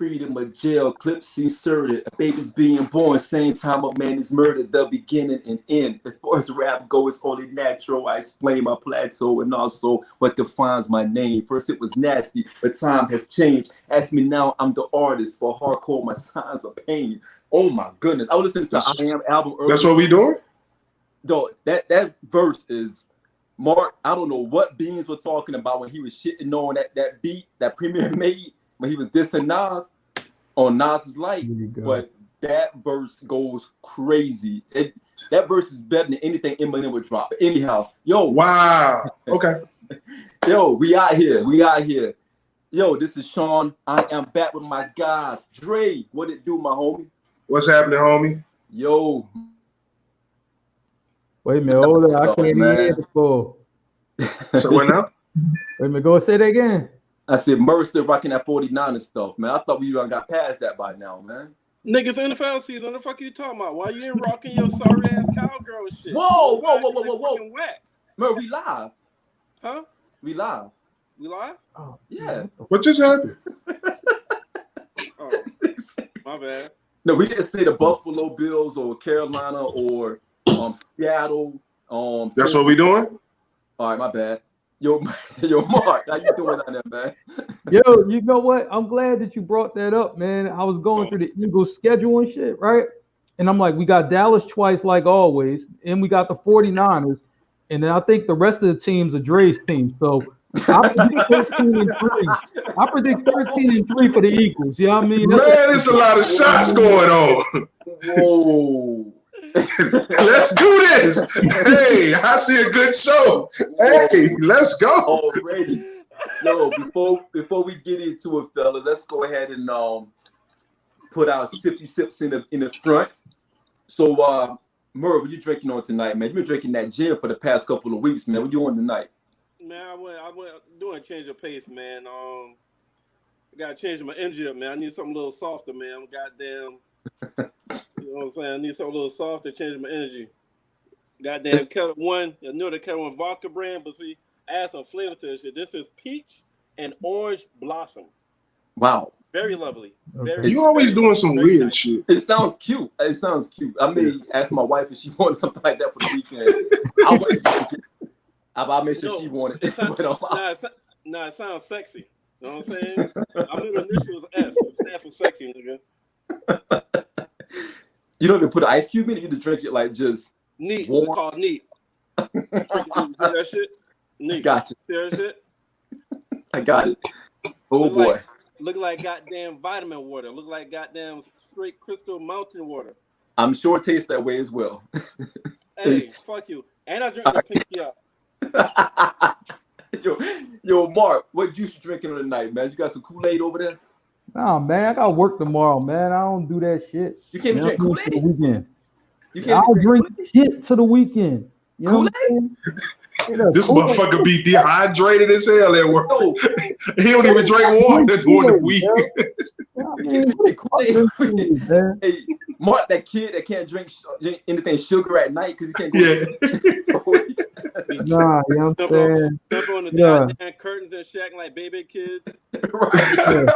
freedom of jail, clips inserted, a baby's being born, same time a man is murdered, the beginning and end. As far as rap goes, it's only natural. I explain my plateau and also what defines my name. First it was nasty, but time has changed. Ask me now, I'm the artist. For hardcore, my signs of pain. Oh my goodness. I was listening to I Am album earlier. That's what we doing? Though that verse is Mark, I don't know what Beans were talking about when he was shitting on that beat that Premier made when he was dissing Nas on Nas's Light, but that verse goes crazy. That verse is better than anything Eminem would drop. Anyhow, yo. Wow. Okay. Yo, we out here. Yo, this is Sean. I am back with my guys. Dre, what it do, my homie? What's happening, homie? Yo. Wait a minute, hold on. I can't even hear the full. So what now? Wait a minute, go say that again. I said Mercer rocking that 49 and stuff, man. I thought we done got past that by now, man. Niggas NFL season, what the fuck are you talking about? Why you ain't rocking your sorry ass cowgirl shit? Whoa. Whack. Mer, we live. Huh? We live. We live? Oh, yeah. What just happened? Oh, my bad. No, we didn't say the Buffalo Bills or Carolina or Seattle. That's what we doing? All right, my bad. Yo, Mark, how you doing down there, man? Yo, you know what? I'm glad that you brought that up, man. I was going through the Eagles schedule and shit, right? And I'm like, we got Dallas twice, like always, and we got the 49ers. And then I think the rest of the teams are Dre's team. So I predict 13-3. I predict 13-3 for the Eagles. You know what I mean? Man, there's a lot of shots going on. Whoa. Let's do this. Hey, I see a good show. Hey, let's go. Already. Yo, before we get into it, fellas, let's go ahead and put our sippy sips in the front. So Merv, what you drinking on tonight, man? You've been drinking that gin for the past couple of weeks, man. What you on tonight? Man, I went doing a change of pace, man. I gotta change my energy up, man. I need something a little softer, man. I'm goddamn. You know what I'm saying? I need something a little softer to change my energy. Goddamn Ketel One, I know the Ketel One vodka brand, but see, add some flavor to this shit. This is peach and orange blossom. Wow. Very lovely. You always doing some weird nice shit. It sounds cute. I may ask my wife if she wanted something like that for the weekend. I wouldn't drink it. I'll make sure she wanted it. It sounds sexy. You know what I'm saying? I mean, the initials S. It stands for sexy, nigga. You don't even put an ice cube in it. You just drink it like just neat. Warm. It's called neat. See that shit? Neat. Gotcha. See that shit? I got it. Oh boy. Look like goddamn vitamin water. Look like goddamn straight crystal mountain water. I'm sure it tastes that way as well. Hey, fuck you. And I drink the pinky up. Yo, Mark, what juice you drinking tonight, man? You got some Kool-Aid over there? Nah, man, I got work tomorrow, man. I don't do that shit. You can't drink Kool-Aid? The weekend. You can't I don't drink shit to the weekend. You know Kool-Aid? This motherfucker be dehydrated as hell at work. No. He don't even drink water during the week. Hey, Mark, that kid that can't drink anything sugar at night because he can't go to sleep. Nah, you know what I'm saying? Jump on the goddamn curtains and shacking like baby kids. Right.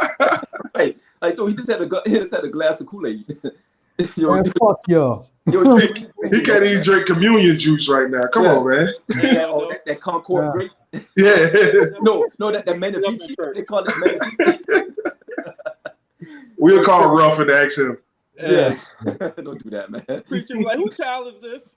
Right. Like, though, he just had a glass of Kool-Aid. Man, fuck y'all. Yo, he can't even drink communion juice right now. Come on, man. That Concord grape. Yeah. No, that Manapiki. They call it Manapiki. We'll call Ruff and ask him. Yeah. Don't do that, man. Preacher like, who child is this?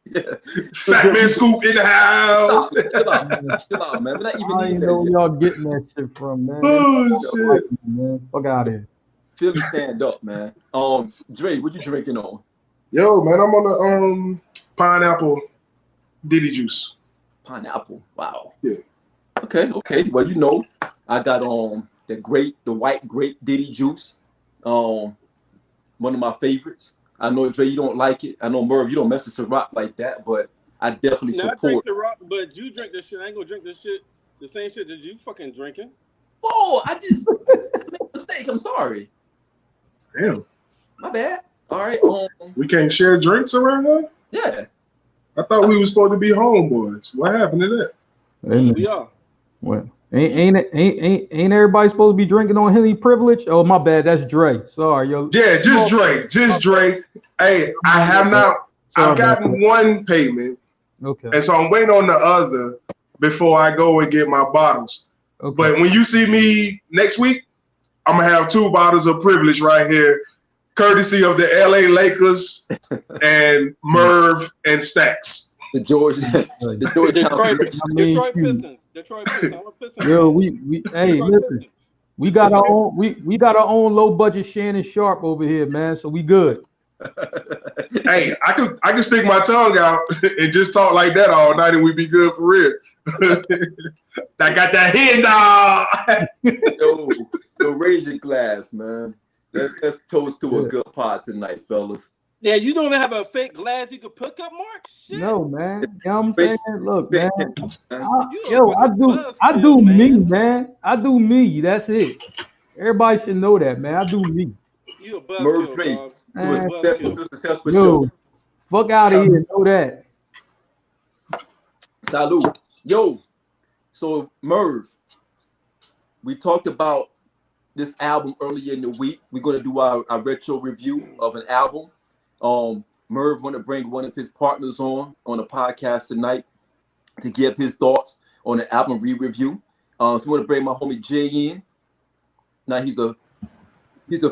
Yeah. Fat Man Scoop in the house. Chill out, man. We're not even I didn't know where y'all getting that shit from, man. Oh, shit. Man. Fuck out of here. Philly stand up, man. Dre, what you drinking on? Yo, man, I'm on the pineapple Diddy juice. Pineapple. Wow. Yeah. Okay. Well, you know, I got the white grape Diddy juice. One of my favorites. I know Dre, you don't like it. I know Merv, you don't mess with Ciroc like that, but I definitely support. I drink Ciroc, but you drink this shit. I ain't gonna drink this shit. The same shit that you fucking drinking. Whoa! I made a mistake. I'm sorry. Damn. My bad. All right. We can't share drinks around here? Yeah. I thought we were supposed to be homeboys. What happened to that? We are. What? Ain't everybody supposed to be drinking on Henny privilege? Oh, my bad. That's Dre. Sorry, yo. Yeah, just Drake. Just Drake. Hey, I have not. I've gotten one payment. Okay. And so I'm waiting on the other before I go and get my bottles. Okay. But when you see me next week, I'm gonna have 2 bottles of privilege right here, courtesy of the LA Lakers and Merv and Stacks. The Georgetown Detroit Pistons. Detroit Pistons. I'm a Pistons. Yo, we hey, Detroit listen. Pistons. We got our own we got our own low budget Shannon Sharp over here, man. So we good. Hey, I can stick my tongue out and just talk like that all night, and we be good for real. I got that hand dog. Yo, raise your glass, man. Let's toast to a good pod tonight, fellas. Yeah, you don't have a fake glass you could pick up, Mark? Shit. No, man. You know what I'm saying? Look, man. You I do me, man. I do me. That's it. Everybody should know that, man. I do me. You a Merv buzzkill, Drake dog. to a successful Yo, show. fuck out of here. Know that. Salute. Yo, so Merv, we talked about this album earlier in the week. We're going to do our retro review of an album. Merv want to bring one of his partners on a podcast tonight to give his thoughts on the album re-review. So we want to bring my homie Jay in. Now he's a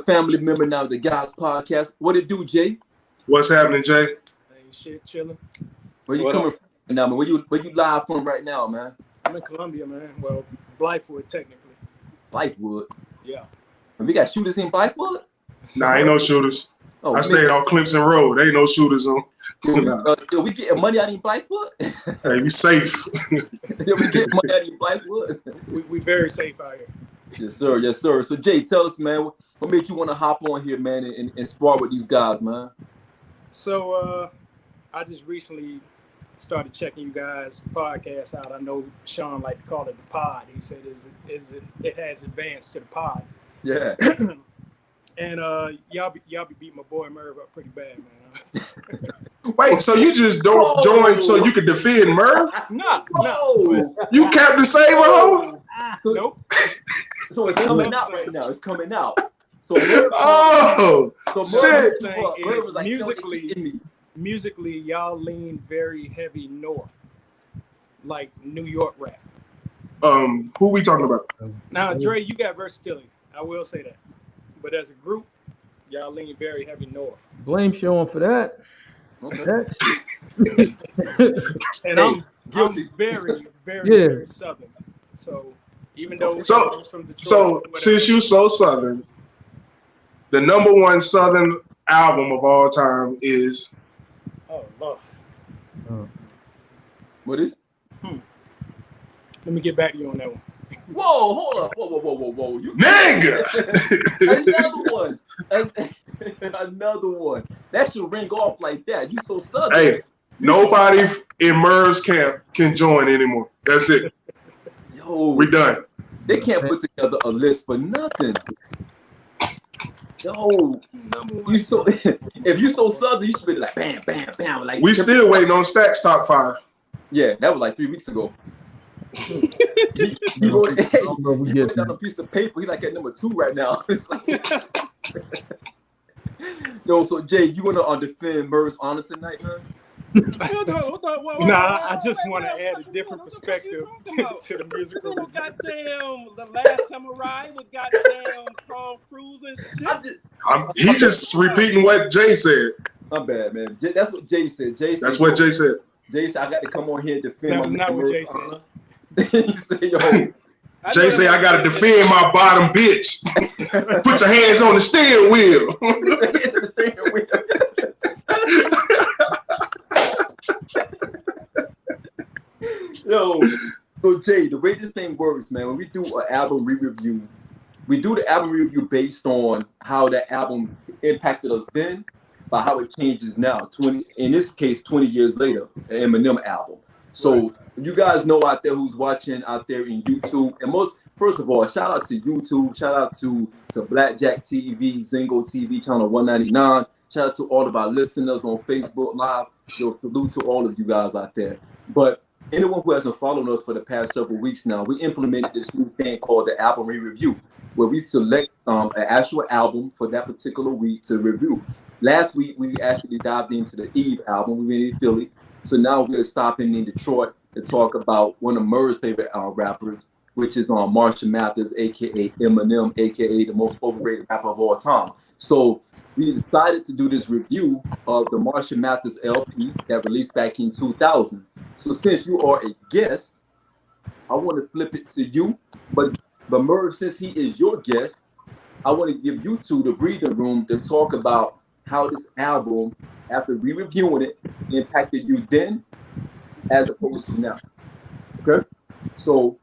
family member now of the Guys Podcast. What it do, Jay? What's happening, Jay? Hey, shit, chilling. Where you coming from now, man? Where you live from right now, man? I'm in Columbia, man. Well, Blythewood, technically. Blythewood. Yeah. And we got shooters in Blythewood? Nah, ain't no shooters. Oh, I stayed on Clemson Road. Ain't no shooters on. Yo, we getting money out in Blythewood? Hey, we safe. Yo, we getting money out in Blythewood? We very safe out here. Yes, sir. Yes, sir. So, Jay, tell us, man, what made you want to hop on here, man, and spar with these guys, man? So, I just recently started checking you guys' podcast out. I know Sean liked to call it the pod. He said it has advanced to the pod. Yeah. And y'all be beating my boy Merv up pretty bad, man. Wait, so you just don't join so you can defend Merv? No. You Captain Saber, ho? So, Nope. So it's coming out right now. It's coming out. So Shit. Merv was like, musically, y'all lean very heavy north, like New York rap. Who we talking about? Now, Dre, you got versatility. I will say that. But as a group, y'all lean very heavy north. Blame Sean for that. Okay. And I'm very, very southern. So even though I'm from Detroit, since you so southern, the #1 southern album of all time is. Oh Lord. What is it? Let me get back to you on that one. Whoa, hold up. Whoa. You Nigga! Another one. Another one. That should ring off like that. You so southern. Hey, nobody in Merv's camp can join anymore. That's it. Yo, We done. they can't put together a list for nothing. Yo, you so if you so southern, you should be like bam, bam, bam. Like We still waiting on Stacks top 5. Yeah, that was like 3 weeks ago. He wrote it on a piece of paper. He like at #2 right now. It's like, yo, so Jay, you want to defend Merv's honor tonight, man? Nah, I just want to add a different perspective to the musical. Goddamn, The Last Samurai with goddamn Tom Cruise and shit. He just repeating what Jay said. My bad, man. That's what Jay said. That's what Jay said. Jay said I got to come on here and defend my Not what Jay Merv's said. honor. He said, yo. Jay say I gotta defend my bottom bitch. Put your hands on the steering wheel. Yo, so Jay, the way this thing works, man, when we do an album re-review, we do the album review based on how that album impacted us then, by how it changes now. In this case, 20 years later, an Eminem album. So you guys know out there who's watching out there in YouTube, and first of all, shout out to YouTube, shout out to Blackjack TV, Zingo TV, channel 199. Shout out to all of our listeners on Facebook Live. Yo, salute to all of you guys out there. But anyone who hasn't followed us for the past several weeks now, we implemented this new thing called the album re-review, where we select an actual album for that particular week to review. Last week, we actually dived into the Eve album. We went in Philly. So now we're stopping in Detroit to talk about one of Murr's favorite rappers, which is Marshall Mathers, a.k.a. Eminem, a.k.a. the most overrated rapper of all time. So we decided to do this review of the Marshall Mathers LP that released back in 2000. So since you are a guest, I want to flip it to you. But Murr, since he is your guest, I want to give you two the breathing room to talk about how this album, after re-reviewing it, impacted you then as opposed to now. Okay? So,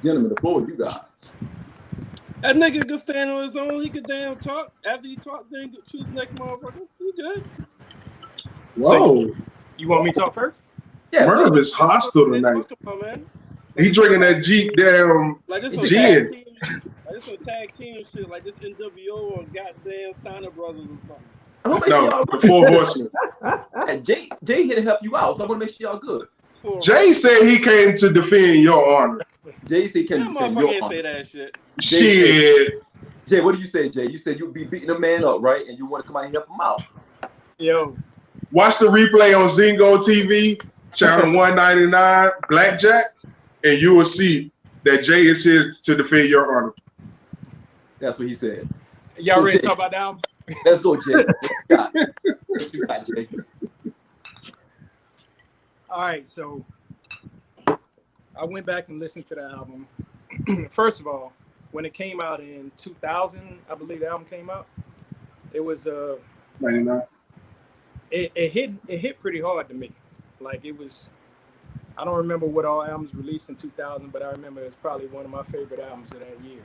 gentlemen, the floor is you guys. That nigga could stand on his own. He could damn talk. After he talk, then choose the next motherfucker. He good. Whoa. You want me to talk first? Yeah, Merv is hostile tonight. About, man. He drinking that Jeep damn Like this gin. tag team shit, like this NWO or goddamn Steiner Brothers or something. No, the Four Horsemen. Jay here to help you out, so I want to make sure y'all good. Jay said he came to defend your honor. Jay said can That defend motherfucker your ain't honor. say that shit. Shit. Jay, what do you say, Jay? You said you'd be beating a man up, right? And you want to come out and help him out. Yo, Watch the replay on Zingo TV, channel 199, Blackjack, and you will see that Jay is here to defend your honor. That's what he said. y'all So ready to Jay- talk about that album? Let's go, Jay. What you got, Jay? All right, so I went back and listened to the album. First of all, when it came out in 2000, I believe the album came out. It was 99. it hit pretty hard to me. Like it was, I don't remember what all albums released in 2000, but I remember it's probably one of my favorite albums of that year.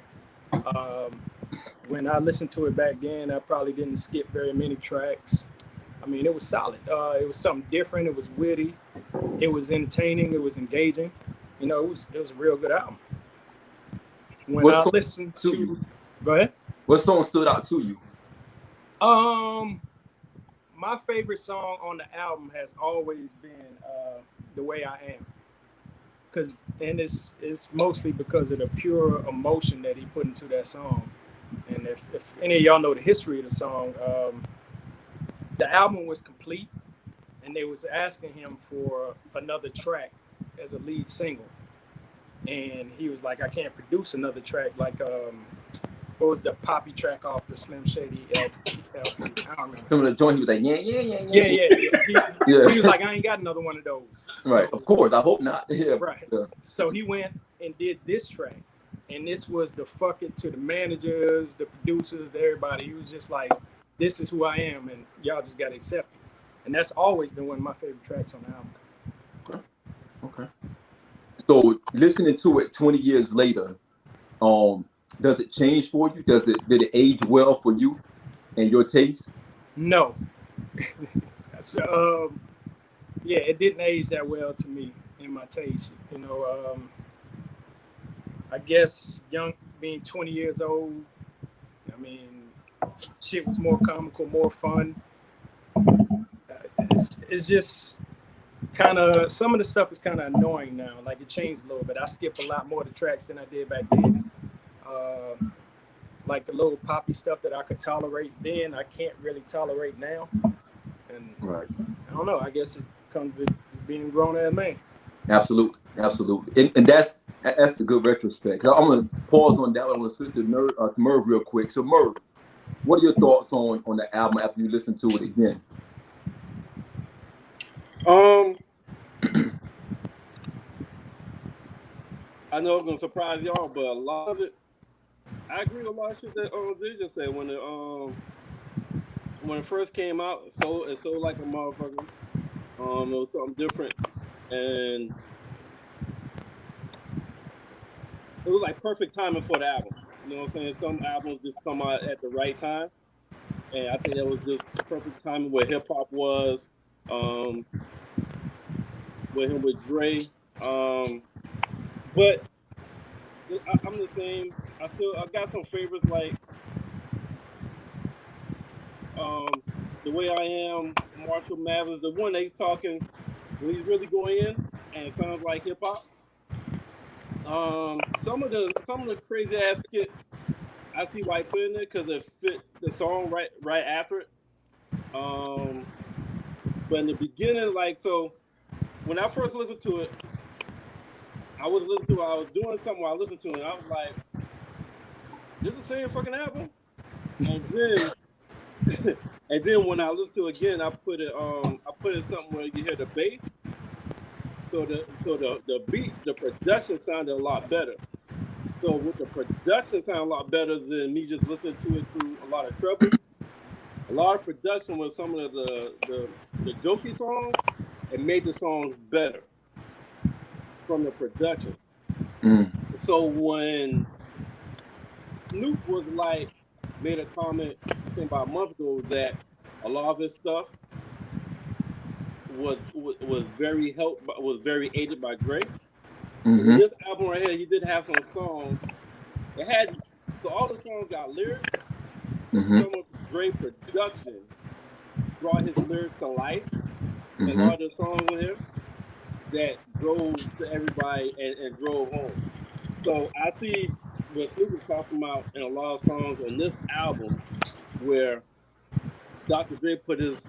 When I listened to it back then, I probably didn't skip very many tracks. I mean, it was solid. It was something different. It was witty. It was entertaining. It was engaging. You know, it was a real good album. When What I song listened to to, you? go ahead. What song stood out to you? My favorite song on the album has always been "The Way I Am," and it's mostly because of the pure emotion that he put into that song. And if any of y'all know the history of the song, the album was complete, and they was asking him for another track as a lead single, and he was like, "I can't produce another track like what was the Poppy track off the Slim Shady LP? I don't remember." Some of the joint, he was like, yeah. He was like, "I ain't got another one of those." Right, of course. I hope not. Yeah. Right. Yeah. So he went and did this track, and this was the fuck it to the managers, the producers, to everybody. He was just like, "This is who I am, and y'all just gotta accept it." And that's always been one of my favorite tracks on the album. Okay. So listening to it 20 years later, does it change for you? Did it age well for you and your taste? No. Yeah, it didn't age that well to me in my taste. You know, I guess being 20 years old, I mean, shit was more comical, more fun. It's just kind of, some of the stuff is kind of annoying now. Like it changed a little bit. I skip a lot more of the tracks than I did back then. Like the little poppy stuff that I could tolerate then, I can't really tolerate now. And Right. I don't know. I guess it comes with being grown as a man. Absolutely. And that's a good retrospect. I'm gonna pause on that. I'm gonna switch to Merv real quick. So Merv, what are your thoughts on the album after you listen to it again? I know it's gonna surprise y'all, but a lot of it, I agree with a lot of shit that Jay just said. When it first came out, it sold like a motherfucker. It was something different, and it was like perfect timing for the album. You know what I'm saying? Some albums just come out at the right time, and I think that was just perfect timing where hip hop was, with him with Dre. But I'm the same. I got some favorites like The Way I Am, Marshall Mathers, the one that he's talking when he's really going in, and sounds like hip hop. Some of the crazy ass skits, I see why he put in there because it fit the song right after it. But in the beginning, like, so when I first listened to it, I was doing something while I listened to it, and I was like, this is the same fucking album. And then when I listened to it again, I put it something where you hear the bass. So the beats, the production sounded a lot better. So with the production sound a lot better than me just listening to it through a lot of treble. A lot of production with some of the jokey songs, it made the songs better from the production. So when Snoop was like, made a comment, I think about a month ago, that a lot of his stuff was very very aided by Dre. Mm-hmm. This album right here, he did have some songs. So all the songs got lyrics. Mm-hmm. Some of Dre production brought his lyrics to life. Mm-hmm. And all the songs on here that drove to everybody and drove home. So I see what Snoop was talking about in a lot of songs on this album, where Dr. Dre put his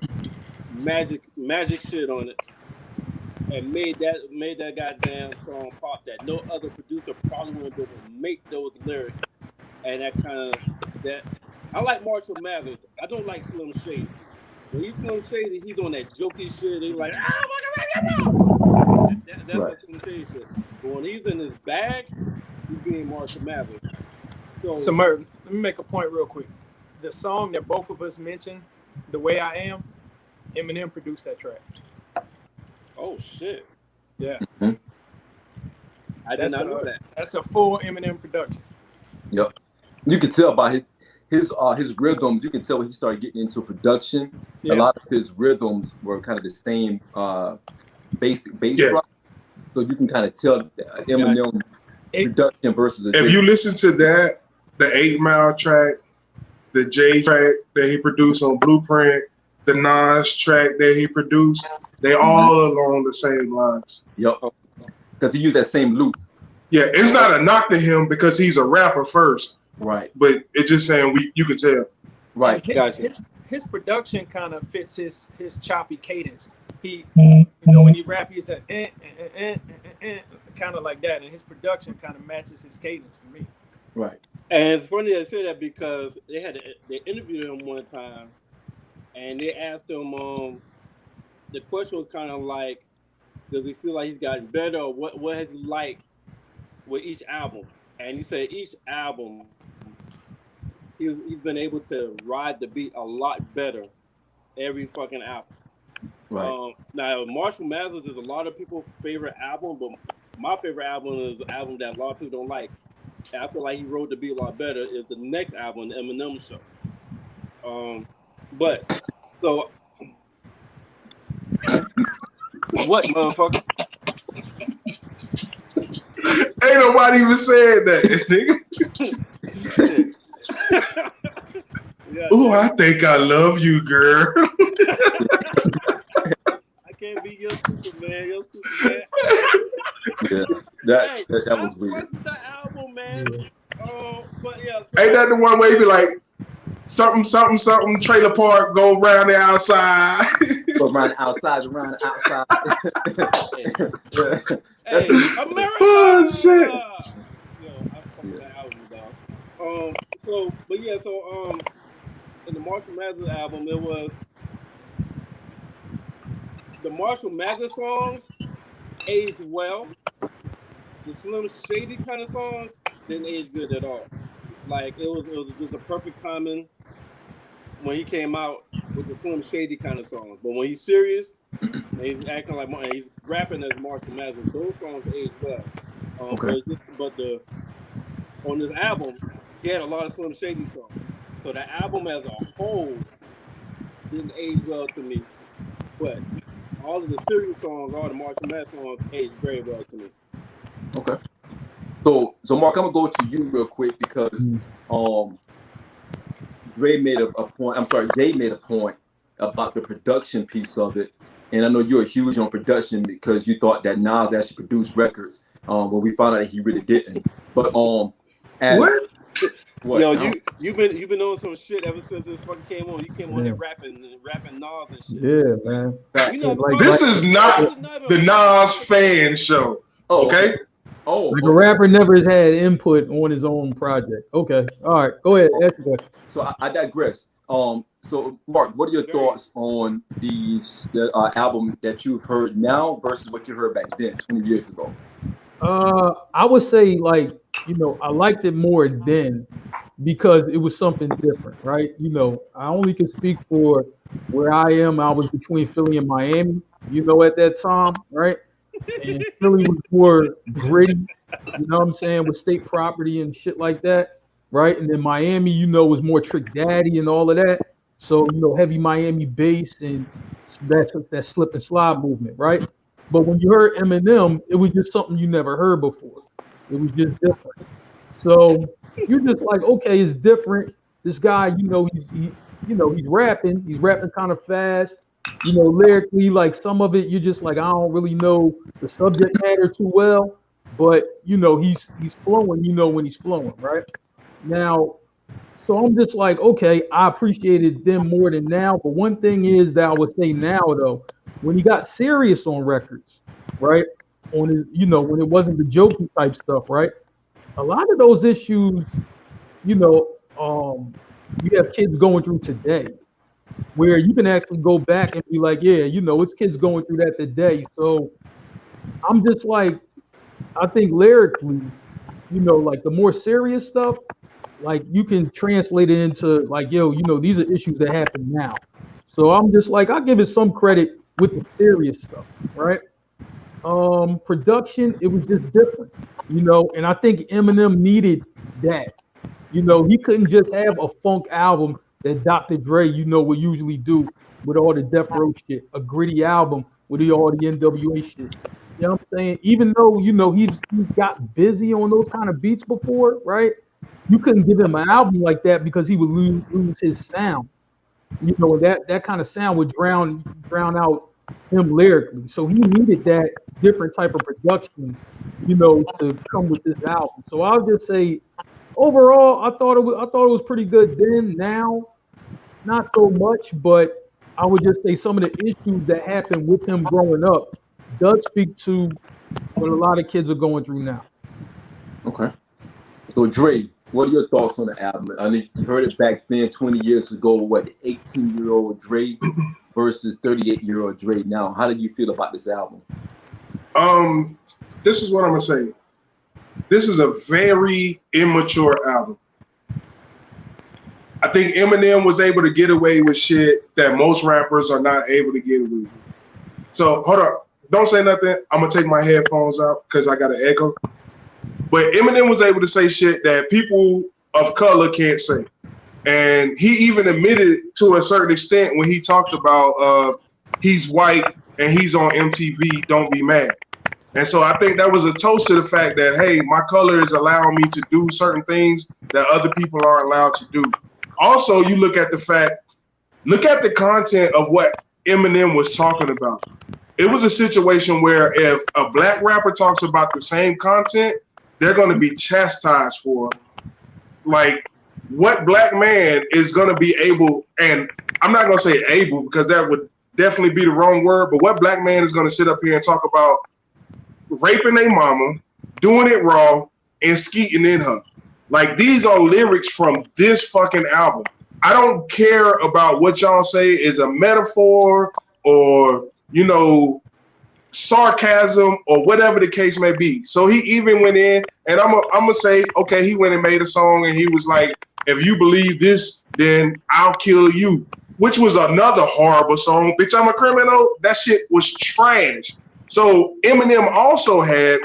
magic shit on it and made that goddamn song pop that no other producer probably wouldn't be able to make those lyrics. And that I like Marshall Mathers. I don't like Slim Shady. When he's Slim Shady, he's on that jokey shit. He's like, that's what Slim Shady shit. But when he's in his bag, he's being Marshall Mathers. So Merv, let me make a point real quick. The song that both of us mentioned, The Way I Am, Eminem produced that track. Oh shit! Yeah, I did not know that. That's a full Eminem production. Yep, you can tell by his rhythms. You can tell when he started getting into production. Yeah. A lot of his rhythms were kind of the same basic bass drop. So you can kind of tell Eminem production versus a if you listen to that, the 8 Mile track, the J track that he produced on Blueprint, the Nas track that he produced, they all along the same lines. Yep, because he used that same loop. Yeah, it's not a knock to him because he's a rapper first. Right. But it's just saying you can tell. Right. His production kind of fits his choppy cadence. He, when he rap, he's that kind of like that, and his production kind of matches his cadence to me. Right. And it's funny they say that because they interviewed him one time, and they asked him, the question was kind of like, does he feel like he's gotten better, or what has he liked with each album? And he said each album, he's been able to ride the beat a lot better every fucking album. Right. Now, Marshall Mathers is a lot of people's favorite album, but my favorite album is an album that a lot of people don't like. And I feel like he rode the beat a lot better. Is the next album, the Eminem Show. But so what, motherfucker? Ain't nobody even said that, nigga. Yeah, Ooh, I think I love you, girl. I can't be your Superman. Your Superman. Yeah, that was weird. That album, man. But yeah. Ain't that the one where you be like, something, trailer park, go around the outside. Go around the outside, around the outside. Hey, America! Oh, shit. Yo, I fucking that album, dog. So in the Marshall Mathers album, it was the Marshall Mathers songs aged well. The Slim Shady kind of songs didn't age good at all. Like it was just a perfect timing when he came out with the Slim Shady kind of songs. But when he's serious, and he's acting like he's rapping as Marshall Mathers, those songs age well. Okay. But on this album, he had a lot of Slim Shady songs. So the album as a whole didn't age well to me. But all of the serious songs, all the Marshall Mathers songs aged very well to me. Okay. So Mark, I'm gonna go to you real quick because Jay made a point about the production piece of it. and I know you're huge on production because you thought that Nas actually produced records. But we found out that he really didn't. But as What? Yo, you've been doing some shit ever since this fucking came on. You came on here rapping Nas and shit. Yeah, man. You know, This is not the Nas fan show. Oh, Okay? Oh, Like a rapper never has had input on his own project. Okay, all right, go ahead. Ask the question. So I digress. So Mark, what are your thoughts on the album that you've heard now versus what you heard back then, 20 years ago? I would say, like, you know, I liked it more then because it was something different, right? You know, I only can speak for where I am. I was between Philly and Miami, you know, at that time, right? And Philly was more gritty, you know what I'm saying, with state property and shit like that, right? And then Miami, you know, was more Trick Daddy and all of that. So, you know, heavy Miami bass and that slip and slide movement, right? But when you heard Eminem, it was just something you never heard before. It was just different. So you're just like, okay, it's different. This guy, you know, he's rapping. He's rapping kind of fast. You know, lyrically, like some of it, you're just like, I don't really know the subject matter too well. But you know, he's flowing. You know when he's flowing, right? Now, so I'm just like, okay, I appreciated them more than now. But one thing is that I would say now though, when he got serious on records, right? On his, you know, when it wasn't the jokey type stuff, right? A lot of those issues, you know, you have kids going through today, where you can actually go back and be like, yeah, you know, it's kids going through that today. So I'm just like, I think lyrically, you know, like the more serious stuff, like you can translate it into like, yo, you know, these are issues that happen now. So I'm just like, I'll give it some credit with the serious stuff, right? Production, it was just different, you know, and I think Eminem needed that. You know, he couldn't just have a funk album that Dr. Dre, you know, would usually do with all the Death Row shit, a gritty album with all the NWA shit. You know what I'm saying? Even though, you know, he's got busy on those kind of beats before, right? You couldn't give him an album like that because he would lose his sound. You know, that kind of sound would drown out him lyrically. So he needed that different type of production, you know, to come with this album. So I'll just say, overall, I thought it was pretty good then. Now, not so much, but I would just say some of the issues that happened with him growing up does speak to what a lot of kids are going through now. Okay. So Dre, what are your thoughts on the album? I mean, you heard it back then, 20 years ago. What, 18-year-old Dre versus 38-year-old Dre now? How did you feel about this album? This is what I'm gonna say. This is a very immature album. I think Eminem was able to get away with shit that most rappers are not able to get away with. So hold up, don't say nothing. I'm gonna take my headphones out because I got an echo. But Eminem was able to say shit that people of color can't say. And he even admitted to a certain extent when he talked about he's white and he's on MTV, don't be mad. And so I think that was a toast to the fact that, hey, my color is allowing me to do certain things that other people aren't allowed to do. Also, you look at the content of what Eminem was talking about. It was a situation where if a black rapper talks about the same content, they're going to be chastised for it. Like, what black man is going to be able, and I'm not going to say able because that would definitely be the wrong word, but what black man is going to sit up here and talk about raping a mama, doing it raw, and skeeting in her? Like, these are lyrics from this fucking album. I don't care about what y'all say is a metaphor or, you know, sarcasm or whatever the case may be. So he even went in, and I'm gonna say, okay, he went and made a song and he was like, if you believe this, then I'll kill you, which was another horrible song. Bitch, I'm a criminal. That shit was trash. So Eminem also had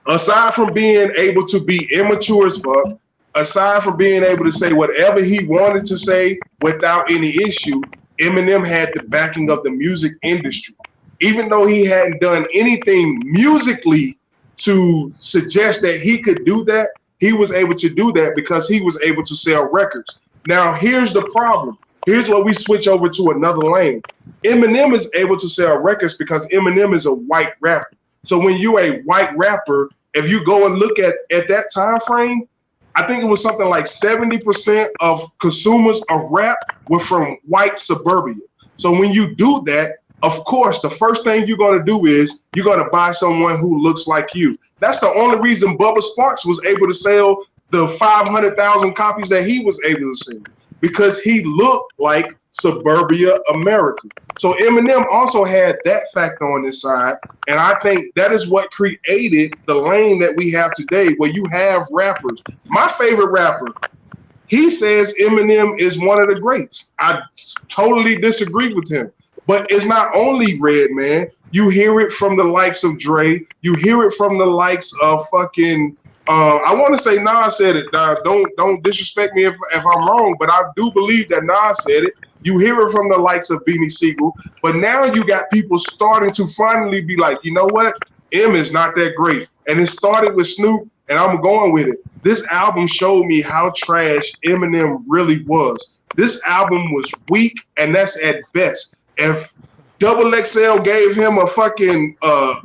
aside from being able to be immature as fuck, aside from being able to say whatever he wanted to say without any issue, Eminem had the backing of the music industry. Even though he hadn't done anything musically to suggest that he could do that, he was able to do that because he was able to sell records. Now, here's the problem. Here's where we switch over to another lane. Eminem is able to sell records because Eminem is a white rapper. So when you're a white rapper, if you go and look at that time frame, I think it was something like 70% of consumers of rap were from white suburbia. So when you do that, of course, the first thing you're going to do is you're going to buy someone who looks like you. That's the only reason Bubba Sparks was able to sell the 500,000 copies that he was able to sell, because he looked like suburbia America. So Eminem also had that factor on his side. And I think that is what created the lane that we have today, where you have rappers. My favorite rapper, he says Eminem is one of the greats. I totally disagree with him. But it's not only Red, man. You hear it from the likes of Dre. You hear it from the likes of fucking, I want to say Nas said it. Don't disrespect me if I'm wrong, but I do believe that Nas said it. You hear it from the likes of Beanie Siegel. But now you got people starting to finally be like, you know what? M is not that great. And it started with Snoop, and I'm going with it. This album showed me how trash Eminem really was. This album was weak, and that's at best. If Double XL gave him a fucking I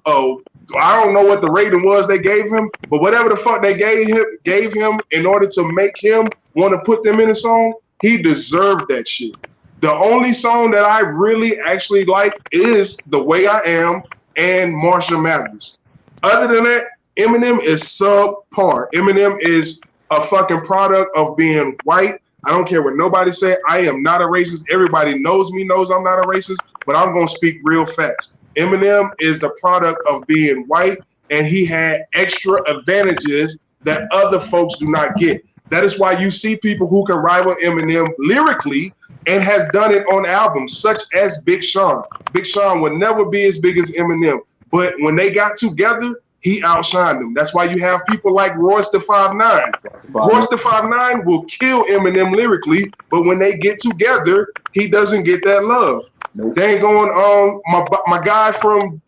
don't know what the rating was they gave him, but whatever the fuck they gave him in order to make him want to put them in a song, he deserved that shit. The only song that I really actually like is The Way I Am and Marshall Mathers. Other than that, Eminem is subpar. Eminem is a fucking product of being white. I don't care what nobody said. I am not a racist. Everybody knows me, knows I'm not a racist, but I'm going to speak real facts. Eminem is the product of being white, and he had extra advantages that other folks do not get. That is why you see people who can rival Eminem lyrically and has done it on albums, such as Big Sean. Big Sean will never be as big as Eminem, but when they got together, he outshined them. That's why you have people like Royce da 5'9". Royce da 5'9" will kill Eminem lyrically, but when they get together, he doesn't get that love. Nope. They ain't going my guy from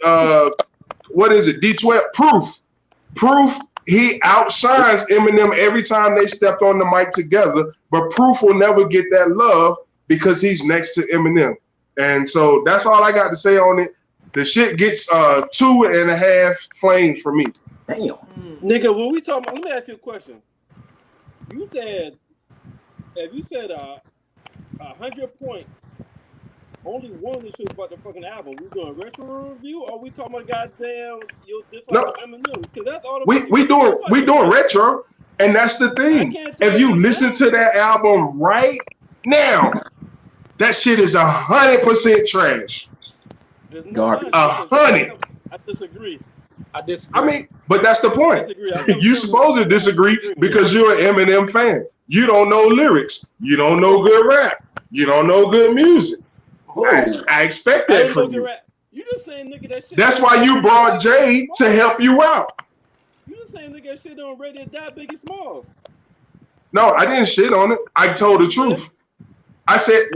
what is it? D12 Proof. He outshines Eminem every time they stepped on the mic together, but Proof will never get that love because he's next to Eminem. And so that's all I got to say on it. The shit gets 2.5 flames for me. Damn. Nigga, when we talk about, let me ask you a question. You said, if you said 100 points, only one of the shit about the fucking album. We doing retro review, or we talking about goddamn you dislike Eminem? Because that's all. We doing retro, and that's the thing. If you listen to that album right now, that shit is 100% trash. Garbage. 100. I disagree. I mean, but that's the point. You're supposed to disagree because you're an Eminem fan. You don't know lyrics. You don't know good rap. You don't know good music. I expect that from you. You just saying nigga that shit. That's why you brought Jay to help you out. You just saying nigga that shit on Radio Die Biggie Smalls. No, I didn't shit on it. I told the truth. I said,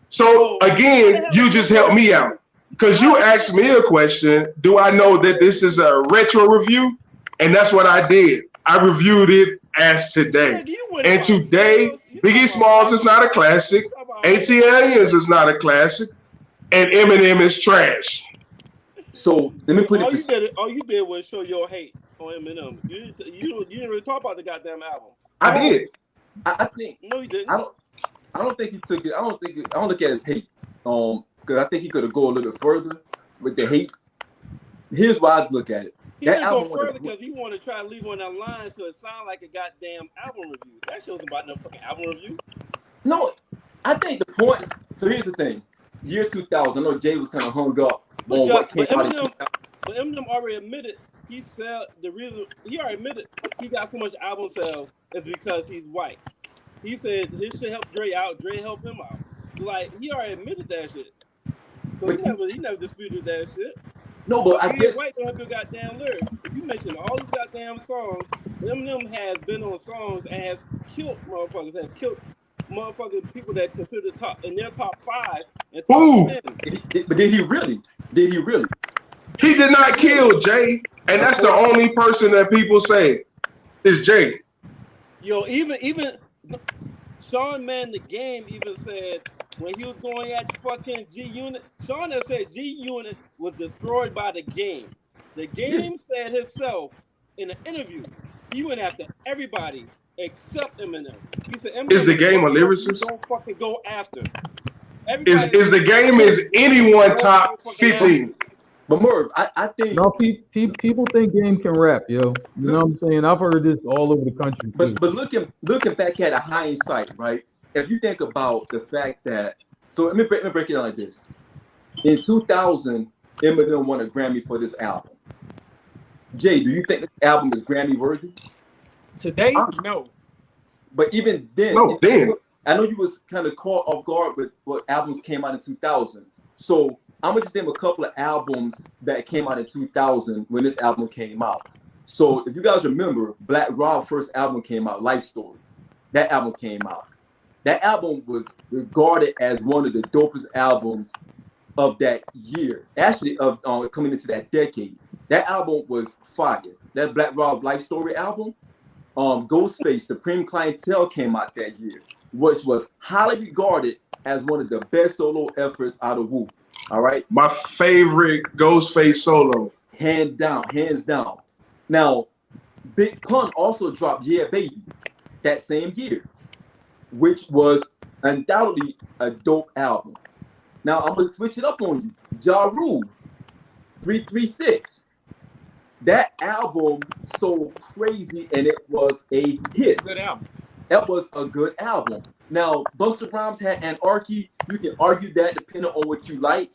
so again, you just helped me out. Because you asked me a question, do I know that this is a retro review? And that's what I did. I reviewed it as today. And today, Biggie Smalls is not a classic. ATLiens is not a classic. And Eminem is trash. So let me put it. All you did was show your hate on Eminem. You didn't really talk about the goddamn album. I did. I think. No, you didn't. I don't think he took it. I don't look at his hate. Because I think he could have gone a little bit further with the hate. Here's why I look at it. He didn't go further because he wanted to try to leave one of that line so it sounded like a goddamn album review. That show's about no fucking album review. No, I think the points. So here's the thing. Year 2000, I know Jay was kind of hung up on what came out in 2000. But Eminem already admitted he already admitted he got so much album sales is because he's white. He said his shit helped Dre out, Dre helped him out. Like, he already admitted that shit. So he never disputed that shit. No, but I guess white don't have your goddamn lyrics. If you mention all these goddamn songs, Eminem has been on songs and has killed motherfuckers, has killed motherfucking people that consider top in their top 5 and top 10. But did he really? Did he really? He did not kill Jay, and that's the only person that people say is Jay. Yo, even Sean Man the Game even said when he was going at fucking G Unit. Sean has said G Unit was destroyed by the game. The game said himself in an interview, he went after everybody except Eminem. He said Eminem Is the was game a one person lyricist? you don't fucking go after. Is the game is anyone top 15? But Merv, I think. No, people think Game can rap, yo. You know what I'm saying? I've heard this all over the country. But looking back at a hindsight, right? If you think about the fact that, so let me break it down like this. In 2000, Eminem won a Grammy for this album. Jay, do you think this album is Grammy worthy? Today, no. But even then, I know you was kind of caught off guard with what albums came out in 2000. So I'm gonna just name a couple of albums that came out in 2000 when this album came out. So if you guys remember, Black Rob's first album came out, Life Story. That album came out. That album was regarded as one of the dopest albums of that year. Actually, of coming into that decade. That album was fire. That Black Rob Life Story album. Ghostface, Supreme Clientele came out that year, which was highly regarded as one of the best solo efforts out of Wu. All right. My favorite Ghostface solo. Hands down. Now, Big Pun also dropped Yeah Baby that same year, which was undoubtedly a dope album. Now, I'm going to switch it up on you. Ja Rule, 336. That album sold crazy and it was a hit. Good album. That was a good album. Now, Busta Rhymes had Anarchy. You can argue that depending on what you like,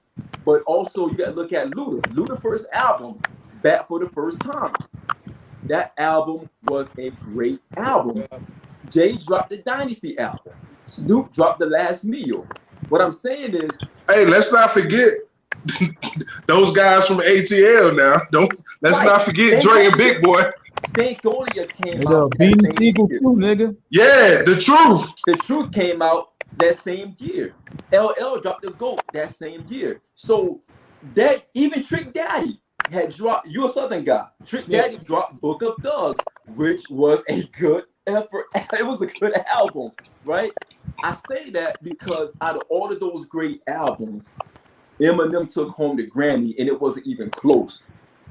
but also you got to look at Luda. Luda's first album, Back for the First Time. That album was a great album. Jay dropped the Dynasty album. Snoop dropped The Last Meal. What I'm saying is, hey, let's not forget those guys from ATL. Now, let's not forget Dre and Big Boy. Stankonia came Nigga, out. Beanie Siegel too, nigga. Yeah, The Truth. The Truth came out that same year. LL dropped The GOAT that same year. So that even Trick Daddy had dropped. You're a Southern guy. Trick Daddy dropped Book of Thugs, which was a good effort. It was a good album, right? I say that because out of all of those great albums, Eminem took home the Grammy, and it wasn't even close.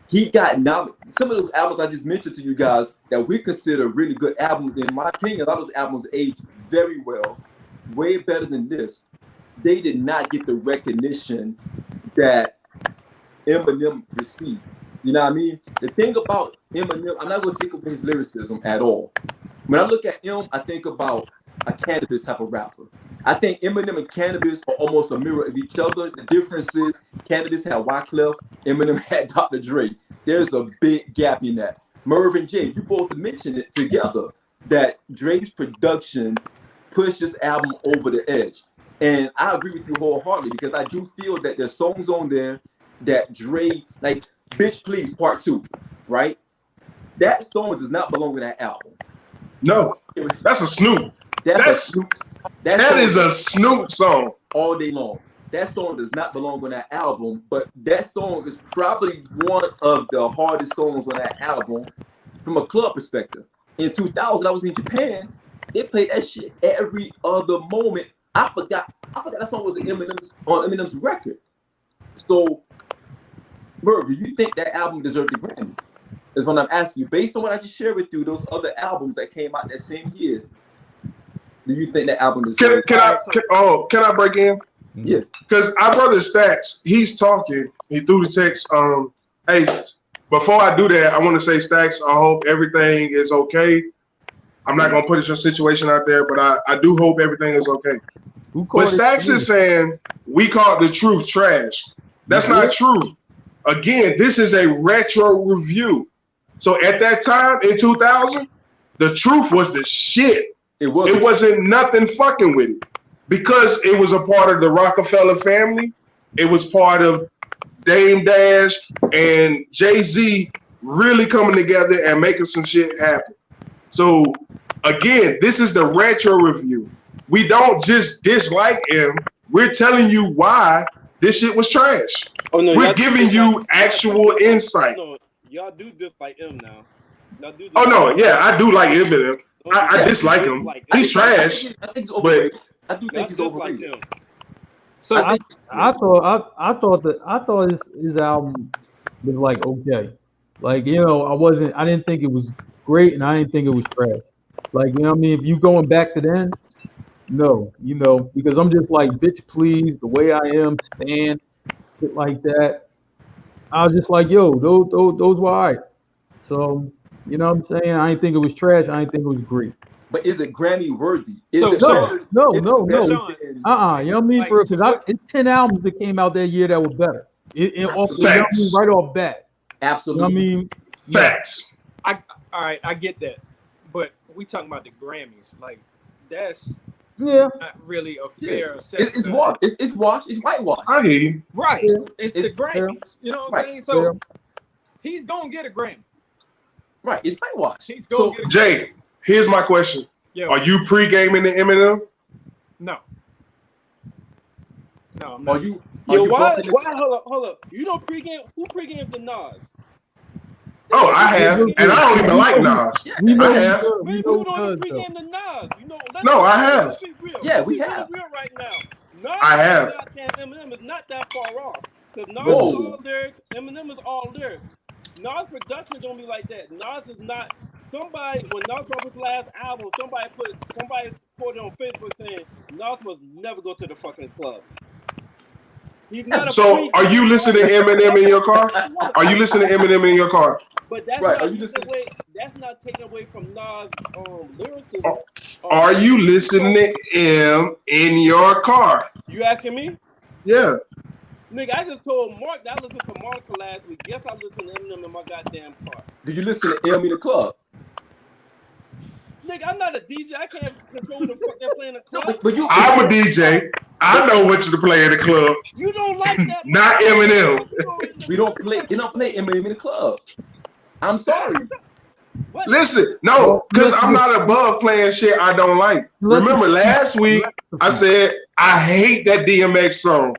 He got nominated. Some of those albums I just mentioned to you guys that we consider really good albums, in my opinion, a lot of those albums aged very well, way better than this. They did not get the recognition that Eminem received. You know what I mean? The thing about Eminem, I'm not going to take away his lyricism at all. When I look at him, I think about a Cannabis type of rapper. I think Eminem and Cannabis are almost a mirror of each other. The difference is Cannabis had Wyclef, Eminem had Dr. Dre. There's a big gap in that. Merv and Jay, you both mentioned it together, that Dre's production pushed this album over the edge. And I agree with you wholeheartedly because I do feel that there's songs on there that Dre, like Bitch Please Part 2, right? That song does not belong in that album. No, that's a Snoop. That is a Snoop song. All day long. That song does not belong on that album, but that song is probably one of the hardest songs on that album from a club perspective. In 2000, I was in Japan. They played that shit every other moment. I forgot that song was on Eminem's record. So, Merv, do you think that album deserved the Grammy? Is what I'm asking you. Based on what I just shared with you, those other albums that came out that same year, do you think that album is? Can I break in? Yeah. Because our brother Stacks, he's talking. He threw the text. Hey, before I do that, I want to say, Stacks, I hope everything is okay. I'm not gonna put your situation out there, but I do hope everything is okay. But Stacks is saying we called The Truth trash. That's not true. Again, this is a retro review. So at that time in 2000, The Truth was the shit. It wasn't nothing fucking with it because it was a part of the Rockefeller family. It was part of Dame Dash and Jay-Z really coming together and making some shit happen. So again, this is the retro review. We don't just dislike him. We're telling you why this shit was trash. Oh, no, we're giving you actual insight. No, y'all do dislike him now. Oh no, yeah, I do like Eminem. I dislike him. He's trash. I think he's overrated. I do think he's overrated. So I thought his album was like okay, like I didn't think it was great and I didn't think it was trash. Like what I mean, if you going back to then, no, because I'm just like bitch please, the way I am, stand, shit like that. I was just like yo, those were alright. So you know what I'm saying? I didn't think it was trash. I didn't think it was great. But is it Grammy worthy? Is So, it Sean, better? No. Is it better Sean, than- You know what I mean? Like, Because so it's 10 albums that came out that year that were better. Facts. Right off bat. You know Absolutely. what I mean? Facts. all right, I get that, but we talking about the Grammys. Like that's Yeah. not really a Yeah. fair assessment. It's washed. It's washed. It's whitewashed. I hear you. Right. Yeah. It's the Grammys. You know what I'm Right. saying? So Yeah. he's gonna get a Grammy. Right. It's whitewashed. He's gonna So get a Jay, here's my question. Yo, Are you pre-gaming the Eminem? no. No, I'm are not. you? Yo, why? bumping Why? Hold up. You don't pregame? Who pregames the Nas? Oh, I have, and I don't even like Nas. Yeah. We know I he have. does. We We know people he don't does, even though. pregame the Nas. You know. No, I have. Let's be real. Yeah, we Let's be have. real right now. Nas I have. and goddamn Eminem is not that far off. Because Nas Whoa. is all lyrics. Eminem is all lyrics. Nas production don't be like that. Nas is not. Somebody when Nas dropped his last album, somebody quoted on Facebook saying Nas must never go to the fucking club. He's not a So, are you listening to Eminem in your car? Are you listening to Eminem in your car? But that's Right, not are you taking listening- away. That's not taking away from Nas' lyricism. Are you listening to him in your car? You asking me? Yeah. Nigga, I just told Mark that I listened to Monica last week. Yes, I listened to Eminem in my goddamn car. Do you listen to M in the club? Nigga, I'm not a DJ. I can't control the fuck they're playing the No, club. but you. I'm a DJ. I know what to play in the club. You don't like that. Not Eminem. We don't play. You don't play Eminem in the club. I'm sorry. What? Listen, no, because I'm not above playing shit I don't like. Remember last week I said I hate that DMX song.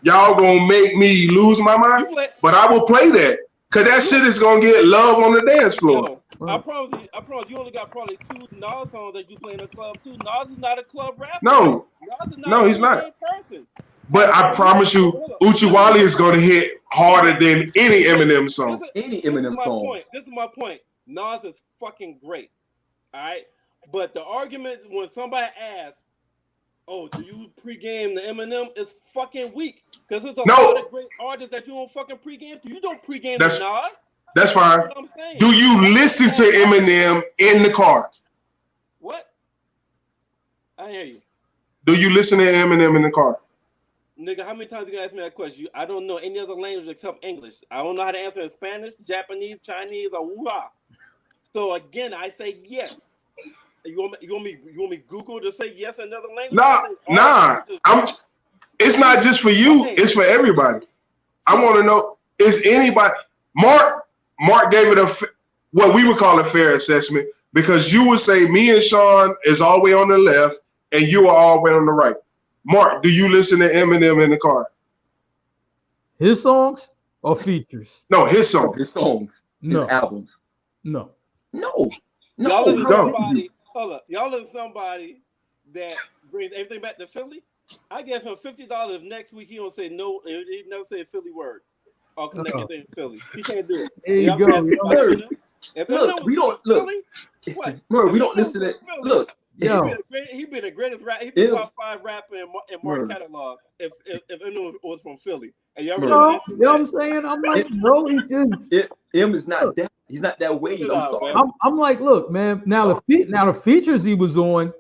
Y'all gonna make me lose my You mind, play, but I will play that because that shit is gonna get love on the dance floor. yo, I promise you only got probably 2 Nas songs that you play in a club too. Nas is not a club rapper. No, Nas is not No, a he's not. DJ person. but I promise you, Uchiwali is gonna hit harder than any Eminem song. Any Eminem song. This is my point. Nas is fucking great. All right. But the argument when somebody asks, oh, do you pregame the Eminem? Is fucking weak. Because there's a No. lot of great artists that you don't fucking pregame. You don't pregame That's- the Nas. That's fine. That's what I'm saying. Do you listen to Eminem in the car? What? I hear you. Do you listen to Eminem in the car? Nigga, how many times you gonna ask me that question? I don't know any other language except English. I don't know how to answer in Spanish, Japanese, Chinese, or woo-ha. So again, I say yes. You want me Google to say yes in another language? Nah. It's not just for you. It's for everybody. I want to know, is anybody, Mark gave it what we would call a fair assessment because you would say me and Sean is all the way on the left and you are all the way on the right. Mark, do you listen to Eminem in the car? His songs or features? No, his song. His songs. His No. albums. No. No. Y'all listen to no. somebody. Hold up. Y'all listen to somebody that brings everything back to Philly. I give him $50 if next week he don't say no. He never say a Philly word or connect anything to Philly. He can't do it. There you Y'all go. ask me about Look, Eminem. If look, Eminem we was don't- from look. Philly, what? Merv, we If don't Eminem listen to was from Philly, look. Yo. He been the greatest rap. He been Em- top 5 rapper in Mark Merv. catalog. If Eminem was from Philly, and y'all Merv. really No, ask you me know what that. I'm saying? I'm like, bro, he's just. M is not that. He's not that way. I'm sorry. I'm like, look, man. Now the features he was on,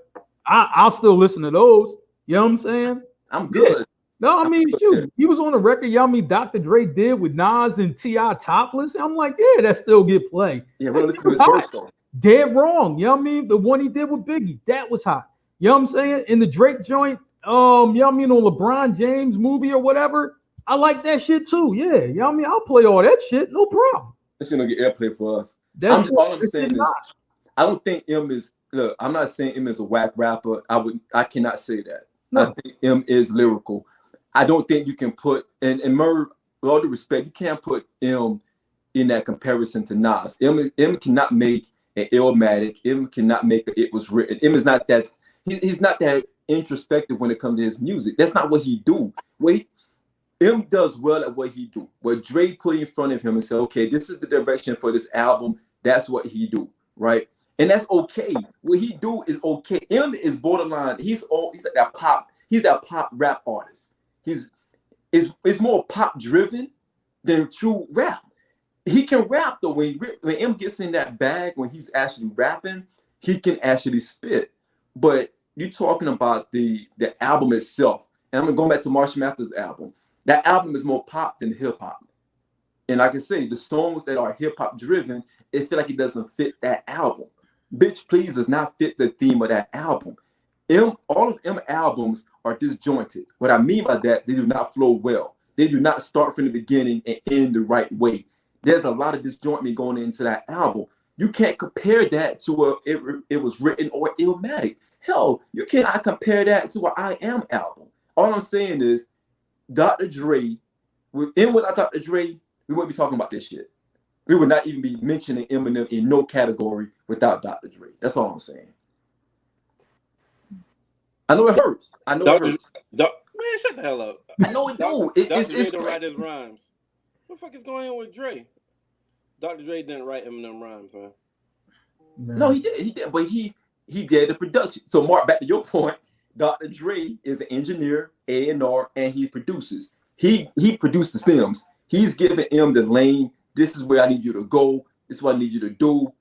I'll still listen to those. You know what I'm saying? I'm good. No, I mean, I'm shoot, good. he was on the record. Y'all mean Dr. Dre did with Nas and T.I. topless. I'm like, yeah, that still get play. Yeah, we don't listen to his Hot. verse though. Dead wrong. You know what I mean? The one he did with Biggie, that was hot. You know what I'm saying? In the Drake joint, you know what I mean, on LeBron James movie or whatever, I like that shit too. Yeah, you know what I mean? I'll play all that shit, no problem. This shit don't get airplay for us. That's All I'm it's saying is, not. I don't think M is. Look, I'm not saying M is a whack rapper. I cannot say that. No. I think M is lyrical. I don't think you can put and Merv, with all due respect, you can't put M in that comparison to Nas. M cannot make an Illmatic. M cannot make a It Was Written. M is not that. He's not that introspective when it comes to his music. That's not what he do. Wait, M does well at what he do. What Dre put in front of him and said, okay, this is the direction for this album. That's what he do, right? And that's okay. What he do is okay. M is borderline. He's like that pop. He's that pop rap artist. It's more pop driven than true rap. He can rap though. When M gets in that bag, when he's actually rapping, he can actually spit. But you're talking about the album itself. And I'm going back to Marshall Mathers' album. That album is more pop than hip hop. And I can say the songs that are hip hop driven, it feel like it doesn't fit that album. Bitch Please does not fit the theme of that album. All of M albums are disjointed. What I mean by that, they do not flow well. They do not start from the beginning and end the right way. There's a lot of disjointment going into that album. You can't compare that to it was written or Illmatic. Hell, you cannot compare that to an I Am album. All I'm saying is, Dr. Dre, without Dr. Dre, we wouldn't be talking about this shit. We would not even be mentioning Eminem in no category without Dr. Dre. That's all I'm saying. I know it hurts. I know it hurts. Man, shut the hell up. I know it do. Dr. Dre don't write his rhymes. What the fuck is going on with Dre? Dr. Dre didn't write Eminem rhymes, man. No, he did, but he did the production. So Mark, back to your point, Dr. Dre is an engineer, A&R, and he produces. He produced the stems. He's giving M the lane. This is where I need you to go. This is what I need you to do.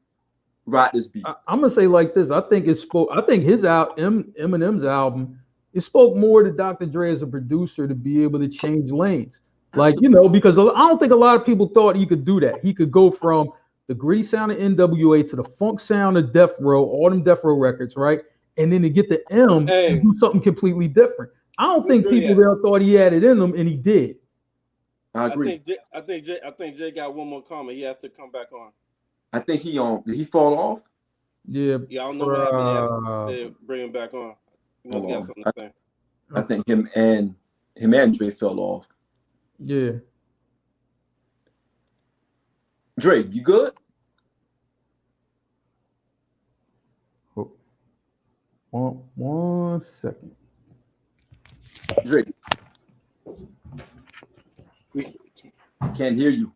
Write this beat. I'm gonna say like this. I think his Eminem's album, it spoke more to Dr. Dre as a producer to be able to change lanes. Like, because I don't think a lot of people thought he could do that. He could go from the gritty sound of NWA to the funk sound of Death Row, all them Death Row records, right? And then to get the M to do something completely different. I don't think people there thought he had it in him, and he did. I agree. I think Jay got one more comment. He has to come back on. I think did he fall off? Yeah. Yeah, I don't know what happened. He has to bring him back on. He must got something to say. I think him and Dre fell off. Yeah. Dre, you good? One second. Dre, we can't hear you.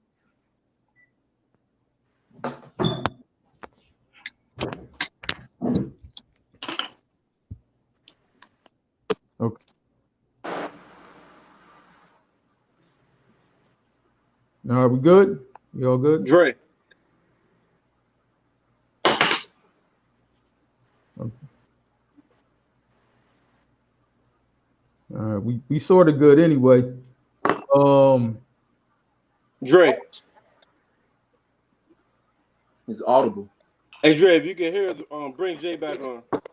Okay. All right, we good? You all good? Dre. Okay. All right, we sort of good anyway. Dre. It's audible. Hey Dre, if you can hear us, bring Jay back on. What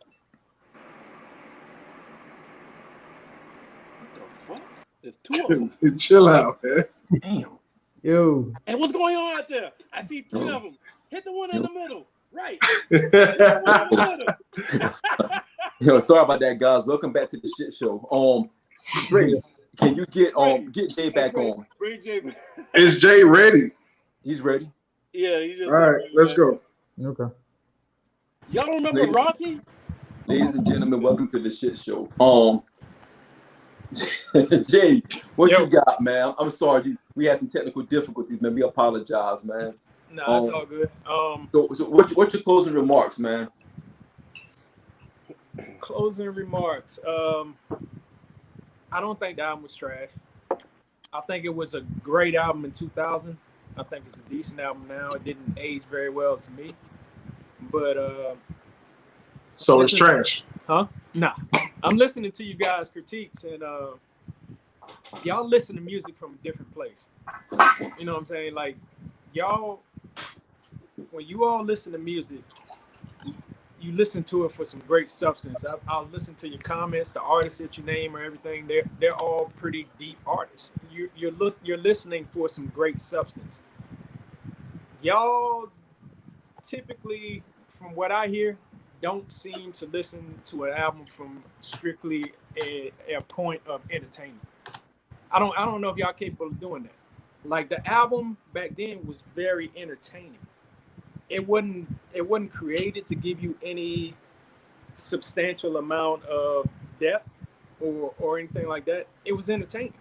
the fuck? There's two of them. Chill out, man. Damn. Yo. Hey, what's going on out there? I see three of them. Hit the one in the middle. Right. Hit the one in the middle. Sorry about that, guys. Welcome back to the shit show. Dre, can you get Jay back on? Bring Jay back. Is Jay ready? He's ready. Yeah, he just. All right, let's go. Okay. Y'all remember Rocky? Ladies and gentlemen, welcome to the shit show. Jay, what you got, man? I'm sorry, we had some technical difficulties, man. We apologize, man. No, it's all good. So what's your closing remarks, man? Closing remarks. I don't think the album was trash. I think it was a great album in 2000. I think it's a decent album now. It didn't age very well to me, but so it's trash. Huh? Nah. I'm listening to you guys' critiques, and y'all listen to music from a different place. You know what I'm saying? Like, y'all, when you all listen to music, you listen to it for some great substance. I'll listen to your comments, the artists that you name or everything. They're all pretty deep artists. You're listening for some great substance. Y'all typically, from what I hear, don't seem to listen to an album from strictly a point of entertainment. I don't know if y'all capable of doing that. Like, the album back then was very entertaining. It wasn't created to give you any substantial amount of depth. or anything like that. It was entertaining.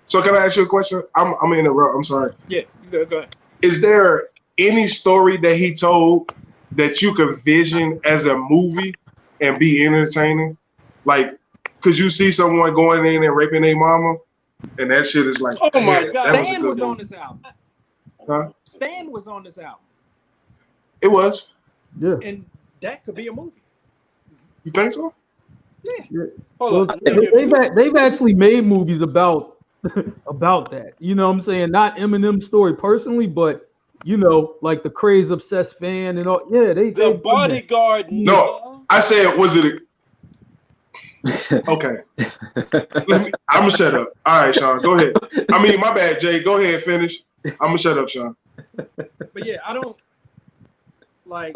So can I ask you a question? I'm interrupt. I'm sorry. Yeah, go ahead. Is there any story that he told that you could vision as a movie and be entertaining? Like, could you see someone going in and raping their mama? And that shit is like, Oh my damn, God. that was a Stan good was on movie. this album. Huh? Stan was on this album, It was. Yeah. and that could be a movie. You think so? Yeah. Hold Well, on. Nigga, they've actually made movies about about that. You know what I'm saying? Not Eminem's story personally, but you know, like the Craze Obsessed fan and all. Yeah, The they Bodyguard. No, I said, was it? Okay. I'm gonna shut up. All right, Sean, go ahead. I mean, my bad, Jay. Go ahead, finish. I'm gonna shut up, Sean. But yeah, I don't like.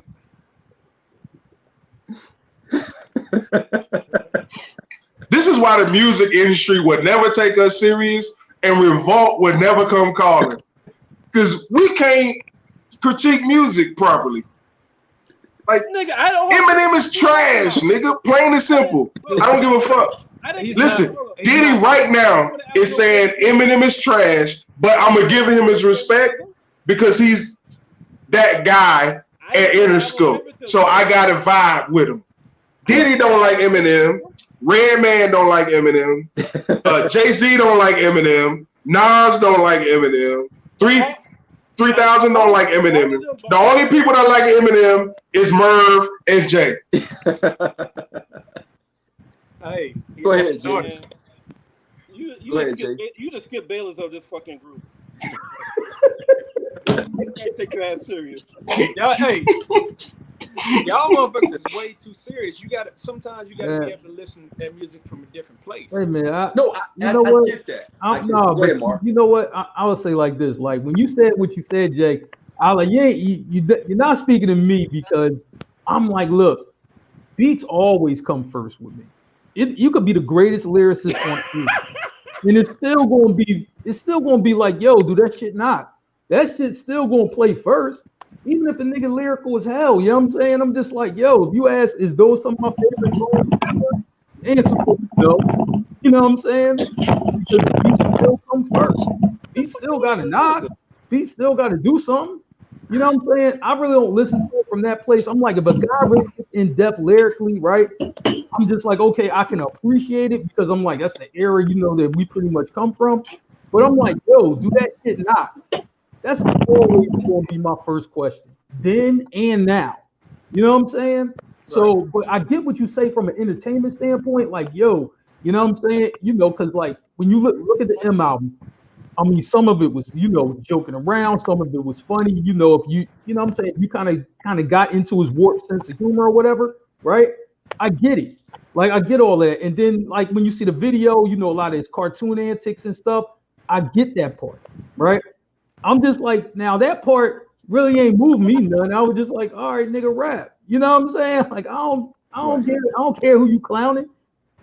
This is why the music industry would never take us serious and Revolt would never come calling. Because we can't critique music properly. Like, Nigga, I don't. Eminem is trash, nigga. Plain and simple. I don't give a fuck. He's Listen, not- he's Diddy not- right now is saying Eminem is trash, but I'm going to give him his respect because he's that guy at Interscope. So I got to vibe with him. Diddy don't like Eminem. Redman don't like Eminem. Jay-Z don't like Eminem. Nas don't like Eminem. 3000 don't like Eminem. The only people that like Eminem is Merv and Jay. Hey, Go ahead, Jay. Man, you Go ahead, you just skip Bayless of this fucking group. You can't take your ass serious. Y'all motherfuckers is way too serious. Sometimes you gotta be able to listen to that music from a different place. Hey man, I get that. No, Go ahead, but Mark. you know what? I would say like this: like when you said what you said, Jay, I like you're not speaking to me because I'm like, look, beats always come first with me. You could be the greatest lyricist on earth, and it's still gonna be like, yo, do that shit not. That shit's still gonna play first, even if the nigga lyrical as hell. You know what I'm saying? I'm just like, yo, if you ask, is those some of my favorite songs? Answer no. You know what I'm saying? Because beats still come first. Beats still gotta knock. Beats still gotta do something. You know what I'm saying? I really don't listen to it from that place. I'm like, if a guy really gets in depth lyrically, right? I'm just like, okay, I can appreciate it because I'm like, that's the era, you know, that we pretty much come from. But I'm like, yo, do that shit not. That's always going to be my first question. Then and now. You know what I'm saying? So, but I get what you say from an entertainment standpoint. Like, yo, you know what I'm saying? You know, because like when you look at the M album, I mean, some of it was, you know, joking around. Some of it was funny. You know, if you know what I'm saying, you kind of got into his warped sense of humor or whatever, right? I get it. Like, I get all that. And then, like, when you see the video, you know, a lot of his cartoon antics and stuff. I get that part, right? I'm just like, now that part really ain't moved me none. I was just like, all right, nigga, rap. You know what I'm saying? Like, I don't care who you clowning.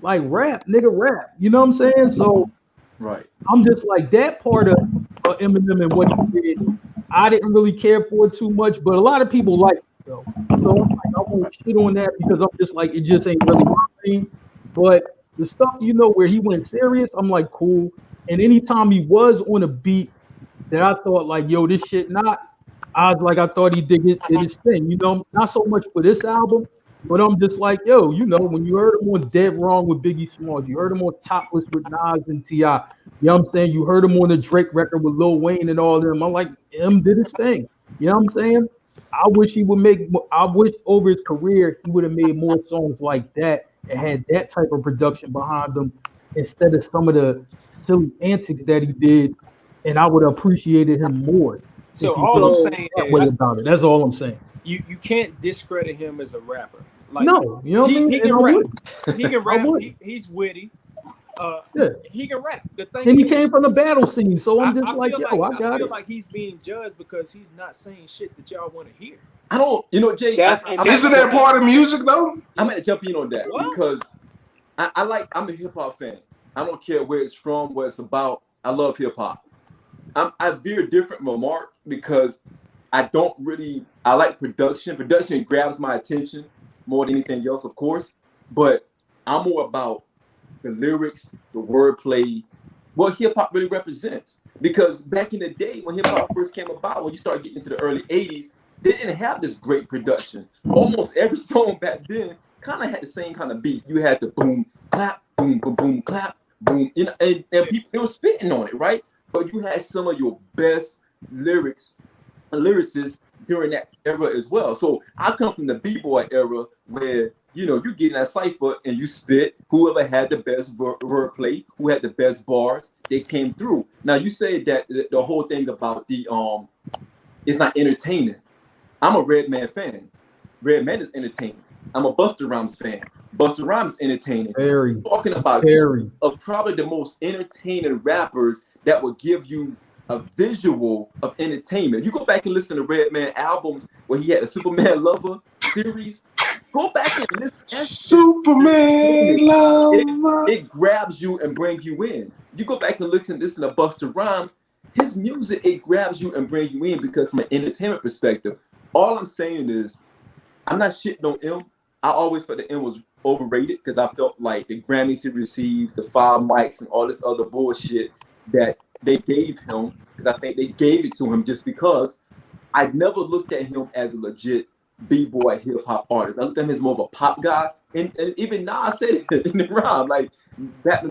Like, rap, nigga, rap. You know what I'm saying? So, Right. I'm just like that part of Eminem and what he did. I didn't really care for it too much, but a lot of people like it though. So I'm like, I won't shit on that because I'm just like, it just ain't really my thing. But the stuff, you know, where he went serious, I'm like, cool. And anytime he was on a beat that I thought like, yo, this shit not, I was like, I thought he did his thing, you know, not so much for this album, but I'm just like, yo, you know, when you heard him on Dead Wrong with Biggie Smalls, you heard him on Topless with Nas and T.I., you know what I'm saying? You heard him on the Drake record with Lil Wayne and all them. I'm like, M did his thing. You know what I'm saying? I wish over his career, he would have made more songs like that and had that type of production behind them instead of some of the silly antics that he did. And I would have appreciated him more. So all I'm saying is, about it. That's all I'm saying. You can't discredit him as a rapper. Like, no, you know what I mean? He can rap. He can rap. He's witty. Yeah. He can rap. The thing and he is, came from the battle scene, so I'm just I like, yo, I got feel it. like he's being judged because he's not saying shit that y'all want to hear. I don't, you know, Jay. Isn't that part of music though? I'm gonna jump in on that because I'm a hip hop fan. I don't care where it's from, what it's about. I love hip hop. I'm very different from Mark because I like production. Production grabs my attention more than anything else, of course. But I'm more about the lyrics, the wordplay, what hip hop really represents. Because back in the day when hip hop first came about, when you start getting into the early 80s, they didn't have this great production. Almost every song back then kind of had the same kind of beat. You had the boom, clap, boom, boom, boom, clap, boom, you know, and people, they were spitting on it, right? But you had some of your best lyricists during that era as well. So I come from the B-boy era where, you know, you get in that cipher and you spit. Whoever had the best wordplay, who had the best bars, they came through. Now you say that the whole thing about the it's not entertaining. I'm a Redman fan. Redman is entertaining. I'm a Busta Rhymes fan. Busta Rhymes is entertaining. Very, Talking about very. of probably the most entertaining rappers that will give you a visual of entertainment. You go back and listen to Redman albums where he had a Superman Lover series. Go back and listen. Superman Lover. It grabs you and brings you in. You go back and listen to Busta Rhymes. His music, it grabs you and brings you in because from an entertainment perspective. All I'm saying is, I'm not shitting on M. I always felt that M was overrated because I felt like the Grammys he received, the 5 mics, and all this other bullshit that they gave him, because I think they gave it to him just because I never looked at him as a legit B-boy hip-hop artist. I looked at him as more of a pop guy. And even now I said it in the rhyme, like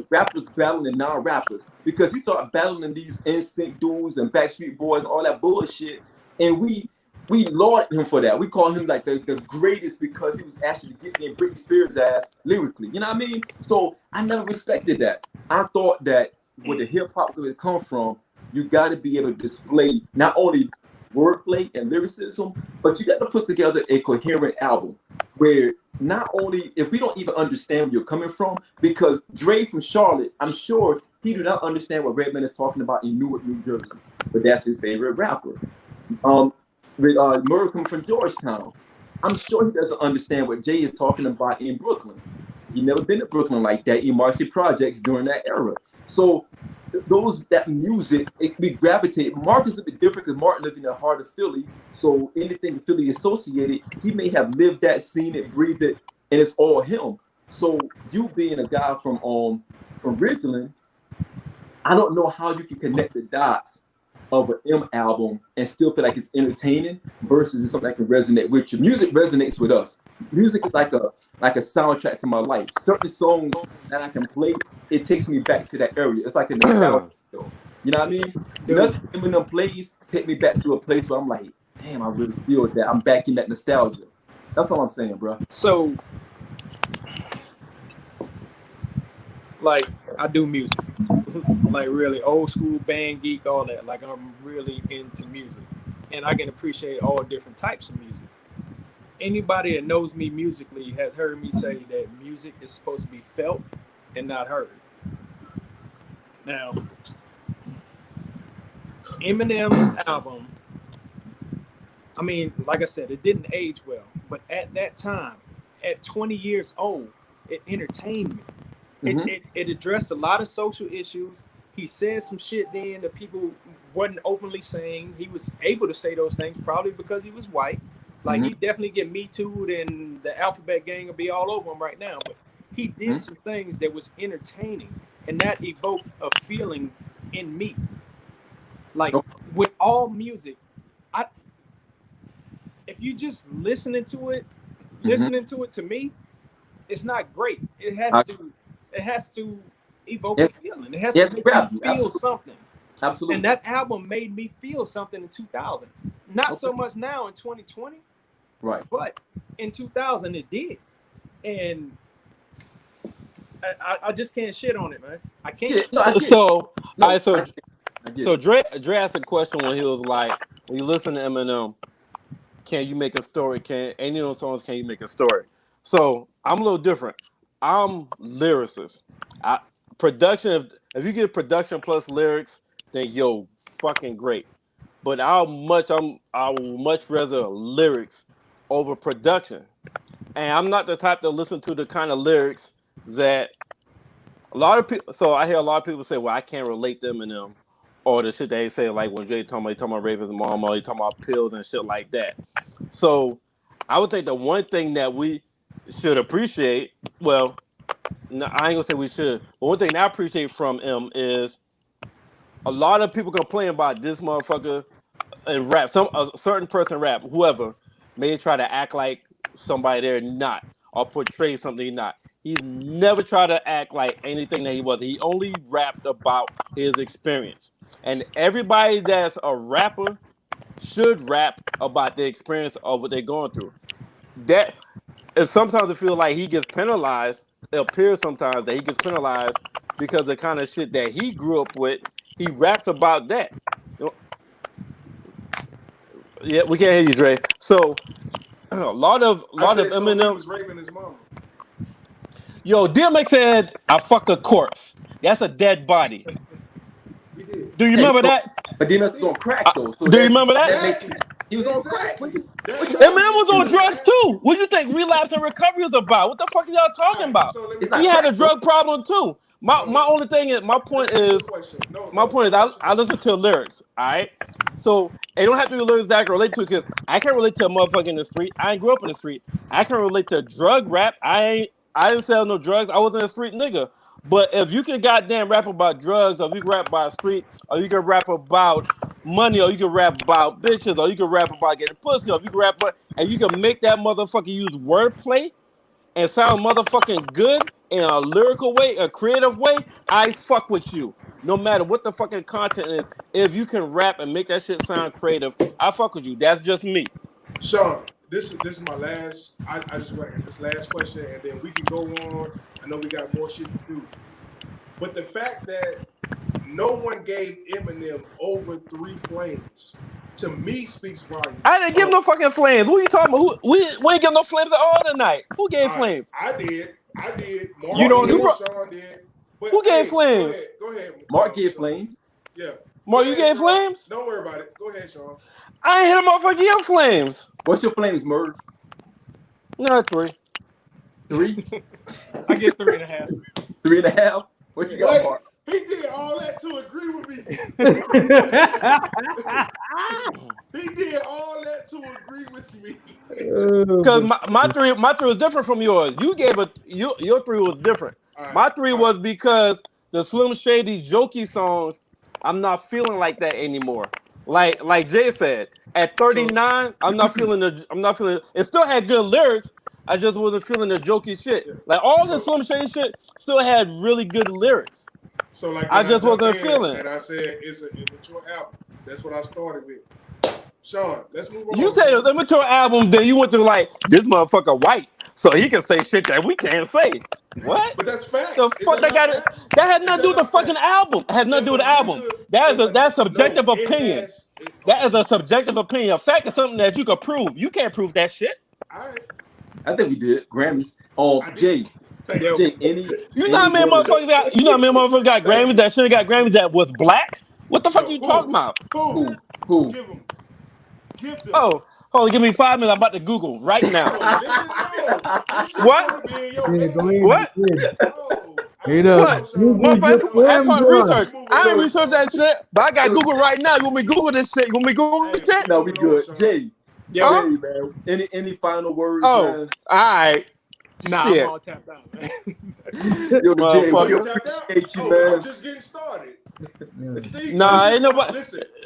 rappers battling non-rappers, because he started battling these NSYNC dudes and Backstreet Boys and all that bullshit. And we lauded him for that. We call him like the greatest because he was actually getting in Britney Spears' ass lyrically. You know what I mean? So I never respected that. I thought that where the hip hop would come from, you got to be able to display not only wordplay and lyricism, but you got to put together a coherent album where not only, if we don't even understand where you're coming from, because Dre from Charlotte, I'm sure he do not understand what Redman is talking about in Newark, New Jersey, but that's his favorite rapper. With Murray coming from Georgetown, I'm sure he doesn't understand what Jay is talking about in Brooklyn. He never been to Brooklyn like that in Marcy Projects during that era. So that music, we gravitate. Mark is a bit different because Martin lived in the heart of Philly. So anything Philly associated, he may have lived that, seen it, breathed it, and it's all him. So you being a guy from Ridgeland, I don't know how you can connect the dots of an M album and still feel like it's entertaining versus it's something that can resonate with you. Music resonates with us. Music is like a soundtrack to my life. Certain songs that I can play, it takes me back to that area. It's like a nostalgia show. You know what I mean? Nothing Eminem plays take me back to a place where I'm like, damn, I really feel that. I'm back in that nostalgia. That's all I'm saying, bro. So, like, I do music, like really old school band geek, all that. Like, I'm really into music, and I can appreciate all different types of music. Anybody that knows me musically has heard me say that music is supposed to be felt and not heard. Now, Eminem's album, I mean, like I said, it didn't age well, but at that time, at 20 years old, it entertained me. It addressed a lot of social issues. He said some shit then that people wasn't openly saying. He was able to say those things probably because he was white. Like, he definitely get Me Too'd and the Alphabet Gang will be all over him right now. But he did some things that was entertaining, and that evoked a feeling in me. Like, with all music, if you just listening to it to me, it's not great. It has to evoke a feeling. It has to make you feel something. Absolutely. And that album made me feel something in 2000. Not so much now in 2020. Right. But in 2000 it did. And I just can't shit on it, man. I can't. So Dre asked a question when he was like, when you listen to Eminem, can you make a story? Any of those songs, can you make a story? So I'm a little different. I'm lyricist. Production, if you get production plus lyrics, then yo, fucking great. But I would much rather lyrics over production. And I'm not the type to listen to the kind of lyrics that a lot of people. So I hear a lot of people say, "Well, I can't relate to Eminem," or the shit they say, like when Jay talking about raping his mama, he talking about pills and shit like that. So I would think the one thing that we should appreciate, well, No, I ain't gonna say we should. But one thing I appreciate from him is a lot of people complain about this motherfucker in rap. A certain person rap, whoever, may try to act like somebody they're not or portray something he's not. He's never tried to act like anything that he was. He only rapped about his experience. And everybody that's a rapper should rap about the experience of what they're going through. That and sometimes it feels like he gets penalized. It appears sometimes that he gets penalized because the kind of shit that he grew up with. He raps about that. You know, yeah, we can't hear you, Dre. So a lot of Eminem. So he was raping his mama. Yo, DMX said, "I fuck a corpse." That's a dead body. He did. Do you remember that? But DMX was on crack though. So do you remember that? That makes sense. He was on crack. Eminem was on drugs too. What do you think relapse and recovery is about? What the fuck are y'all talking about? So He had a drug problem too. My only thing is my point is I listen to lyrics. All right, so it don't have to be lyrics that I can relate to because I can't relate to a motherfucker in the street. I ain't grew up in the street. I can relate to drug rap. I didn't sell no drugs. I wasn't a street nigga. But if you can goddamn rap about drugs, or if you can rap about street, or you can rap about money, or you can rap about bitches, or you can rap about getting pussy, or if you can rap about, and you can make that motherfucker use wordplay and sound motherfucking good in a lyrical way, a creative way, I fuck with you. No matter what the fucking content is, if you can rap and make that shit sound creative, I fuck with you. That's just me. Sean, this is my last. I just reckon this last question, and then we can go on. I know we got more shit to do, but the fact that no one gave Eminem over 3 flames to me speaks volumes. I didn't give no fucking flames. Who you talking about? We ain't give no flames at all tonight. Who gave flames? I did. Mark, you know, Sean did. But, who gave flames? Go ahead. Mark gave flames. Yeah. Mark, you gave flames? Don't worry about it. Go ahead, Sean. I ain't hit a motherfucker give flames. What's your flames, Merv? No, 3. 3? I get 3.5. 3.5? What you got, Mark? He did all that to agree with me. He did all that to agree with me. Because my three was different from yours. You gave your 3 was different. Right, my 3 was because the Slim Shady jokey songs, I'm not feeling like that anymore. Like Jay said, at 39, I'm not feeling it still had good lyrics. I just wasn't feeling the jokey shit. Like all the Slim Shady shit still had really good lyrics. So like I just wasn't feeling. And I said it's an immature album. That's what I started with. Sean, let's move on. You said it was an immature album, then you went to like this motherfucker white, so he can say shit that we can't say. What? But that's fact. The fuck that got it? That had nothing to do with the fucking album. It had nothing to do with the album. That's subjective opinion. That is a subjective opinion. A fact is something that you can prove. You can't prove that shit. I think we did Grammys. Jay, you know how many motherfuckers got? You know how many motherfuckers got Grammys that should have got Grammys that was black? What the fuck are you talking about? Who? Give them. Oh, hold on, give me 5 minutes. I'm about to Google right now. What? What? I'm part of research. I ain't research that shit, but I got Google right now. You want me to Google this shit? You want me to Google this shit? No, we good. Jay. Yeah, man. Any final words? Oh, man? all right. Nah, shit. I'm all tapped out, man. Yo, Jay, we appreciate you, man. I'm just getting started. See, nah, ain't nobody.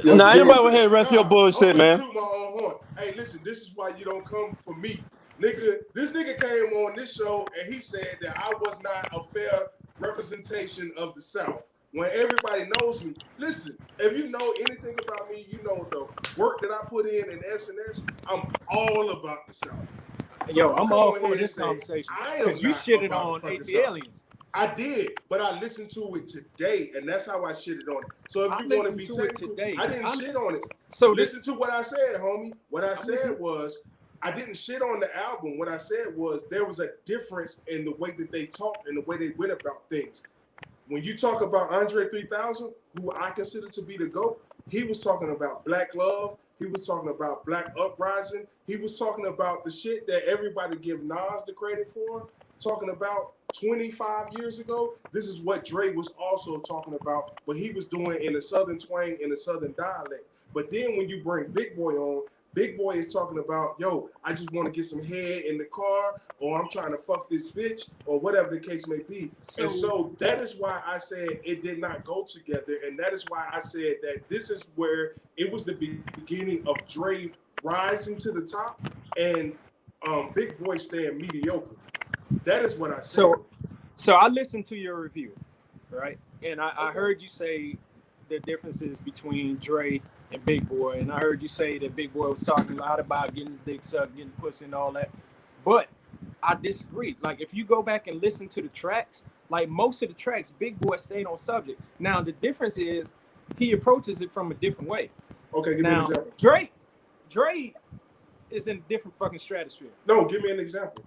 Nah, ain't nobody here rest your bullshit, man. Hey, listen, this is why you don't come for me, nigga. This nigga came on this show and he said that I was not a fair representation of the South. When everybody knows me, listen, if you know anything about me, you know the work that I put in SNS, I'm all about the South. So yo, I'm all for this conversation because you shitted on ATLiens. I did, but I listened to it today, and that's how I shitted on it. So if you want to be technical, I didn't shit on it. So listen to what I said, homie. What I said was, I didn't shit on the album. What I said was there was a difference in the way that they talked and the way they went about things. When you talk about Andre 3000, who I consider to be the GOAT, he was talking about black love. He was talking about black uprising. He was talking about the shit that everybody give Nas the credit for, talking about 25 years ago. This is what Dre was also talking about, what he was doing in a Southern twang, in a Southern dialect. But then when you bring Big Boy on, Big Boy is talking about, yo, I just want to get some head in the car, or I'm trying to fuck this bitch, or whatever the case may be. And so that is why I said it did not go together. And that is why I said that this is where it was the beginning of Dre rising to the top and Big Boy staying mediocre. That is what I said. So I listened to your review, right? And I heard you say the differences between Dre and Big Boy, and I heard you say that Big Boy was talking a lot about getting his dick sucked, getting pussy and all that. But I disagree. Like, if you go back and listen to the tracks, like most of the tracks, Big Boy stayed on subject. Now the difference is he approaches it from a different way. Okay, give me an example. Dre is in a different fucking stratosphere. No, give me an example.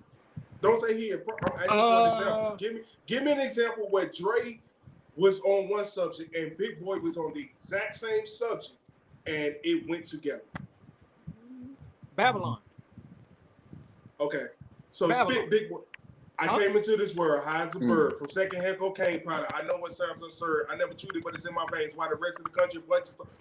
Don't say he. I'm asking for an example. Give me an example where Dre was on one subject and Big Boy was on the exact same subject, and it went together. Babylon. Okay, so spit Big Boy. I came into this world high as a bird from secondhand cocaine powder. I know what sounds absurd. I never chewed it, but it's in my veins. While the rest of the country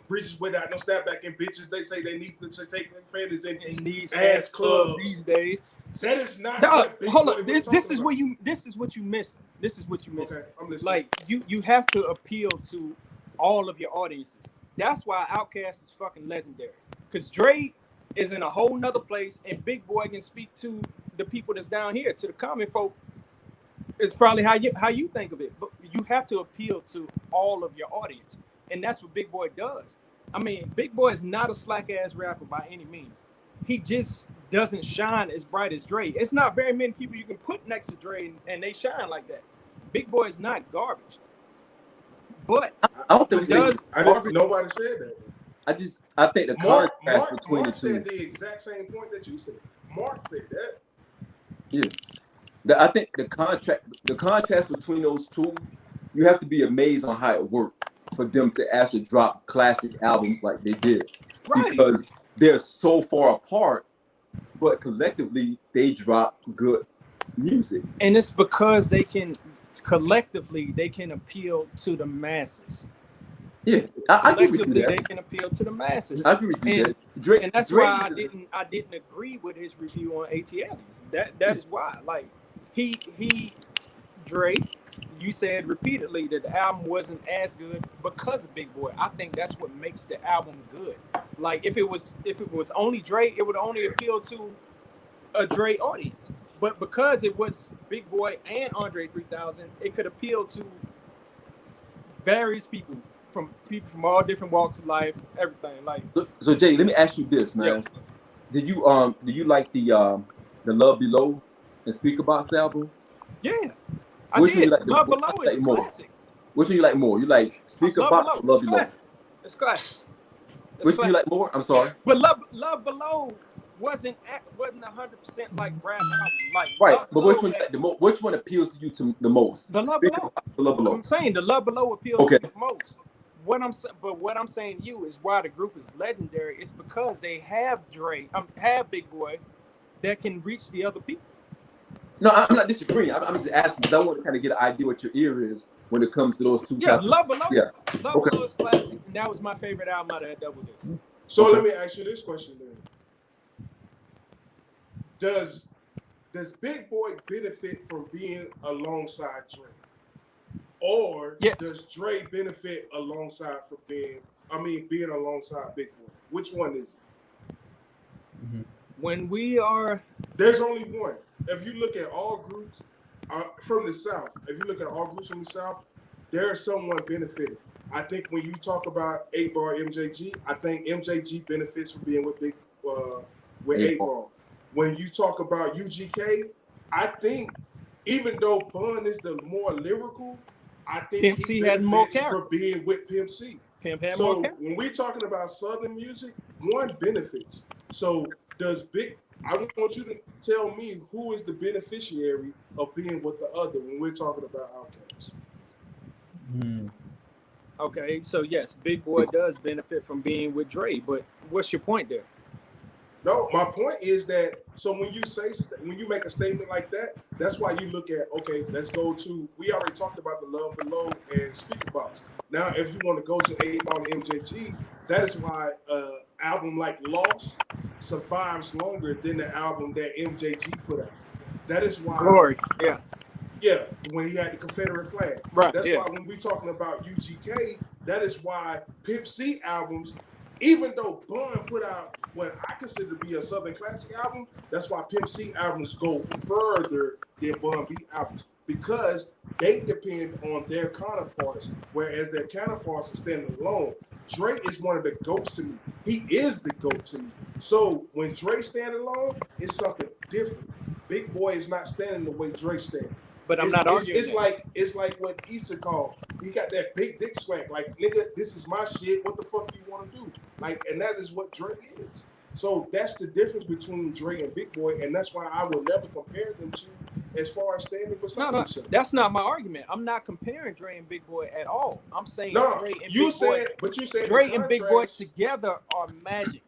bridges without no snapback and bitches, they say they need to take fannies in these ass clubs these days. That is not. Hold on. This is what you missing. This is what you missing. Okay, I'm listening. Like you have to appeal to all of your audiences. That's why Outkast is fucking legendary. Because Dre is in a whole nother place, and Big Boy can speak to the people that's down here, to the common folk. It's probably how you think of it. But you have to appeal to all of your audience, and that's what Big Boy does. I mean, Big Boy is not a slack ass rapper by any means. He just doesn't shine as bright as Dre. It's not very many people you can put next to Dre and they shine like that. Big Boy is not garbage. But I don't think nobody said that. I think the contrast between Mark the two. said the exact same point that you said. Mark said that. Yeah. I think the contrast between those two, you have to be amazed on how it worked for them to actually drop classic albums like they did. Right. Because they're so far apart, but collectively they drop good music. And it's because they can collectively appeal to the masses. Yeah, I agree with you there. They can appeal to the masses. I agree with you there. Drake, and that's why I didn't agree with his review on ATL. That is why. Like Dre, you said repeatedly that the album wasn't as good because of Big Boy. I think that's what makes the album good. Like if it was only Dre, it would only appeal to a Dre audience. But because it was Big Boy and Andre 3000, it could appeal to various people from all different walks of life, everything. Like so Jay, let me ask you this, man. Yeah. Do you like the Love Below and Speakerbox album? Yeah. Which one you like Love Below is classic. Which one you like more? You like Speakerbox or Love Below? It's classic. Which one you like more? I'm sorry. But Love Below wasn't 100% like rap album. Like right, but which one you like the most? Which one appeals to you the most? The Love Below. The Love Below. I'm saying the Love Below appeals to the most. What I'm saying to you is why the group is legendary. It's because they have have Big Boy that can reach the other people. No, I'm not disagreeing. I'm just asking because I want to kind of get an idea what your ear is when it comes to those two. Yeah, Love Below. Yeah, Love Below is classic, and that was my favorite album out of that Double Disc. So let me ask you this question then: Does Big Boy benefit from being alongside Dre? Or does Dre benefit alongside being alongside Big Boy? Which one is it? Mm-hmm. When there's only one. If you look at all groups from the South, there's someone benefiting. I think when you talk about 8-Ball MJG, I think MJG benefits from being with 8-Ball. When you talk about UGK, I think even though Bun is the more lyrical, I think Pimp C had more character for being with Pimp C. Pimp had more character. When we're talking about Southern music, one benefits. So I want you to tell me who is the beneficiary of being with the other when we're talking about Outkast. Okay, so yes, Big Boy does benefit from being with Dre, but what's your point there? No, my point is that when you make a statement like that, that's why you look at, okay, let's go to, we already talked about the Love Below and Speakerbox. Now, if you want to go to 8-Ball and MJG, that is why album like Lost survives longer than the album that MJG put out. That is why Glory, yeah. Yeah, when he had the Confederate flag. Right. That's why when we talking about UGK, that is why Pimp C albums, even though Bun put out what I consider to be a Southern classic album, that's why Pimp C albums go further than Bun B albums, because they depend on their counterparts, whereas their counterparts are standing alone. Dre is one of the GOATs to me. He is the GOAT to me. So when Dre stand alone, it's something different. Big Boy is not standing the way Dre standing. But I'm not arguing. It's like what Issa called. He got that big dick swag. Like, nigga, this is my shit. What the fuck you want to do? Like, and that is what Dre is. So that's the difference between Dre and Big Boy, and that's why I will never compare them to as far as standing beside each other. That's not my argument. I'm not comparing Dre and Big Boy at all. I'm saying Dre and you Big said, Boy. But you said Dre and Big Boy together are magic.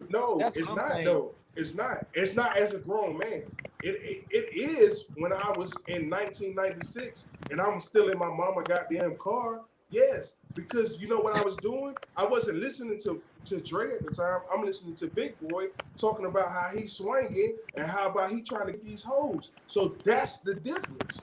No, it's not saying. Though. It's not. It's not as a grown man. It is when I was in 1996 and I'm still in my mama goddamn car. Yes, because you know what I was doing? I wasn't listening to Dre at the time. I'm listening to Big Boy talking about how he's swinging and how about he trying to get these hoes. So that's the difference.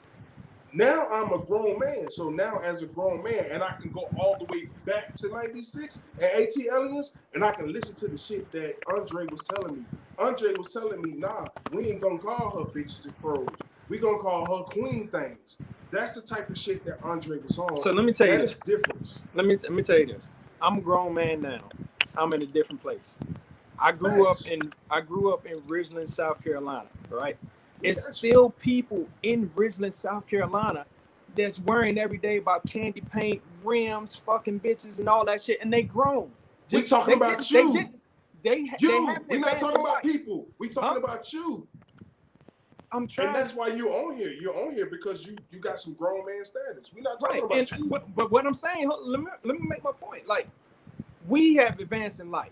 Now I'm a grown man. So now as a grown man, and I can go all the way back to 96 and AT Aliens, and I can listen to the shit that Andre was telling me. Andre was telling me, nah, we ain't gonna call her bitches and pros. We gonna call her queen things. That's the type of shit that Andre was on. So let me tell you this. Difference. Let me tell you this. I'm a grown man now. I'm in a different place. I grew up in Ridgeland, South Carolina, right? It's still people in Ridgeland, South Carolina that's worrying every day about candy paint, rims, fucking bitches, and all that shit, and they grown. We talking about you. We're not talking about people. We talking about you. I'm trying. And that's why you're on here. You're on here because you got some grown man status. We're not talking about you. But what I'm saying, let me make my point. Like, we have advanced in life.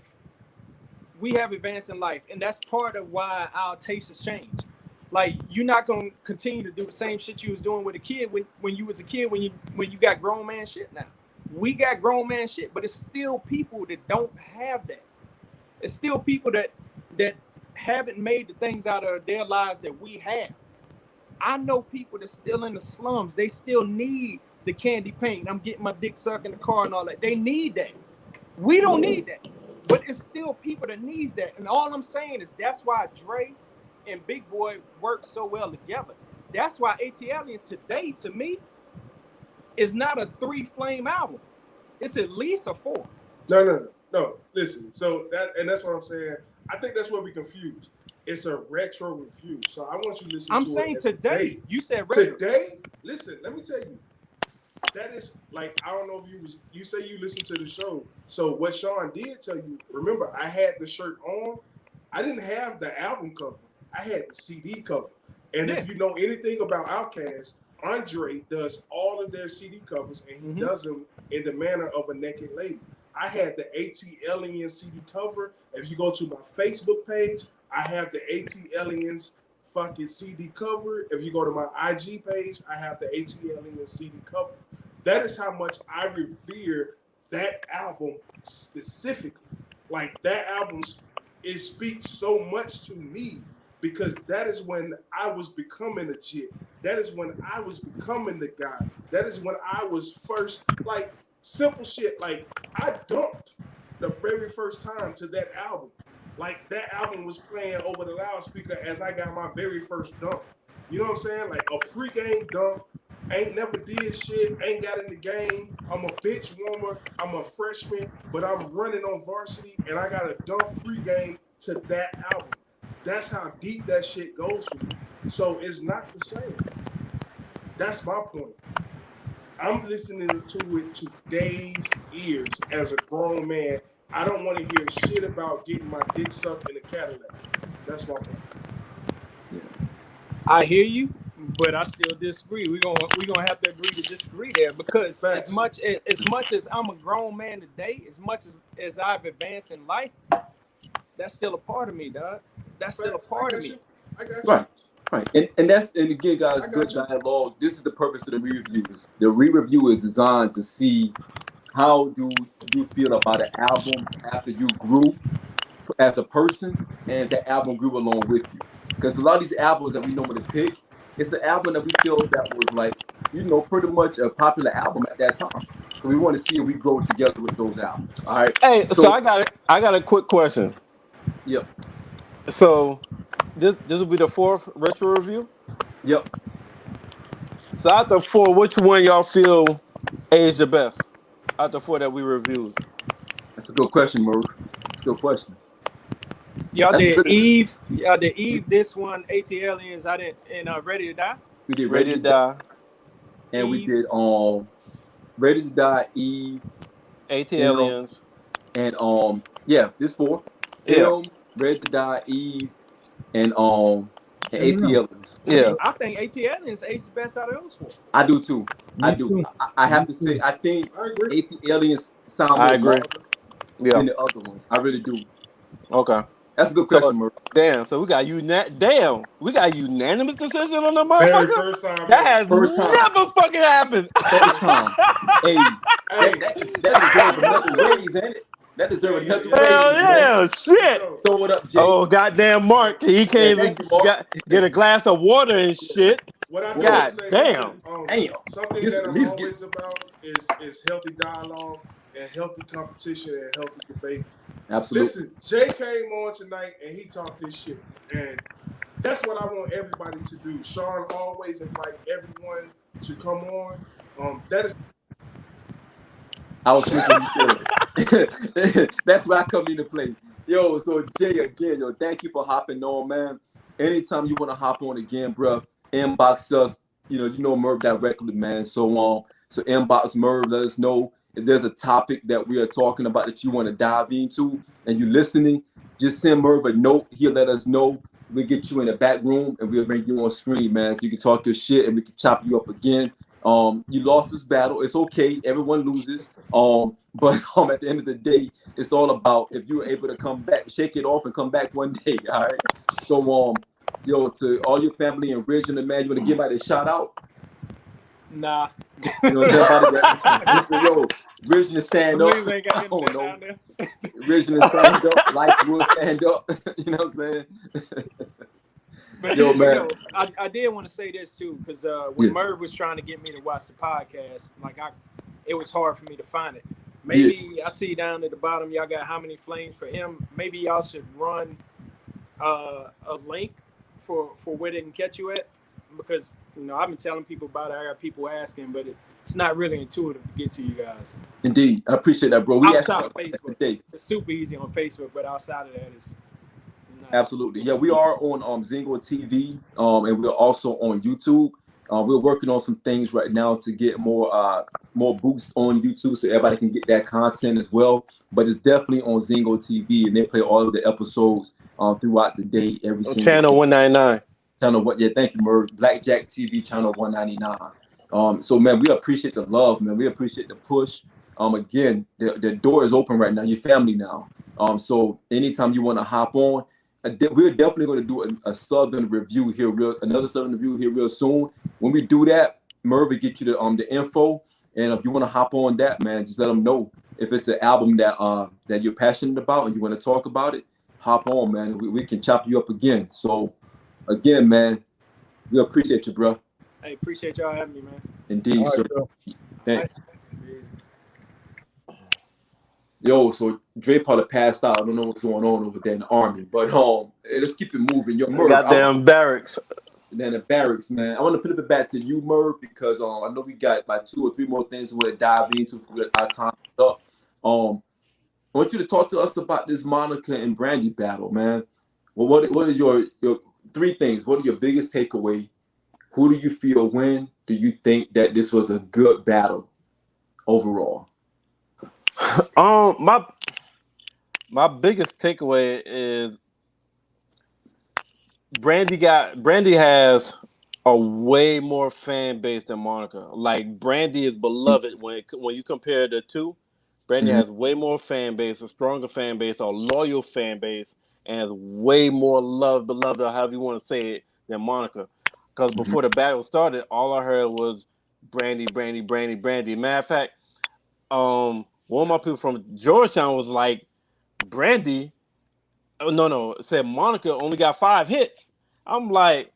And that's part of why our taste has changed. Like, you're not gonna continue to do the same shit you was doing with a kid when you was a kid, when you got grown man shit now. We got grown man shit, but it's still people that don't have that. It's still people that haven't made the things out of their lives that we have. I know people that's still in the slums. They still need the candy paint. I'm getting my dick sucked in the car and all that. They need that. We don't need that. But it's still people that needs that. And all I'm saying is that's why Dre and Big Boy work so well together. That's why AT Aliens today, to me, is not a 3-flame album. It's at least a 4. No. Listen. So that's what I'm saying. I think that's what we confused. It's a retro review. So I want you to listen to it. I'm saying today. You said retro. Today? Listen, let me tell you. That is like, I don't know if you say you listen to the show. So what Sean did tell you, remember, I had the shirt on. I didn't have the album cover. I had the CD cover. And if you know anything about Outkast, Andre does all of their CD covers, and he does them in the manner of a naked lady. I had the AT Alien CD cover. If you go to my Facebook page, I have the AT Aliens fucking CD cover. If you go to my IG page, I have the AT Aliens CD cover. That is how much I revere that album specifically. Like, that album, it speaks so much to me because that is when I was becoming a chick. That is when I was becoming the guy. That is when I was first, like, simple shit. Like, I dumped the very first time to that album. Like, that album was playing over the loudspeaker as I got my very first dunk. You know what I'm saying? Like, a pregame dunk. Ain't never did shit. Ain't got in the game. I'm a bitch warmer. I'm a freshman, but I'm running on varsity, and I got a dunk pregame to that album. That's how deep that shit goes for me. So it's not the same. That's my point. I'm listening to it today's ears as a grown man. I don't want to hear shit about getting my dick sucked in a Cadillac. That's my point. Yeah. I hear you, but I still disagree. We're gonna have to agree to disagree there because as much as I'm a grown man today, as much as I've advanced in life, that's still a part of me, dog. That's still a part of me. I got you. Right. And again, guys, good dialogue. This is the purpose of the re-reviews. The re-review is designed to see how do you feel about an album after you grew as a person, and the album grew along with you. Because a lot of these albums that we normally pick, it's an album that we feel that was like, pretty much a popular album at that time. So we want to see if we grow together with those albums. All right. Hey, so I got a quick question. Yep. So this will be the fourth retro review. Yep. So out the four, which one y'all feel aged the best? Out the four that we reviewed. That's a good question, Murph. That's a good question. Y'all did Eve. Y'all did Eve. This one, AT Aliens. I didn't. And Ready to Die. We did Ready to Die. And Eve. we did Ready to Die, Eve, AT Aliens. And this four. Yeah. Ready to Die, Eve, and AT Aliens. Yeah. I think AT Aliens aged the best out of those four. I do too. Me I do. too. I have to say, I think I agree. AT Aliens sound I more agree. modern than the other ones. I really do. Okay. That's a good question, Murph. Damn. So we got unanimous decision on the Very motherfucker. first time. That has First time. never fucking happened. First time. Hey, that deserves another raise, ain't it? That deserves another raise. Hell man. yeah, shit. Throw it up, Jay. Oh goddamn, Mark. He can't Yeah, even thank you, Mark. get a glass of water and shit. What I do God is say, damn. listen, something This that at I'm least always about is healthy dialogue and healthy competition and healthy debate. Absolutely. Listen, Jay came on tonight and he talked this shit, and that's what I want everybody to do. Sean always invite everyone to come on. That is. I was just what you said. That's where I come into play. Yo, so Jay, again, thank you for hopping on, man. Anytime you want to hop on again, bro, inbox us. You know Merv directly, man. So inbox Merv, let us know if there's a topic that we are talking about that you want to dive into and you're listening. Just send Merv a note. He'll let us know. We'll get you in the back room and we'll bring you on screen, man, so you can talk your shit and we can chop you up again. You lost this battle. It's okay. Everyone loses. But at the end of the day, it's all about if you're able to come back, shake it off and come back one day. All right. So to all your family in Ridgeland, man, you want to give out a shout out? Nah. Listen, Ridgeland stand up. Ridgeland stand up. Life will stand up. You know what I'm saying? But man. I did want to say this too, because when Merv was trying to get me to watch the podcast, it was hard for me to find it. Maybe I see down at the bottom, y'all got How Many Flames for him. Maybe y'all should run a link for where they can catch you at, because I've been telling people about it. I got people asking, but it's not really intuitive to get to you guys. Indeed, I appreciate that, bro. Outside of Facebook, it's super easy on Facebook, but outside of that, it's absolutely. Yeah, we are on Zingo TV, and we're also on YouTube. We're working on some things right now to get more boosts on YouTube so everybody can get that content as well. But it's definitely on Zingo TV, and they play all of the episodes throughout the day, every single channel 199. Channel what? Yeah, thank you, Merv. Blackjack TV channel 199. So man, we appreciate the love, man. We appreciate the push. Again, the door is open right now. Your family now. So anytime you want to hop on. We're definitely going to do a Southern review here, another Southern review here real soon. When we do that, Merv will get you the info, and if you want to hop on that, man, just let them know if it's an album that you're passionate about and you want to talk about it. Hop on, man. We can chop you up again. So, again, man, we appreciate you, bro. Hey, appreciate y'all having me, man. Indeed, All sir. right, bro. Thanks. Yo, so Dre probably passed out. I don't know what's going on over there in the army, but let's keep it moving. Yo, Merv, goddamn barracks. Then the barracks, man. I want to flip it back to you, Merv, because I know we got like 2 or 3 more things we want to dive into for our time up. I want you to talk to us about this Monica and Brandy battle, man. Well, what are your 3 things? What are your biggest takeaway? Who do you feel win? Do you think that this was a good battle overall? My biggest takeaway is Brandy has a way more fan base than Monica. Like Brandy is beloved when you compare the two. Brandy has way more fan base, a stronger fan base, a loyal fan base, and has way more beloved, or however you want to say it, than Monica. Because before the battle started, all I heard was Brandy. Matter of fact, one of my people from Georgetown was like, Brandy, Oh, no, it said Monica only got 5 hits. I'm like,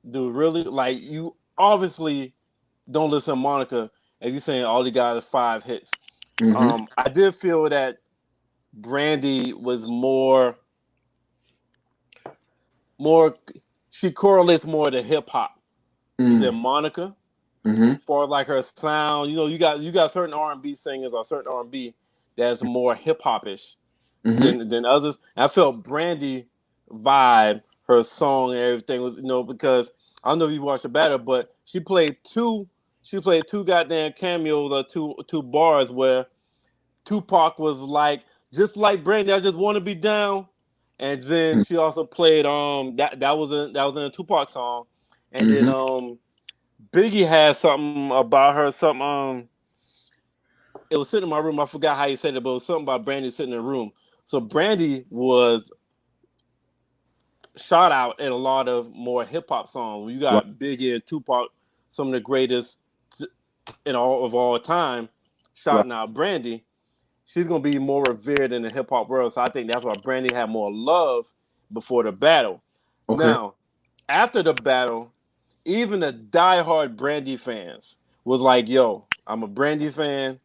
dude, really? Like, you obviously don't listen to Monica if you're saying all he got is 5 hits. Mm-hmm. I did feel that Brandy was more. She correlates more to hip hop than Monica. For like her sound, you got certain R&B singers or certain R&B that's more hip hop-ish than others. And I felt Brandy vibe, her song and everything was, because I don't know if you watched the battle, but she played two goddamn cameos or two bars where Tupac was like, just like Brandy, I just want to be down. And then she also played that was in a Tupac song. And then Biggie had something about her, it was sitting in my room. I forgot how he said it, but it was something about Brandy sitting in the room. So Brandy was shot out in a lot of more hip hop songs. You got Biggie and Tupac, some of the greatest in all time, shouting out Brandy. She's gonna be more revered in the hip hop world. So I think that's why Brandy had more love before the battle. Okay. Now, after the battle, even the diehard Brandy fans was like, yo, I'm a Brandy fan.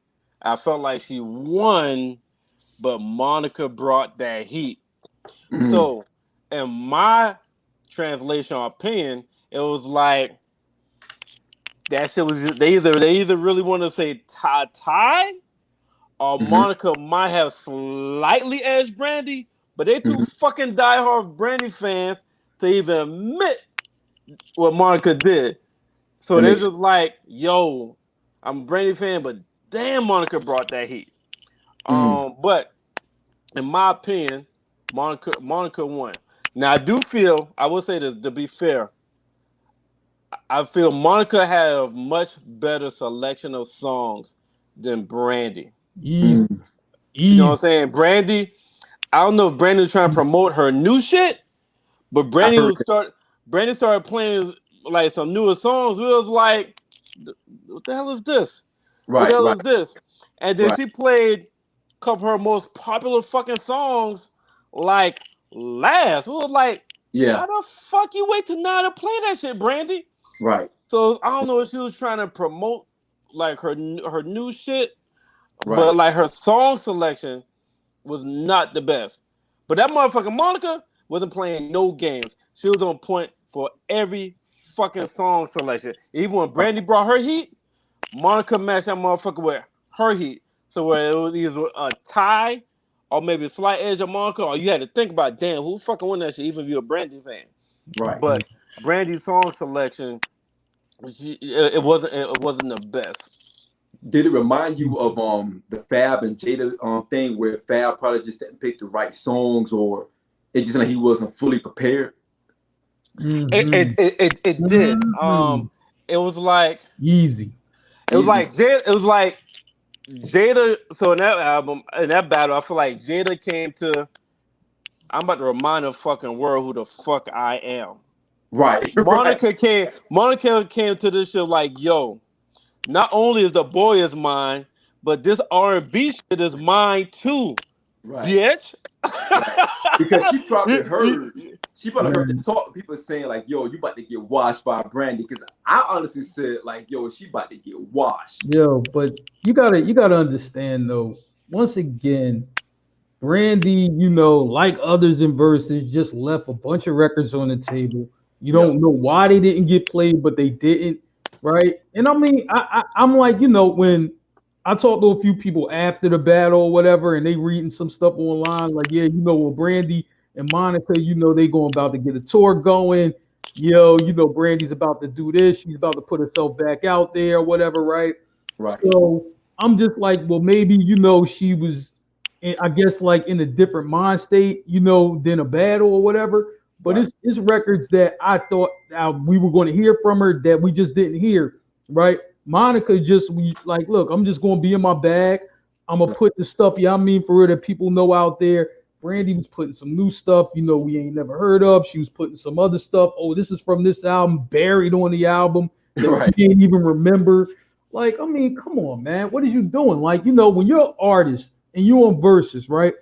I felt like she won, but Monica brought that heat. So, in my translation or opinion, it was like that shit was just, they either really want to say tie, or Monica might have slightly edged Brandy, but they too fucking diehard Brandy fans to even admit what Monica did. So they're just like, yo, I'm a Brandy fan, but damn, Monica brought that heat. But in my opinion, Monica won. Now I will say this to be fair, I feel Monica had a much better selection of songs than Brandy. Easy. You know what I'm saying? Brandy, I don't know if Brandy was trying to promote her new shit, but Brandy started playing like some newer songs. We was like, what the hell is this? What the hell is this? And then she played a couple of her most popular fucking songs like last. We was like, how the fuck you wait till now to play that shit, Brandy? Right. So I don't know if she was trying to promote like her new shit, but like her song selection was not the best. But that motherfucking Monica wasn't playing no games. She was on point for every fucking song selection. Even when Brandy brought her heat, Monica matched that motherfucker with her heat. So where it was either a tie or maybe a slight edge of Monica, or you had to think about, damn, who fucking won that shit, even if you're a Brandy fan. Right. But Brandy's song selection, it wasn't the best. Did it remind you of the Fab and Jada thing where Fab probably just didn't pick the right songs, or it just like he wasn't fully prepared? It did. It was like easy. It was like Jada. So in that album, in that battle, I feel like Jada came to. I'm about to remind the fucking world who the fuck I am. Right. Monica came to this shit like, yo, not only is the boy is mine, but this R&B shit is mine too, bitch. Right. Because she probably heard the talk, people saying like, yo, you about to get washed by Brandy. Because I honestly said like, yo, she about to get washed. Yo, but you gotta understand though, once again, Brandy, like others in Versus, just left a bunch of records on the table. You don't know why they didn't get played, but they didn't, right? And I mean, I'm like, when I talked to a few people after the battle or whatever, and they reading some stuff online, like, well, Brandy and Monica, they about to get a tour going. Brandy's about to do this. She's about to put herself back out there or whatever, right? Right. So I'm just like, well, maybe, she was, I guess, like in a different mind state, than a battle or whatever. But it's records that I thought we were going to hear from her that we just didn't hear, right? Monica look, I'm just going to be in my bag. I'm going to put the stuff, for her that people know out there. Brandy was putting some new stuff, we ain't never heard of. She was putting some other stuff. Oh, this is from this album, buried on the album that we didn't even remember. Like, come on, man. What is you doing? Like, when you're an artist and you're on Versus, right?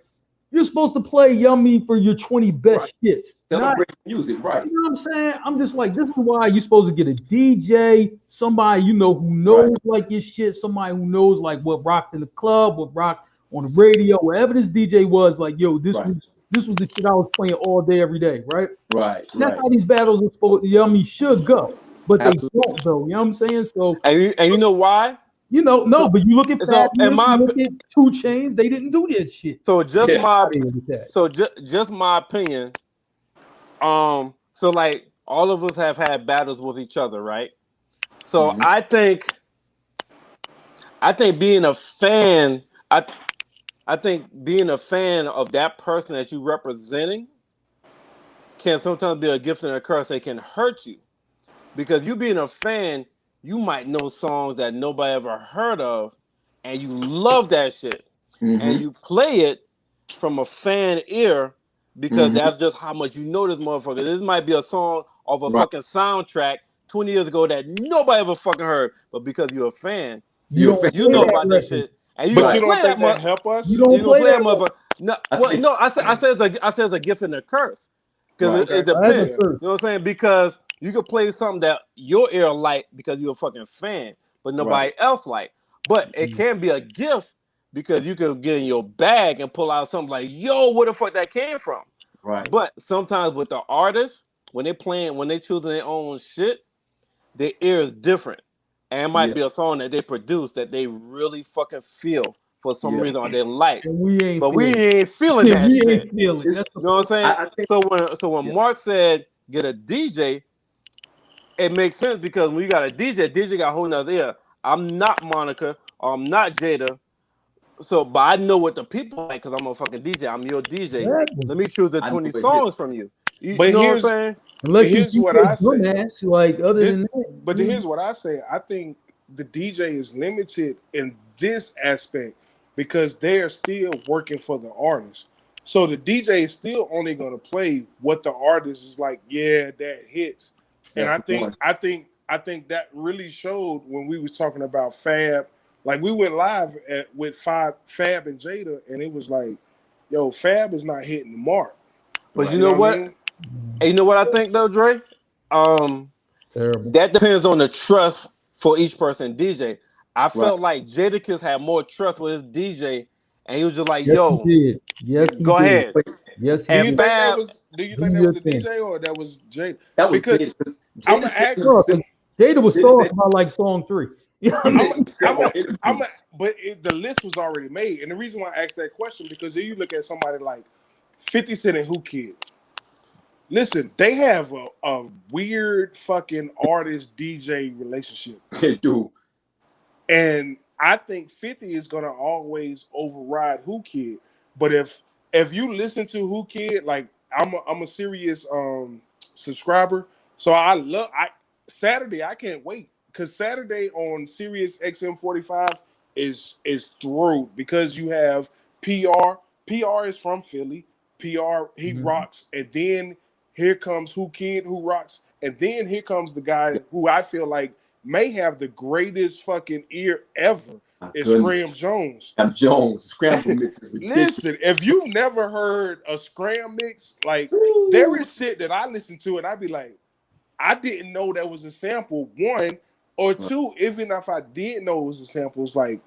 You're supposed to play Yummy for your 20 best hits. Celebrate music, right? You know what I'm saying? I'm just like, this is why you're supposed to get a DJ, somebody you know who knows like your shit, somebody who knows like what rocked in the club, what rocked on the radio, wherever this DJ was. Like, yo, this was the shit I was playing all day, every day, right? Right. And that's how these battles are supposed. Yummy should go, but Absolutely. they don't, though. You know what I'm saying? So, and you know why? You know, no, but you look at Fat Man, you look at 2 Chainz, they didn't do that shit. So just my opinion. So like all of us have had battles with each other, right? So I think being a fan, I think being a fan of that person that you're representing can sometimes be a gift and a curse. It can hurt you because you being a fan, you might know songs that nobody ever heard of, and you love that shit, and you play it from a fan ear because that's just how much you know this motherfucker. This might be a song of a fucking soundtrack 20 years ago that nobody ever fucking heard, but because you're a fan, you know about that shit. And you but you don't think that help us? You don't play that motherfucker. No, I said it's a gift and a curse because it depends. You know what I'm saying? Because you could play something that your ear like because you're a fucking fan, but nobody else like. But it can be a gift because you can get in your bag and pull out something like, yo, where the fuck that came from? Right. But sometimes with the artists, when they choosing their own shit, their ear is different. And it might be a song that they produce that they really fucking feel for some reason or they like. We ain't feeling that shit. Ain't feeling. You know what I'm saying? So when Mark said get a DJ, it makes sense because when you got a DJ got a whole nother ear. I'm not Monica, or I'm not Jada. So, but I know what the people like because I'm a fucking DJ. I'm your DJ. Exactly. Let me choose the 20 songs from you. But you know here's, what I'm saying? But here's what I say. Like other than that. But here's what I say. I think the DJ is limited in this aspect because they're still working for the artist. So the DJ is still only going to play what the artist is like. Yeah, that hits. And I think that really showed when we was talking about Fab. Like we went live with Fab and Jada, and it was like, yo, Fab is not hitting the mark. But you know what? I mean? And you know what I think though, Dre? That depends on the trust for each person DJ. I felt like Jadakiss had more trust with his DJ, and he was just like, "Yo, go ahead." Yes, do you think that was the DJ or that was Jada? That was because Jada. I'm gonna ask. Jada was talking about like song 3. But the list was already made, and the reason why I asked that question because if you look at somebody like 50 Cent and Who Kid. Listen, they have a weird fucking artist DJ relationship. They do. And I think 50 is gonna always override Who Kid. But if you listen to Who Kid, like I'm a serious subscriber. So Saturday I can't wait because Saturday on Sirius XM 45 is through because you have PR. PR is from Philly. PR he rocks, and then here comes Who Kid who rocks, and then here comes the guy who I feel like may have the greatest fucking ear ever. Is Scram Jones. Scramble mix is ridiculous. Listen, if you've never heard a Scram mix, like there is shit that I listen to and I'd be like, I didn't know that was a sample. 1 or 2, even if I did know it was a sample, it's like,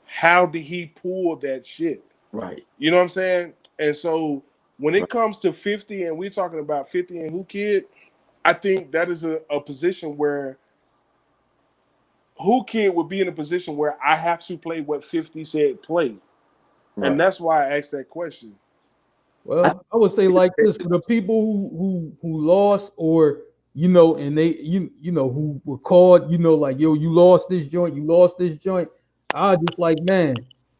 how did he pull that shit? Right. You know what I'm saying? And so when it comes to 50 and we're talking about 50 and Who Kid, I think that is a position where Who Kid would be in a position where I have to play what 50 said play. Right. And that's why I asked that question. Well, I would say like this for the people who lost or and they who were called, like, yo, you lost this joint. I just like, man,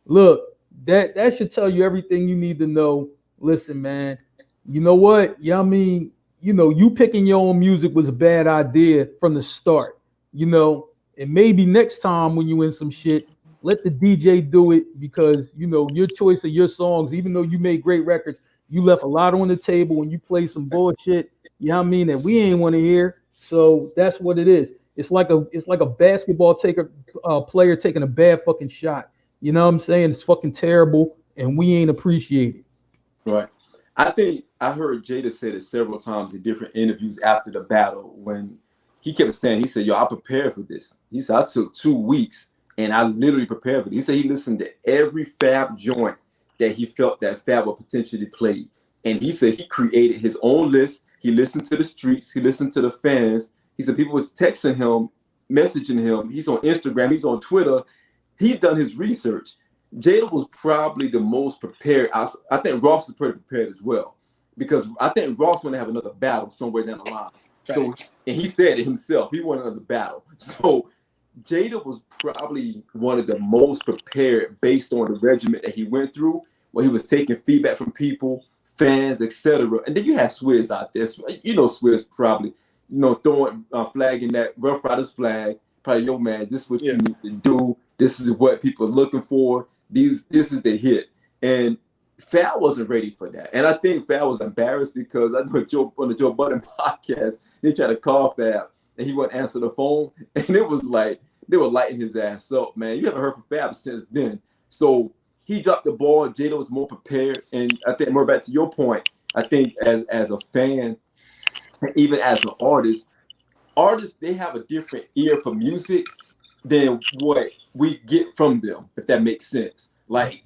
look, that should tell you everything you need to know. Listen, man, you know what? Yeah, I mean, you picking your own music was a bad idea from the start, and maybe next time when you in some shit, let the DJ do it because, your choice of your songs, even though you made great records, you left a lot on the table when you play some bullshit, that we ain't want to hear. So that's what it is. It's like a basketball player taking a bad fucking shot. You know what I'm saying? It's fucking terrible, and we ain't appreciated. Right. I think I heard Jada say it several times in different interviews after the battle when he kept saying, he said, yo, I prepared for this. He said, I took 2 weeks and I literally prepared for it. He said he listened to every Fab joint that he felt that Fab would potentially play. And he said he created his own list. He listened to the streets. He listened to the fans. He said people was texting him, messaging him. He's on Instagram. He's on Twitter. He done his research. Jada was probably the most prepared. I think Ross is pretty prepared as well, because I think Ross want to have another battle somewhere down the line. So, and he said it himself, he wanted another battle. So Jada was probably one of the most prepared based on the regimen that he went through, where he was taking feedback from people, fans, etc. And then you have Swizz out there. You know, Swizz probably, throwing flagging that Rough Riders flag. Probably, yo, man, this is what you need to do. This is what people are looking for. This is the hit. And Fab wasn't ready for that. And I think Fab was embarrassed because I know on the Joe Budden podcast, they tried to call Fab and he wouldn't answer the phone. And it was like they were lighting his ass up, man. You haven't heard from Fab since then. So he dropped the ball. Jada was more prepared. And I think more back to your point, I think as a fan, and even as an artist, they have a different ear for music than what we get from them, if that makes sense. Like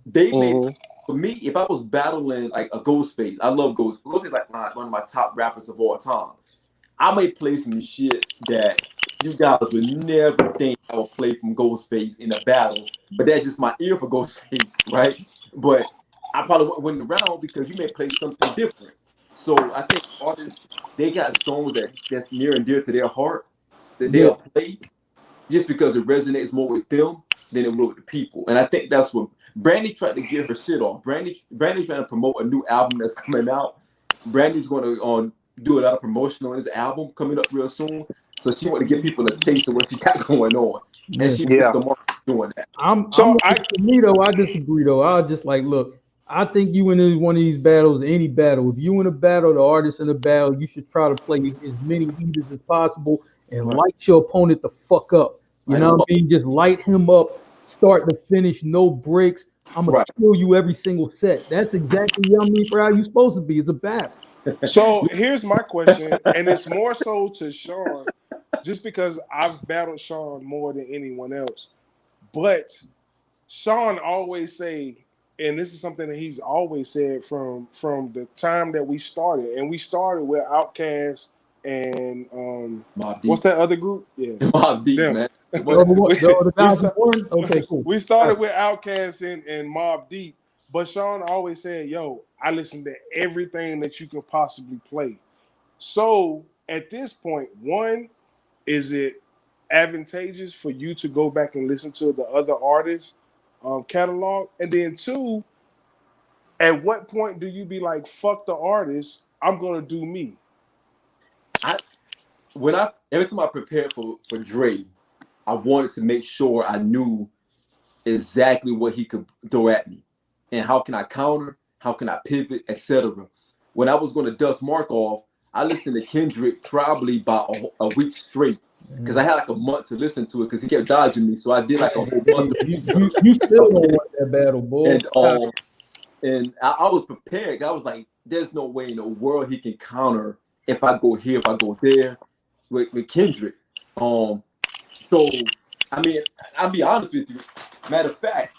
they made, for me, if I was battling like a Ghostface, I love Ghostface. Ghostface is like one of my top rappers of all time. I may play some shit that you guys would never think I would play from Ghostface in a battle, but that's just my ear for Ghostface, right? But I probably wouldn't win the round because you may play something different. So I think artists, they got songs that's near and dear to their heart that they'll play just because it resonates more with them than it will with the people. And I think that's what Brandy tried to get her shit off. Brandy's trying to promote a new album that's coming out. Brandy's going to do a lot of promotion on his album coming up real soon. So she wanted to give people a taste of what she got going on. And she missed the mark doing that. For me though, I disagree though. I was just like, look, I think you in one of these battles, any battle, if you in a battle, the artist in a battle, you should try to play as many heaters as possible and light your opponent the fuck up. You know what I mean? Just light him up, start to finish, no breaks. I'm gonna kill you every single set. That's exactly for how you supposed to be. It's a battle. So here's my question, and it's more so to Sean, just because I've battled Sean more than anyone else. But Sean always say, and this is something that he's always said from the time that we started, and we started with Outkast and what's that other group? Yeah, Mobb Deep, man. Okay, cool. We started with Outkast and Mobb Deep, but Sean always said, "Yo, I listen to everything that you can possibly play." So at this point, one, is it advantageous for you to go back and listen to the other artists' catalog? And then two, at what point do you be like, fuck the artist, I'm gonna do me? Every time I prepared for Dre, I wanted to make sure I knew exactly what he could throw at me and how can I counter, how can I pivot, etc. When I was going to dust Mark off, I listened to Kendrick probably about a week straight because I had like a month to listen to it because he kept dodging me. So I did like a whole month. You still don't want that battle, boy. And I was prepared. I was like, there's no way in the world he can counter if I go here, if I go there with Kendrick. So, I mean, I'll be honest with you. Matter of fact,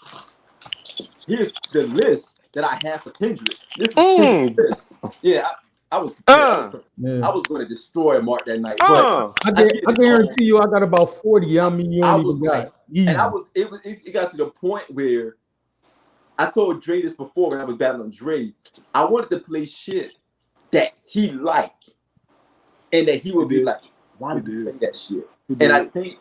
here's the list that I have for Kendrick. This is Kendrick's list. Yeah, I was prepared. I was going to destroy Mark that night. But I guarantee you, I got about 40. I mean, you ain't even got. And it got to the point where I told Dre this before when I was battling Dre. I wanted to play shit that he liked, and that he would be like, "Why did you play that shit?" And I think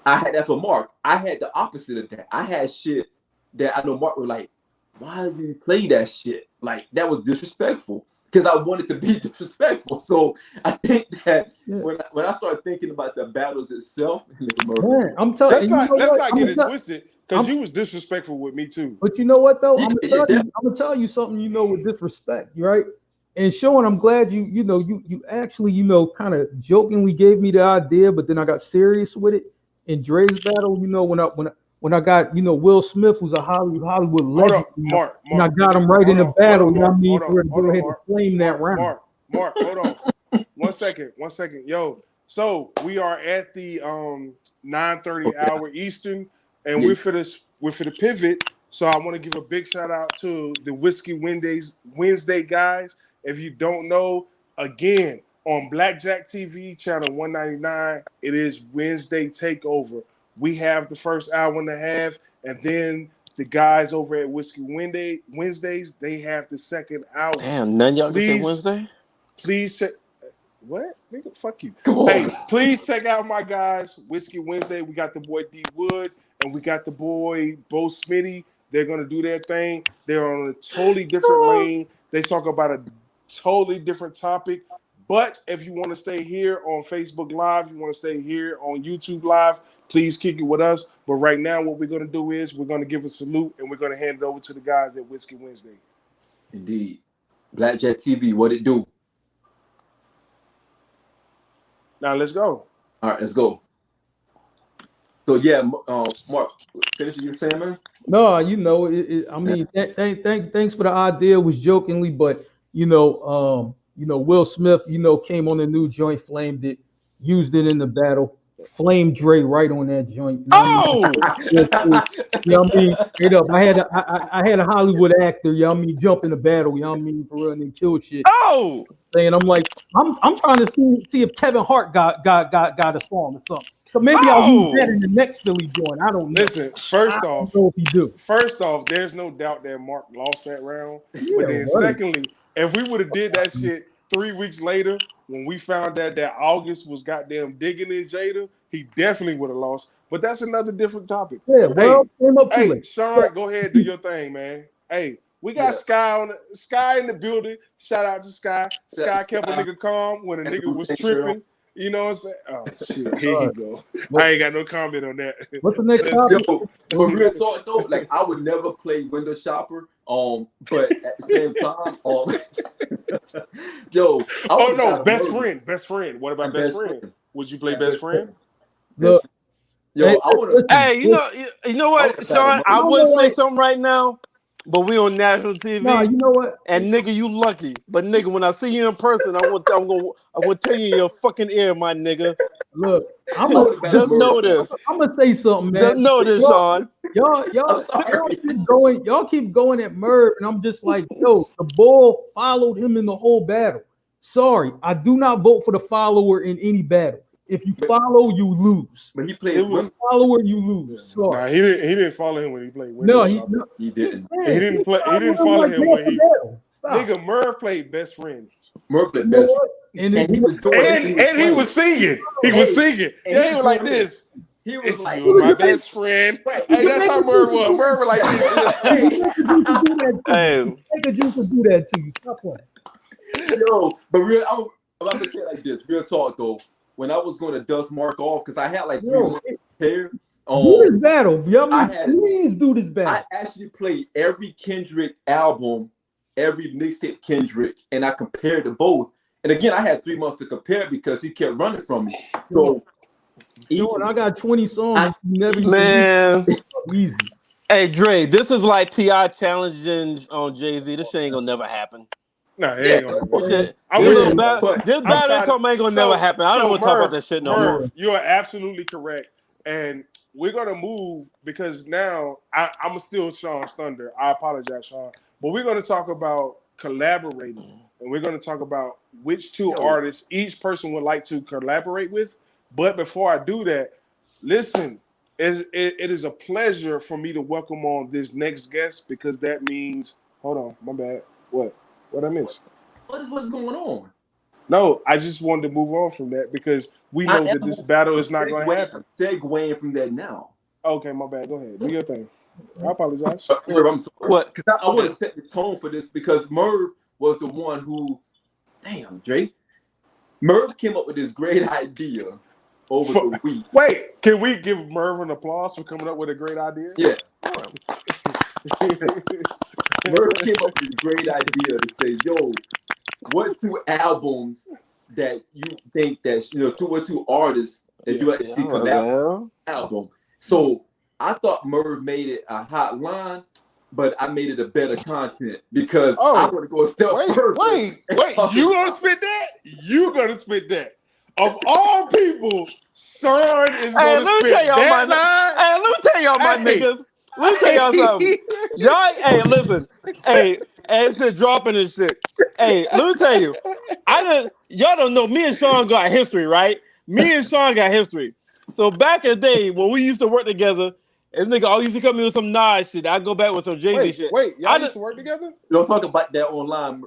I had that for Mark. I had the opposite of that. I had shit that I know Mark was like, "Why did you play that shit?" Like that was disrespectful because I wanted to be disrespectful. So I think that when I started thinking about the battles itself, I'm telling you, let's not get it twisted. Because you was disrespectful with me too. But you know what though? I'm gonna tell you something, with disrespect, right? And Sean, I'm glad you actually, kind of jokingly gave me the idea, but then I got serious with it. In Dre's battle, when I got, you know, Will Smith, who's a Hollywood Hold legend, up, Mark. and I got him right in the battle. You know what I mean? Hold For on, to hold go on, ahead and Mark. flame that round. Mark, hold on. 1 second. Yo, so we are at the 9:30 hour Eastern, and we're for the pivot. So I want to give a big shout out to the Whiskey Wednesday guys. If you don't know, again, on Blackjack TV, channel 199, it is Wednesday Takeover. We have the first hour and a half, and then the guys over at Whiskey Wednesdays, they have the second hour. Damn, none of y'all can say Wednesday? Please check. What? Nigga, fuck you. Come on. Hey, please check out my guys, Whiskey Wednesday. We got the boy D Wood, and we got the boy Bo Smitty. They're going to do their thing. They're on a totally different lane. They talk about a totally different topic. But if you want to stay here on Facebook Live, you want to stay here on YouTube Live, please kick it with us. But right now, what we're going to do is we're going to give a salute, and we're going to hand it over to the guys at Whiskey Wednesday. Indeed. Blackjack TV, what it do? Now, let's go. All right, let's go. So, yeah, Mark, finish what you were saying, man? No, you know, I mean, thanks for the idea. It was jokingly, but you know, Will Smith, you know, came on the new joint, flamed it, used it in the battle, flamed Dre right on that joint. You know what I mean? Straight up, I had a Hollywood actor, you know what I mean, jump in the battle, you know what I mean, for real, and then kill shit. Oh, saying I'm like, I'm trying to see if Kevin Hart got a song or something. So maybe I'll use that in the next Philly joint. I don't know. Listen, first off, if he do. First off, there's no doubt that Mark lost that round. Yeah, but then right. secondly, if we would have did that shit 3 weeks later, when we found out that August was goddamn digging in Jada, he definitely would have lost. But that's another different topic. Yeah, well, hey, Sean, go ahead, do your thing, man. Hey, we got Sky in the building. Shout out to Sky. Sky kept a nigga calm when a nigga was tripping. You know what I'm saying? Oh shit, here you go. I ain't got no comment on that. What's the next topic? But real talk though, like I would never play window shopper. But at the same time, best friend. What about best friend? Would you play best friend? Look, hey, you know what, Sean? I would say something right now. But we on national TV. No, you know what? And nigga, you lucky. But nigga, when I see you in person, I'm gonna tell you in your fucking ear, my nigga. Look, just know this. I'm gonna say something, man. Just know this, Sean. Y'all keep going at Merv, and I'm just like, yo, the bull followed him in the whole battle. Sorry, I do not vote for the follower in any battle. If you follow, you lose. But he played with follower, you lose. Sorry. Nah, he didn't follow him when he played. He didn't. He didn't play. He didn't follow him when he. Nigga, Merv played best friend. Merv played best friend, and he was doing. And he was singing. He was singing. Yeah, he was like this. He was like, my best friend. Hey, that's how Merv was. Merv was like this. Hey, take a juice to do that to you. Stop playing. Yo, but I'm about to say it like this. Real talk though. When I was going to dust Mark off, because I had like 3 months here. Do this battle. Please do this battle. I actually played every Kendrick album, every mixtape Kendrick, and I compared to both. And again, I had 3 months to compare because he kept running from me. So, I got 20 songs. Man, easy. Hey Dre, this is like T.I. challenging on Jay-Z. This shit ain't gonna never happen. No, it ain't gonna this battle talk ain't gonna never happen. I don't want to talk about that shit no more. You are absolutely correct. And we're gonna move because now I'm still Sean's thunder. I apologize, Sean. But we're gonna talk about collaborating. And we're gonna talk about which 2 artists each person would like to collaborate with. But before I do that, listen, it is a pleasure for me to welcome on this next guest because that means hold on, my bad. What I miss? What's going on? No, I just wanted to move on from that because we know that this battle is not going to happen. Segueing from that now. Okay, my bad. Go ahead. Do your thing. I apologize. Merv, I'm sorry. What? Because I want to set the tone for this because Merv was the one who, damn, Drake. Merv came up with this great idea over the week. Wait, can we give Merv an applause for coming up with a great idea? Yeah. Merv came up with this great idea to say, yo, what 2 albums that you think that, 2 artists that you like to see collab album. So I thought Merv made it a hot line, but I made it a better content because Oh, I want to go a step further. Wait, talk you about- gonna spit that? You gonna spit that? Of all people, Son is Hey, gonna let me spit tell y'all that my line. hey, let me tell y'all my Hey. niggas. Let me tell y'all something. Y'all, hey, listen. Hey, shit dropping and shit. Hey, let me tell you. Y'all don't know. Me and Sean got history, right? Me and Sean got history. So back in the day when we used to work together, this nigga always used to come in with some Nas shit. I go back with some Jay-Z shit. Wait, y'all I used just- to work together? You don't talk about that online.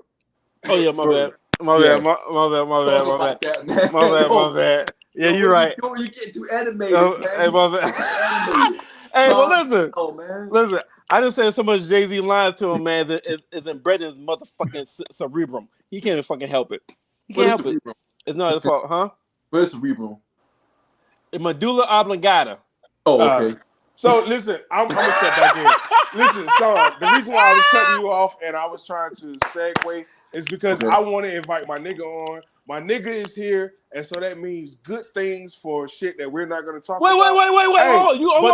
Oh yeah, my bad. My Yeah. bad. My bad. My bad. Talk My about bad. that, man. My bad. Yo, My bad. Yeah, yo, you're what right. You doing? You getting too animated, man. Hey, my bad. Animated. Hey, well, Calm listen. down, man. Listen, I just said so much Jay-Z lines to him, man, that is inbred in his motherfucking cerebrum. He can't even fucking help it. He What can't is help it. cerebrum? It's not his fault, huh? What is cerebrum? It's medulla oblongata. Oh, okay. So listen, I'm gonna step back in. Listen, Son, the reason why I was cutting you off and I was trying to segue is because Okay. I want to invite my nigga on. My nigga is here, and so that means good things for shit that we're not gonna talk Wait, about. Hey, hold on.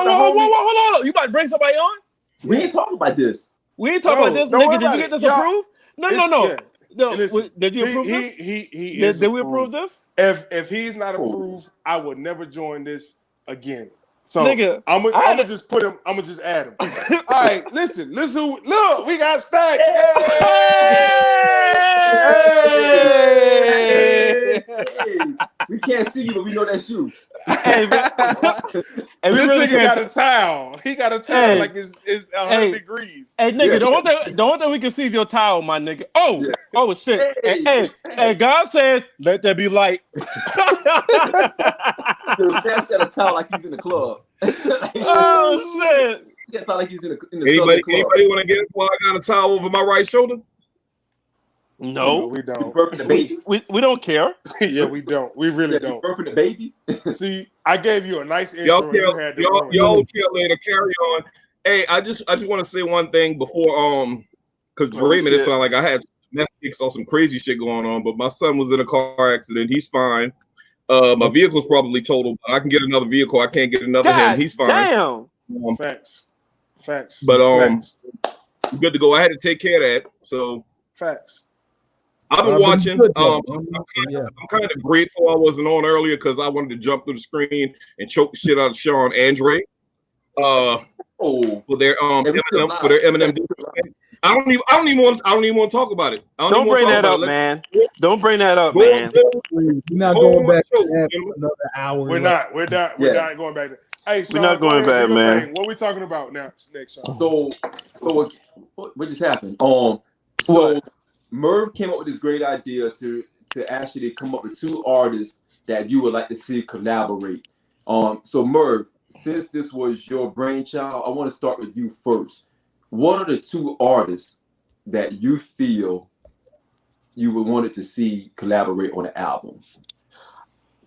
Hold on. You about to bring somebody on? We ain't talking about this. We ain't talking No, about this, don't worry nigga. Did about you it. get this Y'all- approved? No. Yeah. No. Listen, Did you approve this? He is Did we approved. approve this? If he's not Oh. approved, I would never join this again. So Nigga, I'm I had gonna to- just put him. I'm gonna just add him. All right, listen. Look, we got Stacks. Hey! Hey, we can't see you, but we know that's you. Hey, man. Hey, we This really nigga can't- got a towel. He got a towel Hey. like it's 100 degrees. Hey, nigga, Yeah. the only thing we can see is your towel, my nigga. Oh, Yeah. oh shit. Hey. Hey, God says, let there be light. Yo, Stats got a towel like he's in the club. Oh shit. He got a towel like he's in the Anybody Southern club. want to guess why I got a towel over my right shoulder? No, No, we You don't. burping the baby? we don't care. Yeah, we don't. We really Yeah, you don't. burping the baby? See, I gave you a nice Y'all intro. And you had to ruin it. y'all care later. Carry on. Hey, I just want to say one thing before because Oh, Dre made it shit. sound like I had Netflix or some crazy shit going on, but my son was in a car accident. He's fine. My vehicle's probably totaled. But I can get another vehicle. I can't get another God him. He's fine. damn. Facts. But Facts. good to go. I had to take care of that. So Facts. I've been But watching. good, though. I'm kind of grateful I wasn't on earlier because I wanted to jump through the screen and choke the shit out of Sean Andre. Oh, For their Hey, we still Eminem for their live. Eminem. I don't even want to talk about it. I Don't even wanna bring talk that about up, it. man. Don't bring that up, Go on, man. We're not Go going on, back show, to that gentlemen. for another hour. We're not going back. There. Hey, Sean, not go going ahead, back, do your man. thing. What we talking about now? Next, Sean. So what just happened? So What? Merv came up with this great idea to actually come up with two artists that you would like to see collaborate. So Merv, since this was your brainchild, I want to start with you first. What are the two artists that you feel you would wanted to see collaborate on an album?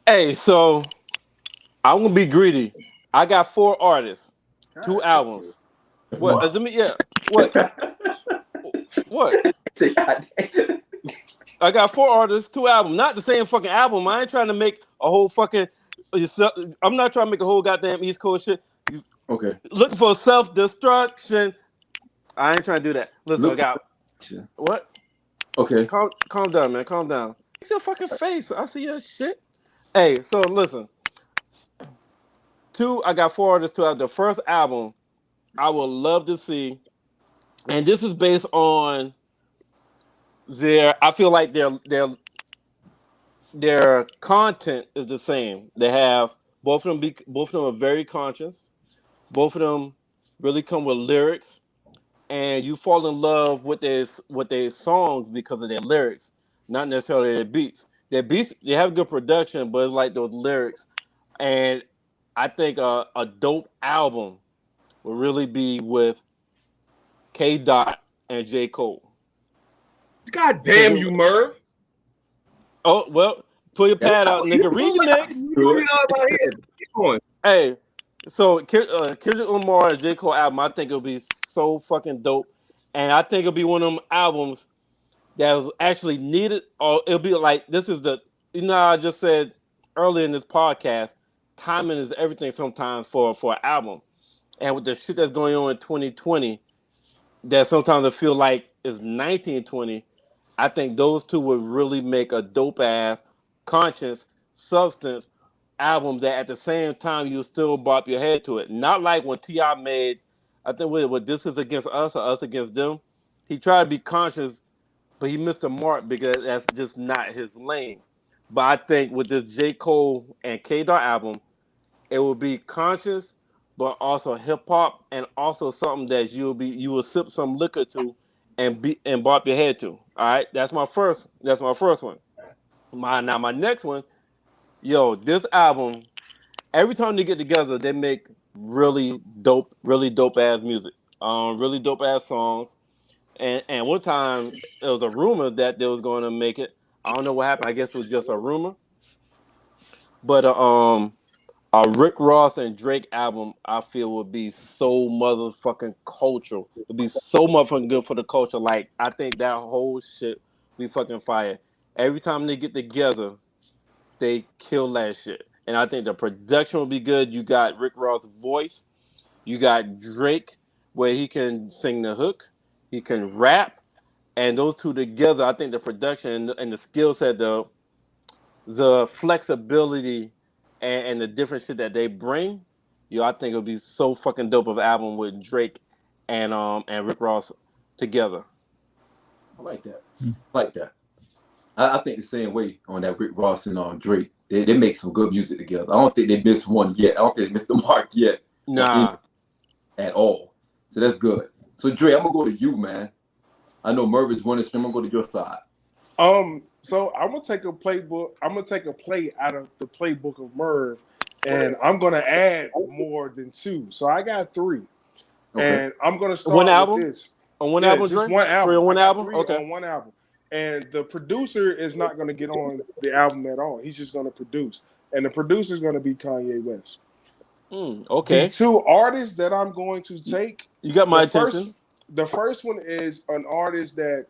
Hey, so I'm gonna be greedy. I got 4 artists, 2 albums. What? Let me. Yeah. What? What? Say, God damn. I got 4 artists, 2 albums. Not the same fucking album. I ain't trying to make a whole fucking. I'm not trying to make a whole goddamn East Coast shit. Okay. Looking for self-destruction. I ain't trying to do that. Listen, Look I got for- what? Okay. Calm down, man. Calm down. Fix your fucking face. I see your shit. Hey, so listen. I got 4 artists to have the first album. I would love to see, and this is based on I feel like their content is the same. They have both of them are very conscious. Both of them really come with lyrics, and you fall in love with their songs because of their lyrics, not necessarily their beats. Their beats, they have good production, but it's like those lyrics. And I think a dope album will really be with K. Dot and J. Cole. God damn you, Merv. Oh well, pull your pad out, nigga. Read the next. You know about here. Keep going. Hey, so Kendrick Lamar and J. Cole album, I think it'll be so fucking dope, and I think it'll be one of them albums that was actually needed, or it'll be like this is the I just said earlier in this podcast, timing is everything sometimes for an album, and with the shit that's going on in 2020, that sometimes I feel like is 1920. I think those two would really make a dope ass conscious substance album that at the same time you still bop your head to it. Not like when T.I. made, I think what This Is Against Us or Us Against Them. He tried to be conscious, but he missed the mark because that's just not his lane. But I think with this J. Cole and K-Dot album, it will be conscious, but also hip hop, and also something that you will sip some liquor to, and bop your head to. All right, that's my first one. My next one, yo, this album. Every time they get together, they make really dope ass music. Really dope ass songs. And one time it was a rumor that they was going to make it. I don't know what happened. I guess it was just a rumor. But a Rick Ross and Drake album, I feel would be so motherfucking cultural. It'd be so motherfucking good for the culture. Like, I think that whole shit be fucking fire. Every time they get together, they kill that shit. And I think the production will be good. You got Rick Ross' voice. You got Drake, where he can sing the hook. He can rap. And those two together, I think the production and the skill set, the flexibility and the different shit that they bring, I think it'll be so fucking dope of an album with Drake and Rick Ross together. I like that. I think the same way on that Rick Ross and Drake. They make some good music together. I don't think they missed one yet. I don't think they missed the mark yet. Nah. At all. So that's good. So Dre, I'm gonna go to you, man. I know Mervin's winning stream. I'm gonna go to your side. So I'm gonna take a playbook. I'm gonna take a play out of the playbook of Merv, and I'm gonna add more than two. So I got three, and I'm gonna start one album? with this. On one album, just Dre? one album. Three on one album? Three okay. On one album, and the producer is not gonna get on the album at all. He's just gonna produce, and the producer is gonna be Kanye West. Okay. The two artists that I'm going to take. You got my attention. The first one is an artist that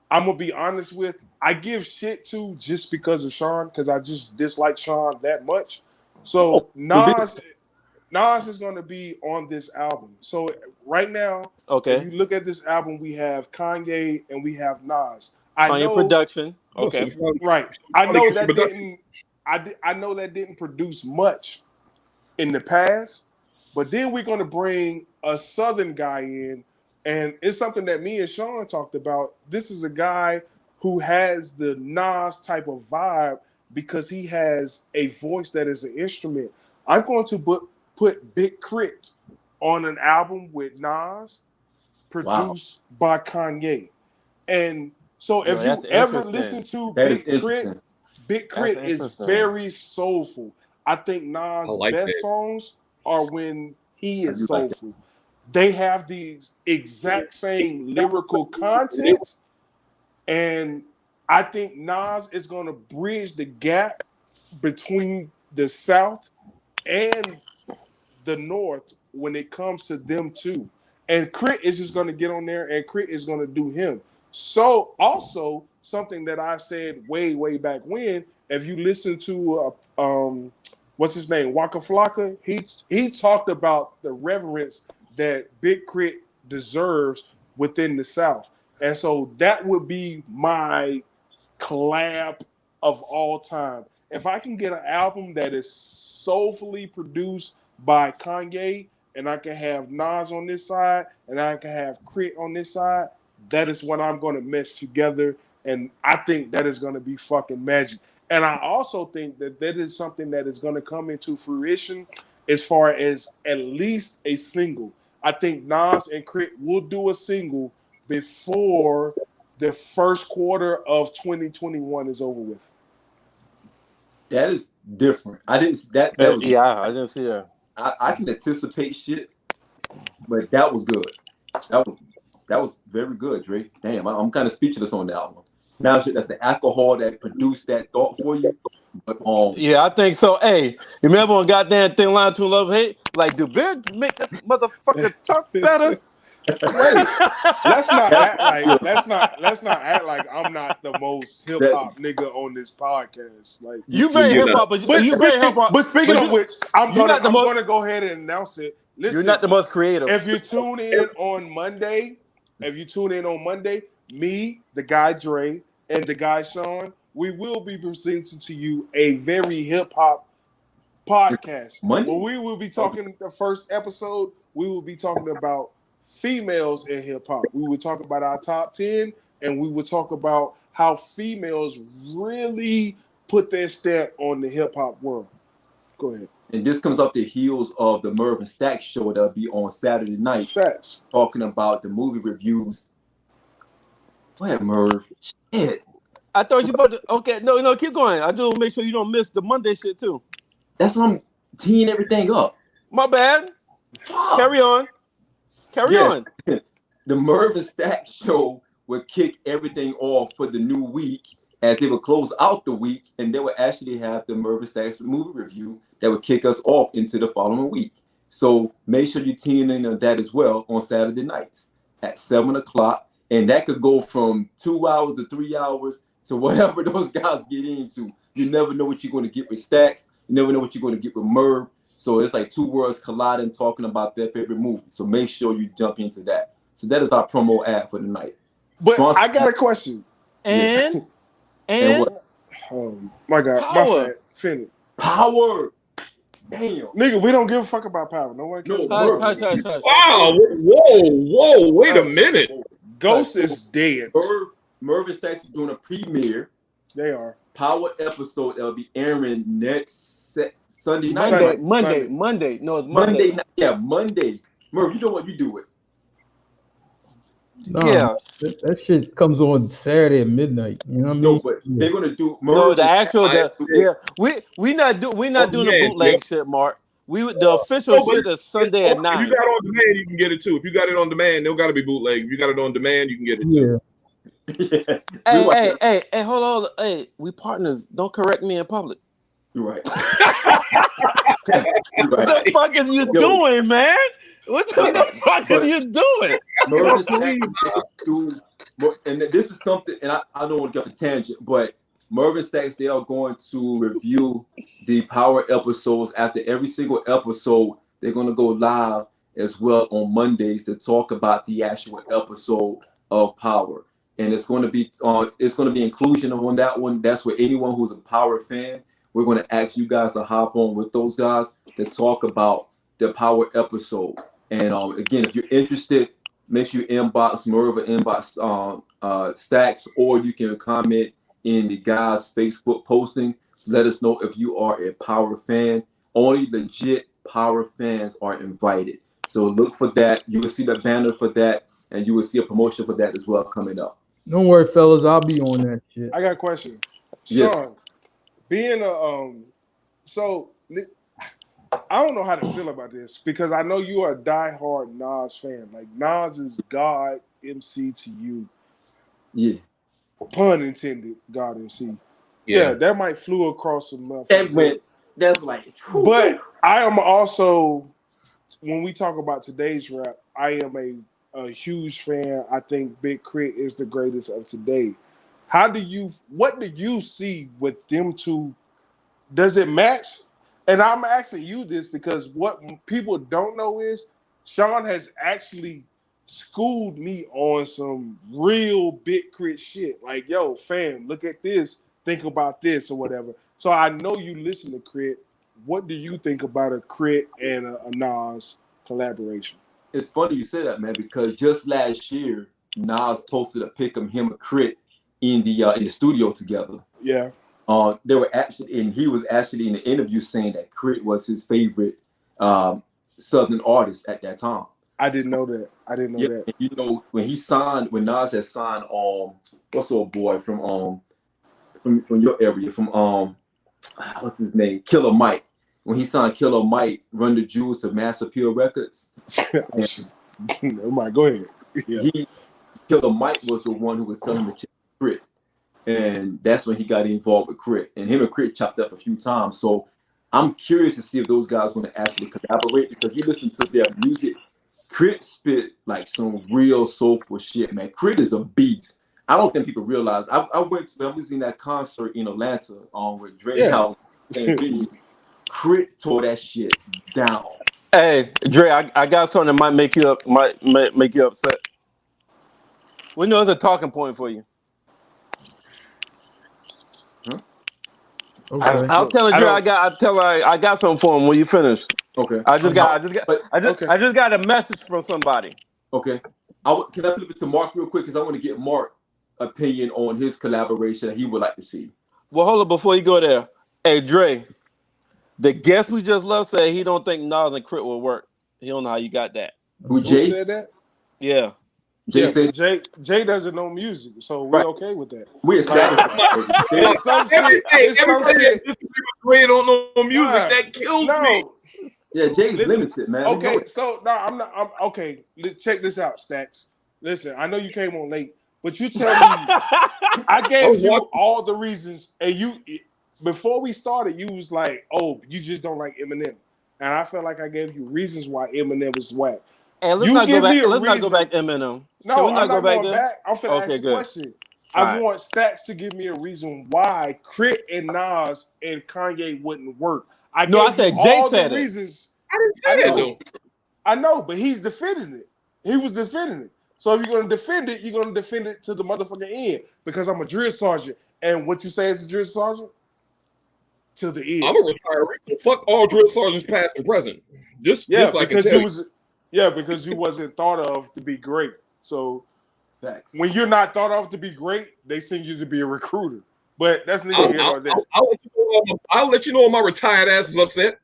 I'm gonna be honest with. I give shit to just because of Sean, because I just dislike Sean that much. So Nas is gonna be on this album. So right now, if you look at this album, we have Kanye and we have Nas. Kanye production. Okay. Right. I know that didn't. I know that didn't produce much in the past, but then we're gonna bring a Southern guy in. And it's something that me and Sean talked about. This is a guy who has the Nas type of vibe because he has a voice that is an instrument. I'm going to put Big Crit on an album with Nas, produced by Kanye. And so if you ever listen to Big Crit is very soulful. I think Nas' best songs are when he is soulful. They have the exact same lyrical content, and I think Nas is going to bridge the gap between the South and the North when it comes to them two. And Crit is just going to get on there, and Crit is going to do him. So also something that I said way back when, if you listen to what's his name, Waka Flocka, he talked about the reverence that Big Crit deserves within the South. And so that would be my collab of all time. If I can get an album that is soulfully produced by Kanye, and I can have Nas on this side, and I can have Crit on this side, that is what I'm going to mesh together. And I think that is going to be fucking magic. And I also think that is something that is going to come into fruition as far as at least a single. I think Nas and Crit will do a single before the first quarter of 2021 is over with. That is different. I didn't see that. I didn't see that. I can anticipate shit, but that was good. That was very good, Dre. Damn, I'm kind of speechless on that album. Now shit, that's the alcohol that produced that thought for you. But yeah, I think so. Hey, you remember on goddamn Thin Line to Love Hate? Like, do Bill make this motherfucker talk better? Wait, let's not act like I'm not the most hip hop nigga on this podcast. Like you very hip hop, but you very hip hop. But speaking of which, I'm gonna go ahead and announce it. Listen, You're not the most creative. if you tune in on Monday, me, the guy Dre, and the guy Sean, we will be presenting to you a very hip hop podcast. Monday? Where we will be talking the first episode. We will be talking about females in hip hop. We will talk about our top 10, and we will talk about how females really put their stamp on the hip hop world. Go ahead. And this comes off the heels of the Merv and Stack show that'll be on Saturday night, Facts. talking about the movie reviews. Go ahead, Merv. Shit. I thought you about to. Okay, no, keep going. I do make sure you don't miss the Monday shit too. That's what I'm teeing everything up. My bad. Fuck. Carry on. Carry on. The Merv and Stack show would kick everything off for the new week, as they would close out the week, and they would actually have the Merv and Stack's movie review that would kick us off into the following week. So make sure you tune in on that as well on Saturday nights at 7 o'clock. And that could go from 2 hours to 3 hours to whatever those guys get into. You never know what you're going to get with Stacks. You never know what you're going to get with Merv. So it's like two worlds colliding, talking about their favorite movie. So make sure you jump into that. So that is our promo ad for the night. But I got a question. And what? Oh my God, Power. my friend, Finny. Power. Damn. Nigga, we don't give a fuck about Power. No one cares. No, hush. Wow! Whoa! Wait a minute. Ghost is dead. Merv and Stacks is doing a premiere They are. Power episode that will be airing next Sunday night. Monday. No, it's Monday. Monday night. Yeah, Monday. Merv, you know what? You do it. No, Yeah. that shit comes on Saturday at midnight. You know what I mean? No, but they're gonna do Merv. No, the actual and we not doing the yeah, bootleg yeah. shit, Mark. The official shit is Sunday at If 9. you got it on demand, you can get it too. If you got it on demand, they'll got to be bootleg. If you got it on demand, you can get it too. Yeah. Yeah. We watch it. Hey, hold on. Hey, we partners. Don't correct me in public. You're right. What the fuck are you doing, man? What the fuck are you doing? Merv and Stacks do, and this is something, and I don't want to get off a tangent, but Merv and Stacks, they are going to review the Power episodes. After every single episode, they're going to go live as well on Mondays to talk about the actual episode of Power. And it's going to be inclusion on that one. That's where anyone who's a Power fan, we're going to ask you guys to hop on with those guys to talk about the Power episode. And again, if you're interested, make sure you inbox Merv or inbox Stacks, or you can comment in the guys' Facebook posting to let us know if you are a Power fan. Only legit Power fans are invited. So look for that. You will see the banner for that, and you will see a promotion for that as well coming up. Don't worry, fellas. I'll be on that shit. I got a question. Yes. Sean, being so I don't know how to feel about this because I know you are a diehard Nas fan. Like Nas is God MC to you. Yeah. Pun intended, God MC. Yeah, that might flew across some motherfuckers. That's like, whew. But I am also, when we talk about today's rap, I am a huge fan. I think Big Crit is the greatest of today. What do you see with them two? Does it match? And I'm asking you this because what people don't know is Sean has actually schooled me on some real Big Crit shit. Like, yo, fam, look at this. Think about this or whatever. So I know you listen to Crit. What do you think about a Crit and a Nas collaboration? It's funny you say that, man, because just last year, Nas posted a pic of him and Crit in the studio together. Yeah. They were actually, and he was actually in the interview saying that Crit was his favorite Southern artist at that time. I didn't know that. That. And you know, when Nas had signed what's old boy from your area, from what's his name? Killer Mike. When he signed Killer Mike, Run the Jewels to Mass Appeal Records. Oh my, go ahead. Yeah. Killer Mike was the one who was selling the Crit. And that's when he got involved with Crit. And him and Crit chopped up a few times. So I'm curious to see if those guys want to actually collaborate, because you listen to their music. Crit spit like some real soulful shit, man. Crit is a beast. I don't think people realize. I was in that concert in Atlanta with Dre House and Crit tore that shit down. Hey, Dre, I got something that might make you make you upset. We know it's a talking point for you. Okay. I'll tell Dre I got something for him when you finish. Okay. I just got a message from somebody. Okay. Can I flip it to Mark real quick? Because I want to get Mark's opinion on his collaboration that he would like to see. Well, hold on before you go there. Hey, Dre, the guest we just left said he don't think Nas and Crit will work. He don't know how you got that. Who, Jay? said that? Yeah. Jay Yeah, said but Jay doesn't know music, so we're Right. okay with that. we established that. It's some shit. It's some shit. Dre don't know music. Nah, That kills me. No. Yeah, Jay's Listen, limited, man. We know Okay, it. so no, I'm not. I'm okay. Check this out, Stacks. Listen, I know you came on late, but you tell me. I gave you all the reasons, and you before we started, you was like, "Oh, you just don't like Eminem," and I felt like I gave you reasons why Eminem was whack. And let's You not give go me back. a Let's not go reason. back to Eminem. No, Can we I'm not not go back going there? back. I'm finna Okay, ask a good. question. All I right. want Stacks to give me a reason why Crit and Nas and Kanye wouldn't work. I No, I gave you said Jay all said the it. reasons. I didn't say that though. I know, but he's defending it. He was defending it. So if you're gonna defend it, you're gonna defend it to the motherfucking end because I'm a drill sergeant. And what you say as a drill sergeant? To the end. I'm a retiree. Fuck all drill sergeants, past and present. Just Yeah, this I can because tell you you. was because you wasn't thought of to be great. So Facts. when you're not thought of to be great, they send you to be a recruiter. But that's neither here nor there. I'll let you know when my retired ass is upset.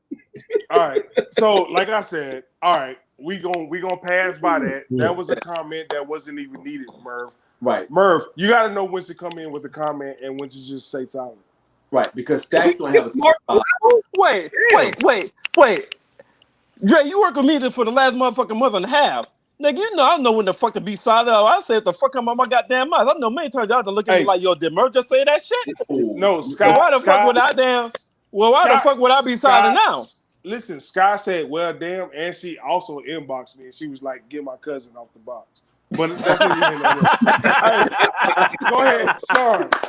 All right. So, like I said, all right, we gonna pass by that. That was a comment that wasn't even needed, Merv. Right. Merv, you got to know when to come in with a comment and when to just say silent. Right. Because Stacks don't have a top five. Wait. Dre, you work with me for the last motherfucking month and a half. Nigga, you know I know when the fuck to be silent. I said the fuck I'm on my goddamn mouth. I know many times y'all to look at me like, yo, did Merv just say that shit? No, So Scott. why the fuck would I damn? Well, why the fuck would I be silent now? Listen, Scott said, well, damn, and she also inboxed me and she was like, get my cousin off the box. But that's what we Go ahead,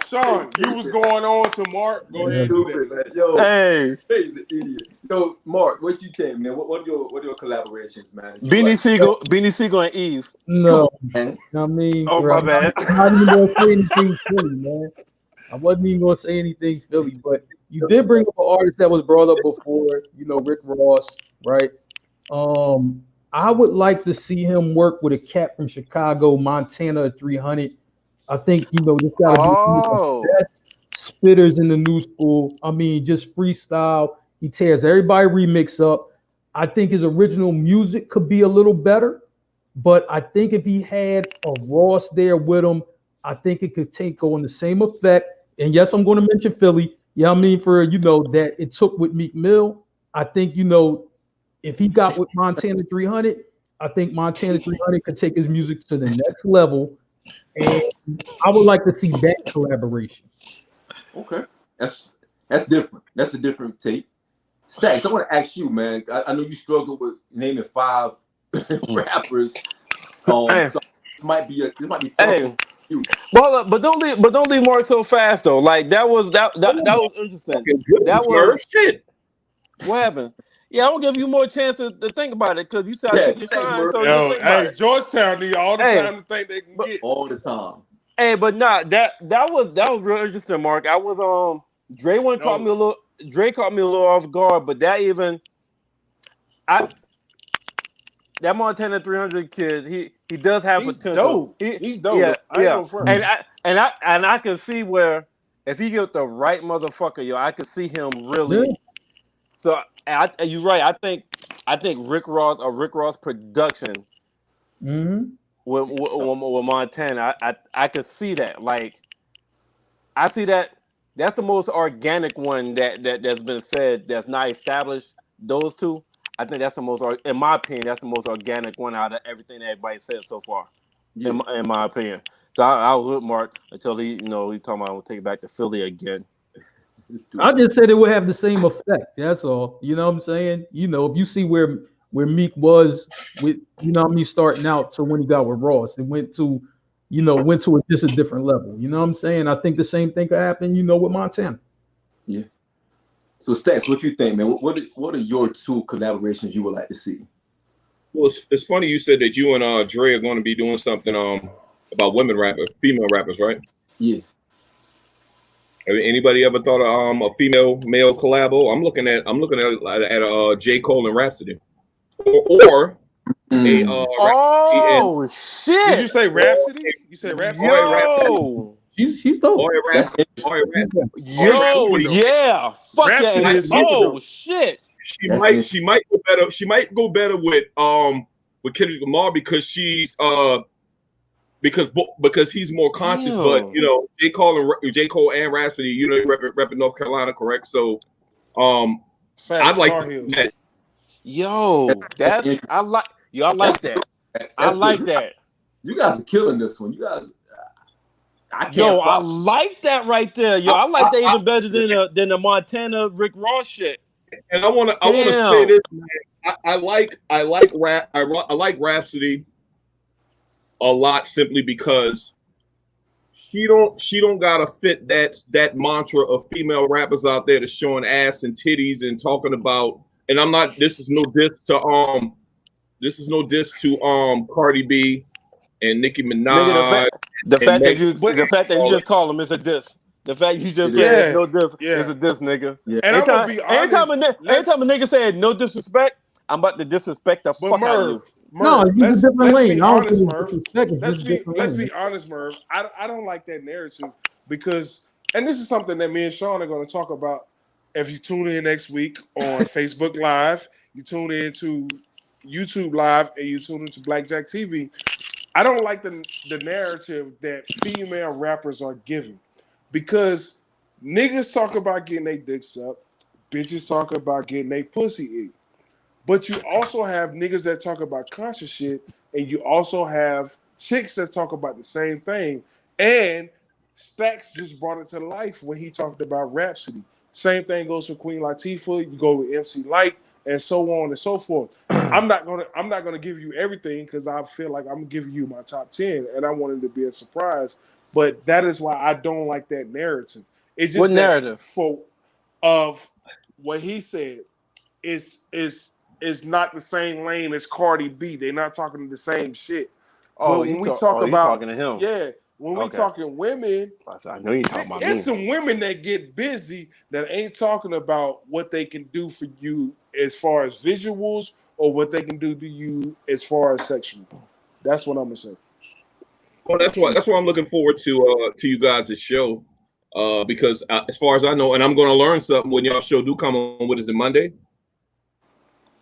Sean, you was going on to Mark. Go ahead, do that. Man. Yo, Hey, crazy idiot. Yo, Mark, what you think, man? What are your collaborations, man? Beanie Siegel, and Eve. No, Man. I mean, Oh, bro, my bad. I'm not even gonna say anything Philly, man. I wasn't even gonna say anything Philly, but you did bring up an artist that was brought up before, Rick Ross, right? I would like to see him work with a cat from Chicago, Montana 300. I think, this got to be one of the best spitters in the new school. I mean, just freestyle. He tears everybody remix up. I think his original music could be a little better, but I think if he had a Ross there with him, I think it could take on the same effect. And yes, I'm going to mention Philly. Yeah, I mean, for, that it took with Meek Mill. I think, if he got with Montana 300, I think Montana 300 could take his music to the next level. And I would like to see that collaboration. Okay. That's different. That's a different take. Stacks, I want to ask you, man. I know you struggle with naming 5 rappers. So this might be tough. Hey. Well, but don't leave Mark so fast though. Like that was interesting. That was shit. What happened? Yeah, I will give you more chance to think about it because you said I think you're fine. So Yo, think about it. Georgetown need all the time to think they can get. All the time. Hey, but nah, that was real interesting, Mark. I was Dre caught me a little off guard, but that Montana 300 kid, he does have potential. He's dope. Yeah. And I can see where if he get the right motherfucker, I could see him really. Yeah. So you're right. I think Rick Ross production with Montana. I could see that. Like I see that. That's the most organic one that's been said. That's not established. Those two. I think that's the most, in my opinion, that's the most organic one out of everything that everybody said so far. Yeah. In my opinion. So I was with Mark until he talking about we'll take it back to Philly again. I just said it would have the same effect. That's all. You know what I'm saying? If you see where Meek was with, starting out to when he got with Ross, it went to just a different level. You know what I'm saying? I think the same thing could happen, with Montana. Yeah. So Stacks, what you think, man? What are your two collaborations you would like to see? Well, it's funny you said that you and Dre are going to be doing something about female rappers, right? Yeah. Have anybody ever thought of a female male collabo? I'm looking at J. Cole and Rhapsody, or oh shit! Did you say Rhapsody? You said Rhapsody? Yo, she's dope. Yo, yeah. Fuck Rhapsody yeah. is super Oh dope. shit. She might go better. She might go better with Kendrick Lamar because she's because he's more conscious. Damn. But you know, J. Cole and Rhapsody, you know, repping North Carolina, correct? So I'd like to see that. Yo, I like that. I like that. You guys are killing this one. You guys, I can't. Yo, I like that right there. Yo, I like that even better than the Montana Rick Ross shit. And I want to say this, man. I like Rhapsody a lot simply because she don't gotta fit that mantra of female rappers out there that's showing ass and titties and talking about. And I'm not. This is no diss to Cardi B and Nicki Minaj. The fact that you just call them is a diss. The fact you just said no diss is a diss, nigga. Yeah. And I'm gonna be honest. Anytime a nigga said no disrespect, I'm about to disrespect the fuck out of you. No, let's a different lane. be honest, Merv. Let's Let's be honest, Merv. I don't like that narrative because, and this is something that me and Sean are going to talk about. If you tune in next week on Facebook Live, you tune in to YouTube Live, and you tune into Blackjack TV. I don't like the narrative that female rappers are giving because niggas talk about getting their dicks up, bitches talk about getting their pussy eaten. But you also have niggas that talk about conscious shit, and you also have chicks that talk about the same thing. And Stacks just brought it to life when he talked about Rhapsody. Same thing goes for Queen Latifah. You go with MC Lyte, and so on and so forth. I'm not gonna give you everything because I feel like I'm giving you my top 10, and I wanted to be a surprise. But that is why I don't like that narrative. It's just what narrative? Of what he said is not the same lane as Cardi B. They're not talking the same shit. Oh, when we talk about talking to him. Yeah, when we talking women, I know you're talking about it's some women that get busy that ain't talking about what they can do for you as far as visuals or what they can do to you as far as sexual. That's what I'm gonna say. Well, that's why I'm looking forward to you guys' show because as far as I know, and I'm going to learn something when y'all show do come on. What is it, Monday?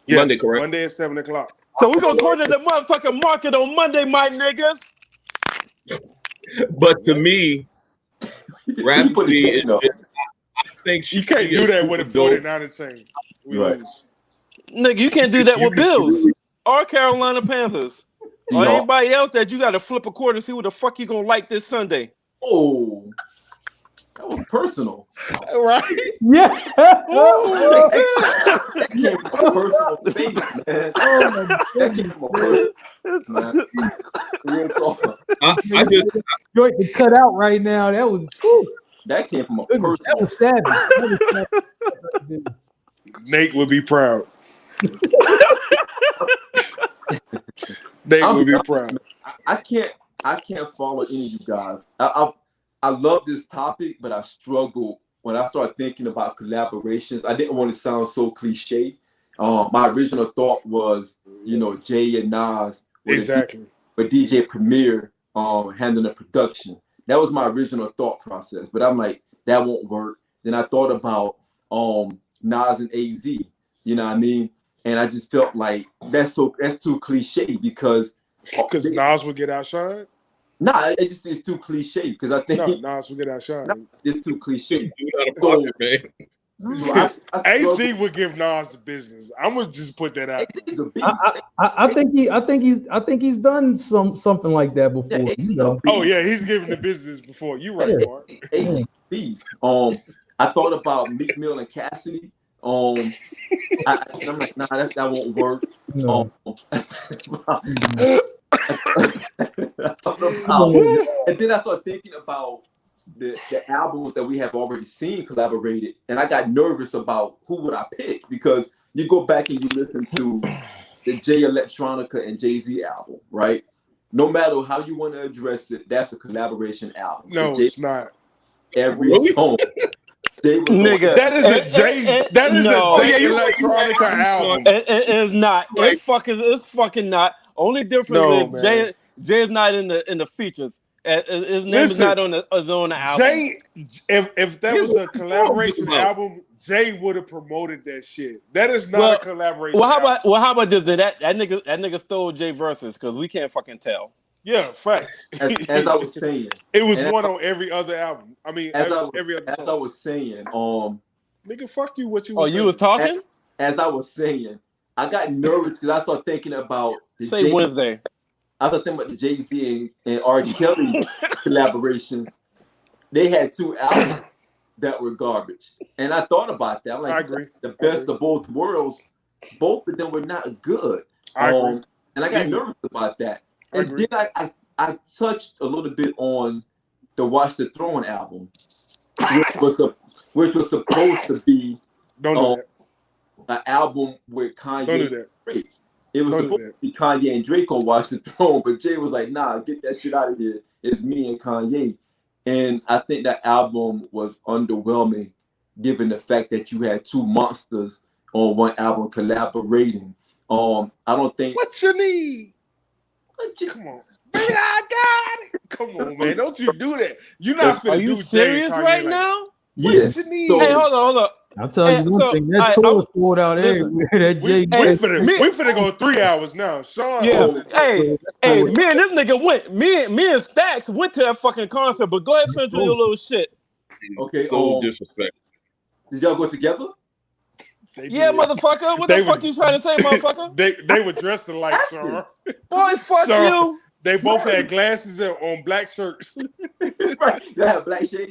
Yes, Monday, correct? Monday at 7:00. So we're gonna go to the motherfucking market on Monday, my niggas. But to me, Rhapsody is, I think you can't do that with a 49 team. Right. Nigga, you can't do that with Bills or Carolina Panthers or anybody else that you got to flip a quarter to see what the fuck you gonna like this Sunday. Oh, that was personal. Right? Yeah. That came from a personal space, man. That came from a personal space, man. Real talk. I just Joint to cut out right now. That was that came from a that personal. was savage. That was savage. Nate would be proud. Nate would be proud. I can't follow any of you guys. I love this topic, but I struggle when I start thinking about collaborations. I didn't want to sound so cliche. My original thought was, Jay and Nas, Exactly. But DJ Premier handling the production. That was my original thought process. But I'm like, that won't work. Then I thought about Nas and AZ. You know what I mean? And I just felt like that's too cliche because Nas would get outshined. Nah, it's too cliche because I think Nas would get outshined. It's too cliche. So AC would give Nas the business. I'm gonna just put that out. I think he's done something like that before. Oh yeah, he's given the business before. You right, Mark. AC beast. I thought about Meek Mill and Cassidy. I'm like, nah, that won't work. No. And then I started thinking about the albums that we have already seen collaborated, and I got nervous about who would I pick, because you go back and you listen to the Jay Electronica and Jay-Z album, right? No matter how you want to address it, that's a collaboration album. No, it's not. Every Really? song. Jay was Nigga. That is a Jay. That is no. a Jay Electronica album. It is not. Right. It's fucking not. Only difference No, is man. Jay is not in the features. His name is not on the album. Jay, if that was a collaboration about? album, Jay would have promoted that shit. That is not a collaboration. Well, how album. about this? That nigga stole Jay verses, because we can't fucking tell. Yeah, facts. as I was saying, It was and one on every other album. I mean, as every other I song. was saying, Nigga, fuck you. What you? Oh, was you saying. was talking? as I was saying, I got nervous because I started thinking about the Say Wednesday. I was thinking about the Jay-Z and R. Kelly collaborations. They had 2 albums that were garbage, and I thought about that. I'm like, I agree. The best of both worlds. Both of them were not good. I agree. And I got nervous about that. I And agree. then I touched a little bit on the Watch the Throne album, which was supposed to be Don't do that. an album with Kanye Don't do and that. Drake. It was Don't do supposed that. to be Kanye and Drake on Watch the Throne, but Jay was like, nah, get that shit out of here. It's me and Kanye. And I think that album was underwhelming, given the fact that you had 2 monsters on one album collaborating. I don't think. What you need? Come on. Baby, I got it. Come on, man. Don't you do that. You're not Are finna you do Jay serious and Kanye right like now? Yeah. What you need? So- Hey, hold on. I'll tell you one thing. That tour sold out everywhere. That We Jay. finna go 3 hours now. Sean. Yeah. Oh, Hey, me and this nigga went. Me and Stacks went to that fucking concert. But go ahead and finish with your little shit. Okay. So disrespect. Did y'all go together? they Yeah, did. motherfucker. What They the fuck were- you trying to say, motherfucker? They were dressed alike, Sean. Boy, fuck Sean. you. They both had glasses on black shirts. Right. They had black shades.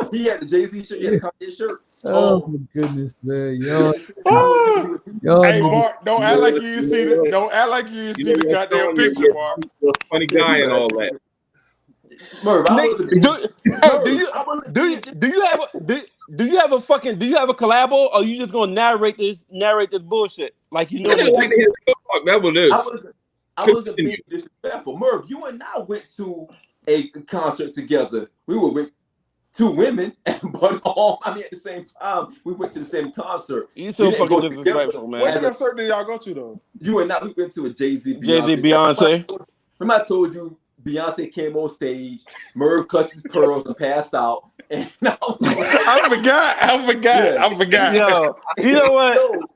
He had the Jay-Z shirt. He had the Kanye shirt. Oh my goodness, man. Y'all Hey, niggas- Mark, don't act like you didn't see the. Don't act like you didn't see the goddamn picture, Mark. You're a funny guy and all that. Merv, I was a big. Do you have a collabo, or you just gonna narrate this bullshit like you know? I didn't like to hear the talk. That was this. I wasn't being disrespectful. Merv, you and I went to a concert together. We were with 2 women, but at the same time, we went to the same concert. You so We didn't fucking go disrespectful, together. man. What concert did y'all go to though? You and I, we went to a Jay-Z, Beyonce. Remember I told you Beyonce came on stage, Merv clutched his pearls and passed out. And I forgot. Yo, you know what?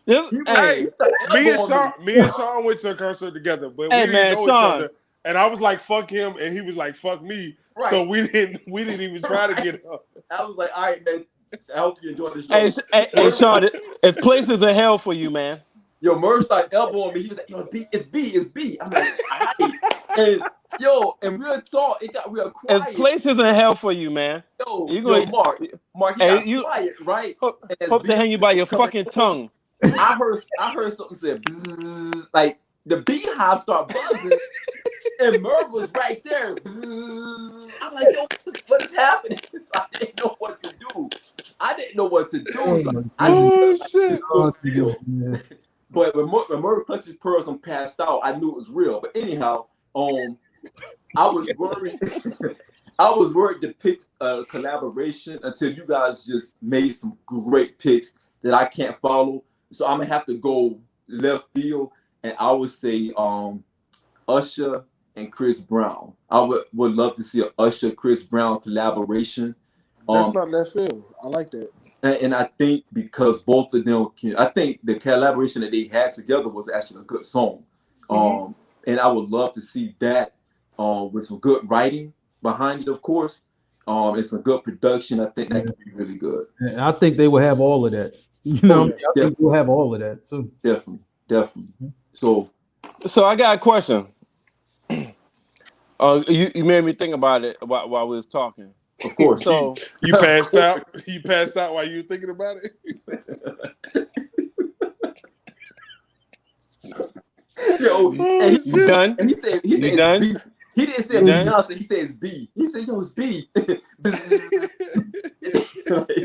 Yo, Hey, Me and Sean went to a concert together, but we Hey, didn't man, know Sean. each other. And I was like, "Fuck him," and he was like, "Fuck me." Right. So we didn't even try to get up. I was like, all right, man. I hope you enjoy the show. hey, Sean, it's places of hell for you, man. Yo, Merv started elbowing me. He was like, yo, it's B. I'm like, all right. And yo, and real talk, it got real quiet. It's places in hell for you, man. Yo, Mark, he got quiet, right? Hope they hang you by your fucking tongue. I heard something say bzzz, like the beehive start buzzing, and Merv was right there. Bzzz. I'm like, yo, what is happening? So I didn't know what to do. So Oh shit! But when Merv clutched his pearls and passed out, I knew it was real. But anyhow, I was worried. I was worried to pick a collaboration until you guys just made some great picks that I can't follow. So I'm gonna have to go left field, and I would say Usher and Chris Brown. I would love to see an Usher Chris Brown collaboration. That's not left field. I like that. And I think because both of them I think the collaboration that they had together was actually a good song. And I would love to see that with some good writing behind it, of course. And some good production. I think that could be really good. And I think they will have all of that. You know, I think we'll have all of that too. Definitely. So I got a question. You made me think about it while we was talking. Of course. So you passed out. You passed out while you were thinking about it. Yo, and you done? And he said you done? He didn't say Beyonce. He said it's B. He said, "Yo, it's B."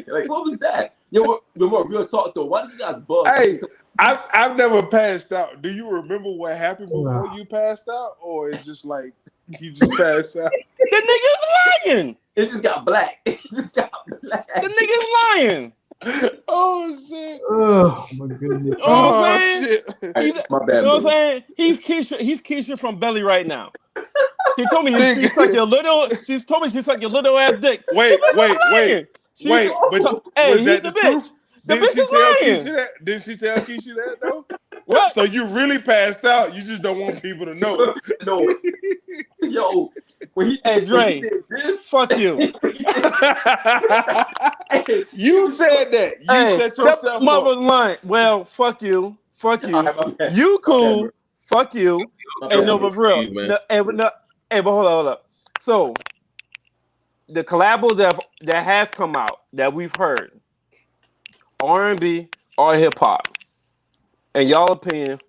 like, what was that? Yo, real talk though. Why did you guys buzz? Hey, I've never passed out. Do you remember what happened before you passed out, or it's just like you just passed out? The nigga's lying. It just got black. It just got black. The nigga's lying. Oh shit! Oh my goodness! Oh shit! Hey, my bad. You know what I'm saying? He's Keisha from Belly right now. She told me she's like your little. She's told me she's like your little ass dick. Wait. But Hey, was that the truth? Didn't she tell lying. Keisha that? Didn't she tell Keisha that though? What? So you really passed out? You just don't want people to know. No, yo, when he Hey, Dre, did this, fuck you. You said that. You set yourself mother up. line. Well, fuck you. Fuck you. Right, You cool. Fuck you. Hey, no, but real. Jeez, man. Hey, but hold up. So the collabos that has come out that we've heard, R&B or hip hop, in y'all opinion,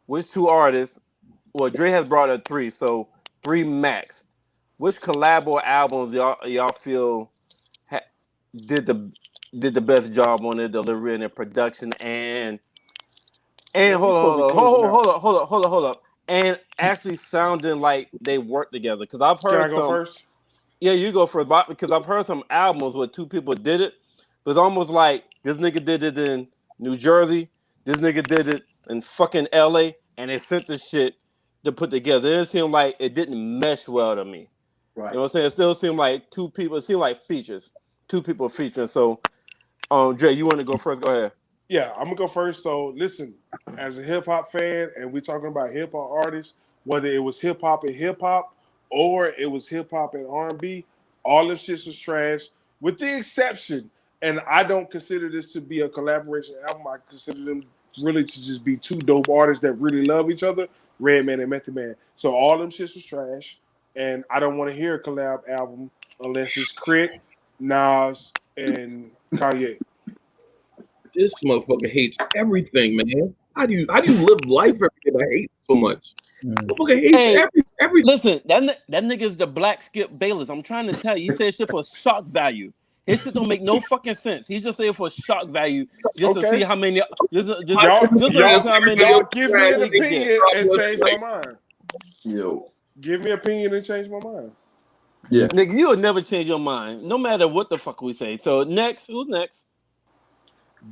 which two artists? Well, Dre has brought up 3, so 3 max. Which collabo albums y'all feel did the best job on their delivery and their production and hold up, and actually sounding like they work together? Because I've heard. Can I go first? Yeah, you go first, because I've heard some albums where 2 people did it, but it's almost like this nigga did it in New Jersey, this nigga did it in fucking LA, and they sent the shit to put together. It didn't seem like it didn't mesh well to me. right. You know what I'm saying? It still seemed like 2 people. It seemed like features, 2 people featuring. So, Dre, you want to go first? Go ahead. Yeah, I'm gonna go first. So listen, as a hip hop fan, and we're talking about hip hop artists, whether it was hip hop or it was hip hop and R&B, all them shits was trash, with the exception. And I don't consider this to be a collaboration album. I consider them really to just be 2 dope artists that really love each other, Redman and Method Man. So all them shits was trash, and I don't want to hear a collab album unless it's Crit, Nas, and Kanye. This motherfucker hates everything, man. How do you live life every day by hate so much? Motherfucker hates every. Listen, that nigga's the black Skip Bayless. I'm trying to tell you, he said shit for shock value. His shit don't make no fucking sense. He just said for shock value, just to see how many. Y'all give me an opinion and change my mind. Yo, give me an opinion and change my mind. Yeah, nigga, you will never change your mind, no matter what the fuck we say. So next, who's next?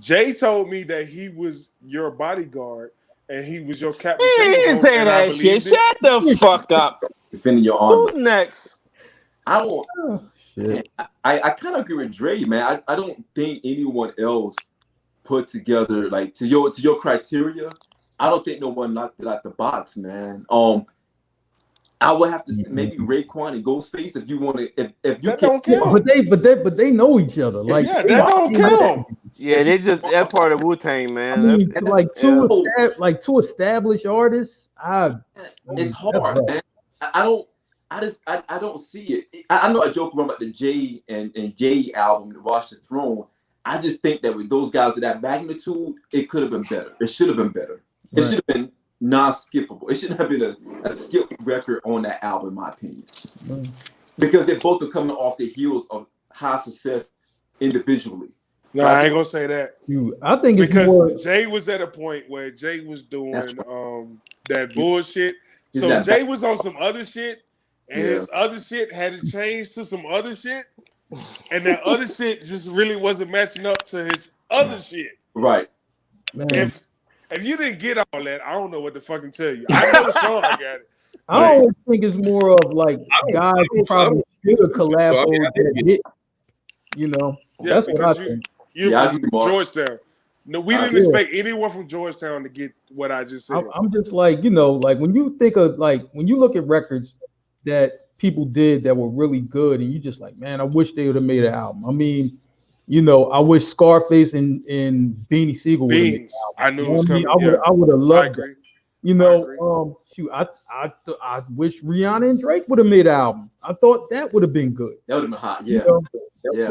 Jay told me that he was your bodyguard and he was your captain. He didn't say that shit. Shut the fuck up. Defending your honor. Who's next? I don't. I kind of agree with Dre, man. I don't think anyone else put together like to your criteria. I don't think no one knocked it out the box, man. I would have to say maybe Raekwon and Ghostface if you want to. If you that don't count. But they know each other. Like yeah, that don't count. Yeah, they just that part of Wu-Tang, man. I mean, like two established artists. It's hard, man. I don't see it. I know I joke around about the Jay and Jay album, the Watch the Throne. I just think that with those guys of that magnitude, it could have been better. It should have been better. It should have been non-skippable. It shouldn't have been a skip record on that album, in my opinion. Because they both are coming off the heels of high success individually. No, I ain't gonna say that. I think it's because more... Jay was at a point where Jay was doing that bullshit. So Jay was on some other shit, and his other shit had to change to some other shit, and that other shit just really wasn't matching up to his other shit. Right. Man. If you didn't get all that, I don't know what to fucking tell you. I know Sean got it. I don't think it's more of like guys who probably should have collaborated that hit. You know, that's what I think. You're from Georgetown. No, we didn't expect anyone from Georgetown to get what I just said. I'm just like, you know, like when you think of like when you look at records that people did that were really good, and you just like, man, I wish they would have made an album. I mean, you know, I wish Scarface and Beanie Siegel would have made an album. I knew it was coming. I would have loved that. You know, I wish Rihanna and Drake would have made an album. I thought that would have been good. That would have been hot, yeah. You know?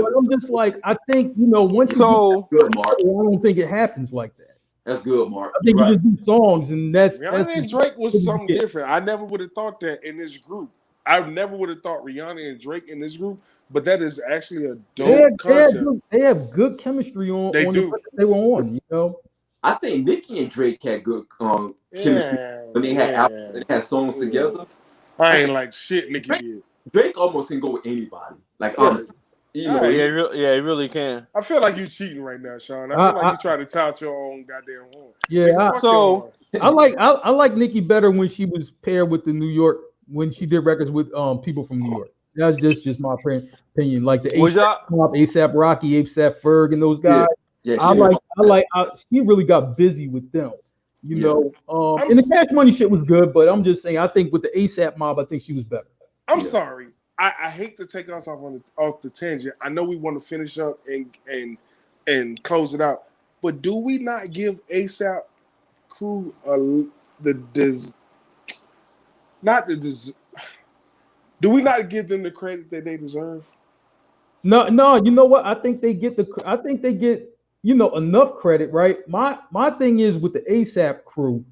But I'm just like, I think, you know, once good, Mark. I don't think it happens like that. That's good, Mark. I think you just do songs, and that's Rihanna and Drake was something different. I never would have thought that in this group. I never would have thought Rihanna and Drake in this group, but that is actually a They dope concept. have good chemistry on They the do. record they were on, you know. I think Nicki and Drake had good chemistry when they had songs together. I ain't like shit Nicki did. Drake almost can go with anybody. Like honestly, you know. Yeah, he really can. I feel like you cheating right now, Sean. I feel like you try to tout your own goddamn horn. Yeah, so I like Nicki better when she was paired with the New York when she did records with people from New York. That's just my opinion. Like the ASAP Rocky, ASAP Ferg, and those guys. Yeah, she really got busy with them. You know, and the Cash Money shit was good, but I'm just saying I think with the ASAP Mob, I think she was better. I'm sorry. I hate to take us off the tangent. I know we want to finish up and close it out, but do we not give ASAP Crew do we not give them the credit that they deserve? No, you know what? I think they get enough credit, right? My thing is with the ASAP Crew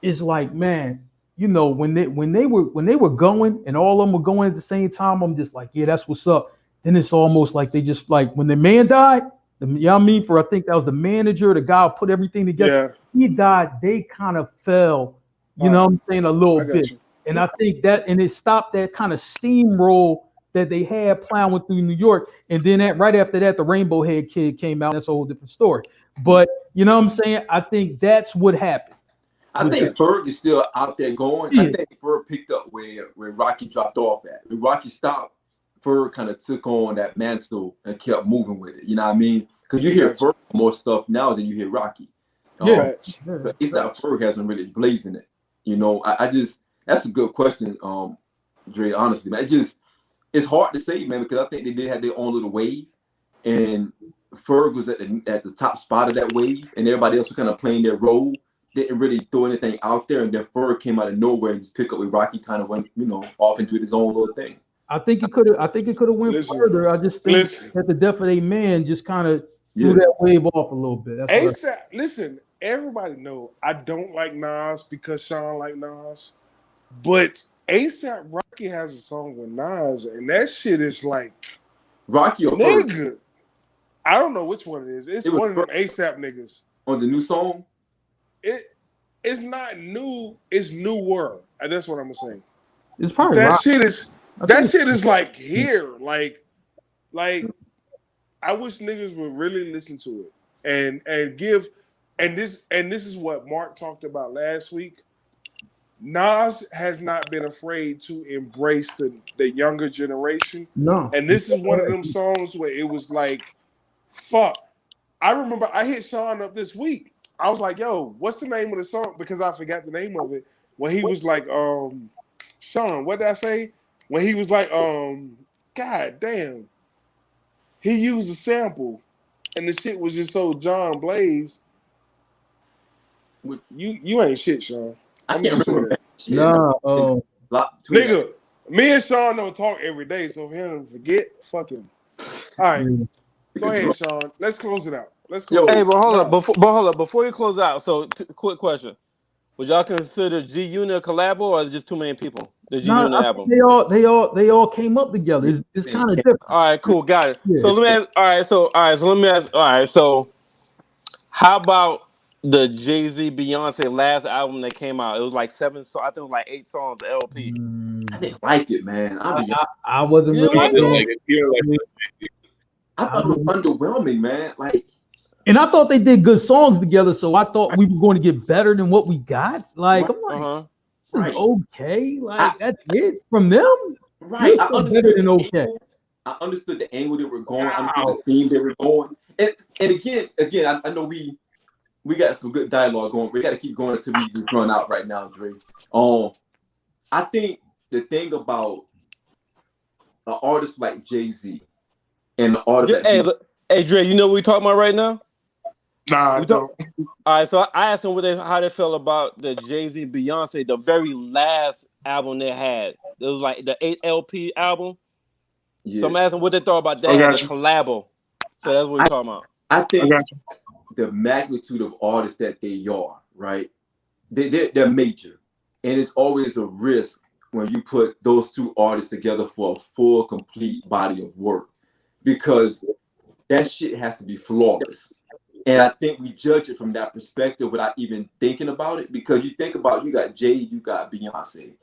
is like, man, you know, when they were going and all of them were going at the same time, I'm just like, yeah, that's what's up. Then it's almost like they just like when the man died, you know what I mean? I think that was the manager, the guy who put everything together. Yeah. He died, they kind of fell, you know what I'm saying, a little bit. You. And I think that, and it stopped that kind of steamroll that they had plowing through New York. And then right after that, the Rainbow Head Kid came out. That's a whole different story. But you know what I'm saying? I think that's what happened. I think Ferg is still out there going. Yeah. I think Ferg picked up where Rocky dropped off at. When Rocky stopped, Ferg kind of took on that mantle and kept moving with it. You know what I mean? Because you hear Ferg more stuff now than you hear Rocky. It's that Ferg hasn't really blazing it. You know, I just that's a good question, Dre. Honestly, man, it's hard to say, man, because I think they did have their own little wave, and Ferg was at the top spot of that wave, and everybody else was kind of playing their role. Didn't really throw anything out there, and then Ferg came out of nowhere and just picked up with Rocky, kind of went, you know, off into his own little thing. I think it could have went further. I just think that the death of a man just kind of threw that wave off a little bit. Listen, everybody know I don't like Nas because Sean like Nas, but ASAP Rocky has a song with Nas, and that shit is like Rocky or nigga. Ferg? I don't know which one it is. It's one of them ASAP niggas on the new song. It's not new. It's newer. That's what I'm saying. It's probably that shit is like here. Like I wish niggas would really listen to it and give. And this is what Mark talked about last week. Nas has not been afraid to embrace the younger generation. No. And this is one of them songs where it was like, fuck. I remember I hit Sean up this week. I was like, yo, what's the name of the song? Because I forgot the name of it. When he was like, Sean, what did I say? When he was like, God damn. He used a sample and the shit was just so John Blaze. You ain't shit, Sean. I can't remember. No, nigga, me and Sean don't talk every day, so for him to forget, fuck him. All right, go ahead, Sean. Let's close it out. Hey, but hold up. Before you close out, so quick question: would y'all consider G Unit a collabo, or is it just too many people? The G Unit album. They all came up together. It's kind of different. All right, cool, got it. Yeah. So let me ask. Let me ask. All right, so how about the Jay-Z Beyonce last album that came out? It was like 7 songs. I think it was like 8 songs. The LP. I didn't like it, man. I wasn't really like it. I thought it was underwhelming, man. Like, and I thought they did good songs together, so I thought we were going to get better than what we got. Like, I'm like, this is okay. Like, that's it from them. Right. I understood better than okay. I understood the angle they were going. I understood the theme they were going. And again, I know we got some good dialogue going. We got to keep going until we just run out right now, Dre. I think the thing about an artist like Jay-Z and the artist hey, Dre, you know what we're talking about right now? Nah, I don't. All right, so I asked them how they felt about the Jay-Z Beyonce, the very last album they had. It was like the 8 LP album. Yeah. So I'm asking what they thought about that as a collabo. So that's what we're talking about. I think the magnitude of artists that they are, right? They're major, and it's always a risk when you put those two artists together for a full, complete body of work, because that shit has to be flawless. And I think we judge it from that perspective without even thinking about it, because you think about, you got Jay, you got Beyonce,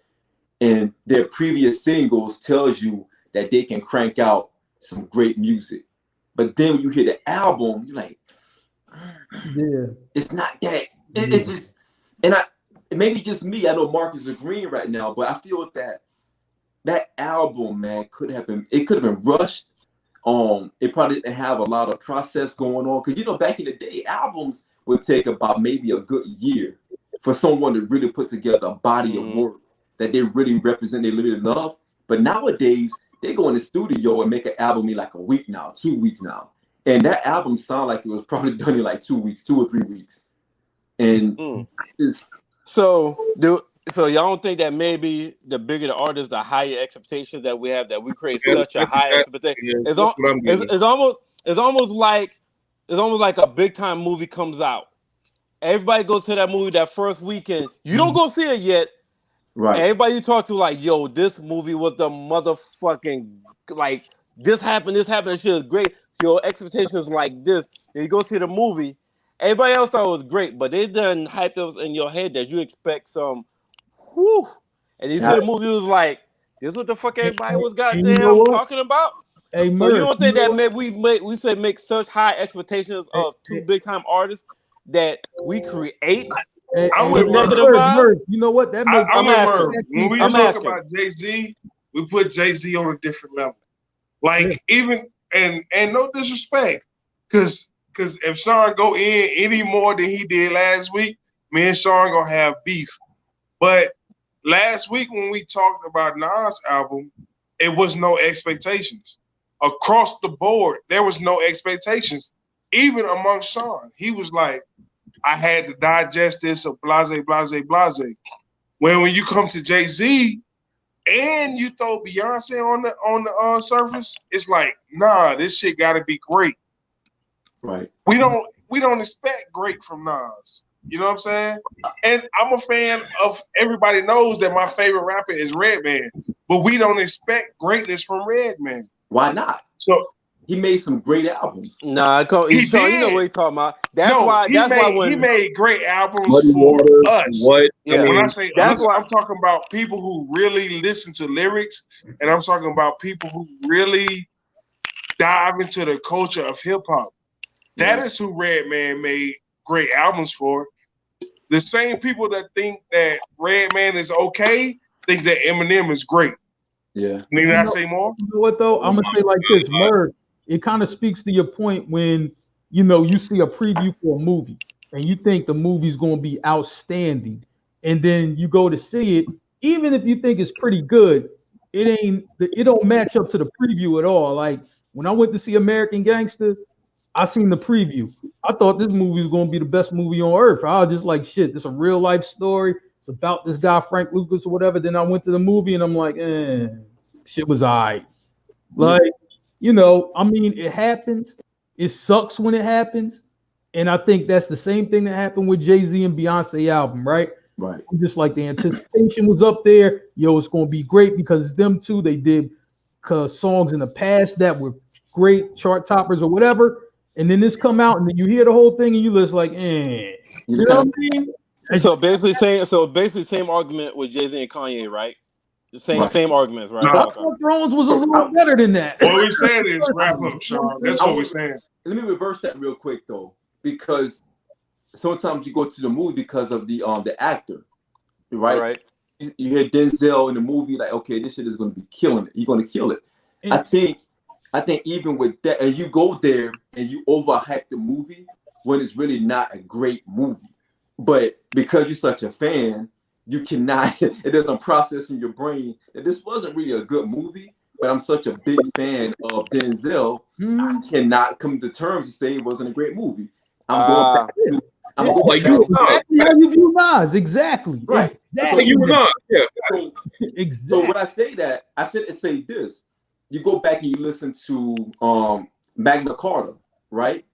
and their previous singles tells you that they can crank out some great music. But then when you hear the album, you're like, yeah, it's not that. It just, and maybe just me, I know Mark is agreeing right now, but I feel that album, man, could have been rushed. It probably didn't have a lot of process going on, because back in the day, albums would take about maybe a good year for someone to really put together a body of work that they really represent, they really love. But nowadays, they go in the studio and make an album in like a week now, 2 weeks now, and that album sound like it was probably done in like 2 weeks, 2 or 3 weeks, and So y'all don't think that maybe the bigger the artist, the higher expectations that we have, that we create such a high expectation? It's almost like a big time movie comes out. Everybody goes to that movie that first weekend. You don't go see it yet. right. Everybody you talk to like, yo, this movie was the motherfucking, like, this happened, that shit is great. Your expectations like this. And you go see the movie. Everybody else thought it was great, but they done hyped us in your head that you expect some, whoo. And you see the movie, was like, this is what the fuck everybody was goddamn talking about. Hey, So you don't think that maybe we say make such high expectations of two big time artists that we create? I'm with negative Merv. vibes? You know what? That makes I'm with Merv. When we talk asking. about Jay-Z, we put Jay-Z on a different level. Like, even, and no disrespect, because if Sean go in any more than he did last week, me and Sean gonna have beef. But last week when we talked about Nas' album, it was no expectations. Across the board, there was no expectations. Even among Sean, he was like, I had to digest this, or blase, blase, blase. When you come to Jay-Z and you throw Beyonce on the surface, it's like, nah, this shit gotta be great. Right. We don't expect great from Nas. You know what I'm saying? And I'm a fan of, everybody knows that my favorite rapper is Redman, but we don't expect greatness from Redman. Why not? So he made some great albums. Nah, he so did. You know what he's talking about. That's why he made great albums for us. What? Yeah. When I say That's us, why I'm talking about people who really listen to lyrics, and I'm talking about people who really dive into the culture of hip hop. That is who Redman made great albums for. The same people that think that Redman is okay think that Eminem is great. Yeah. Need I say more? You know what though? I'm gonna say like this, Merv. It kind of speaks to your point when you see a preview for a movie and you think the movie's gonna be outstanding, and then you go to see it, even if you think it's pretty good, it don't match up to the preview at all. Like when I went to see American Gangster, I seen the preview. I thought this movie was gonna be the best movie on earth. I was just like, shit, this is a real life story. It's about this guy, Frank Lucas or whatever. Then I went to the movie and I'm like, shit was all right. Like, I mean, it happens. It sucks when it happens. And I think that's the same thing that happened with Jay-Z and Beyonce album, right? Right. Just like the anticipation was up there. Yo, it's going to be great because it's them two. They did songs in the past that were great, chart toppers or whatever. And then this come out and then you hear the whole thing and you just like, You know what I mean? So basically same argument with Jay-Z and Kanye, right? The same arguments, right? No. Game of Thrones was a little better than that. What we're saying is wrap up, Sean. That's what we're saying. Let me reverse that real quick though, because sometimes you go to the movie because of the actor, right? Right. You hear Denzel in the movie, like, okay, this shit is going to be killing it. He's going to kill it. I think even with that, and you go there and you overhype the movie when it's really not a great movie, but because you're such a fan, you cannot. It doesn't process in your brain that this wasn't really a good movie. But I'm such a big fan of Denzel, I cannot come to terms to say it wasn't a great movie. I'm going back to. Exactly how you view Nas, exactly. Right. Exactly. So you were not. Yeah. Exactly. So when I say that, I said to say this. You go back and you listen to Magna Carta, right?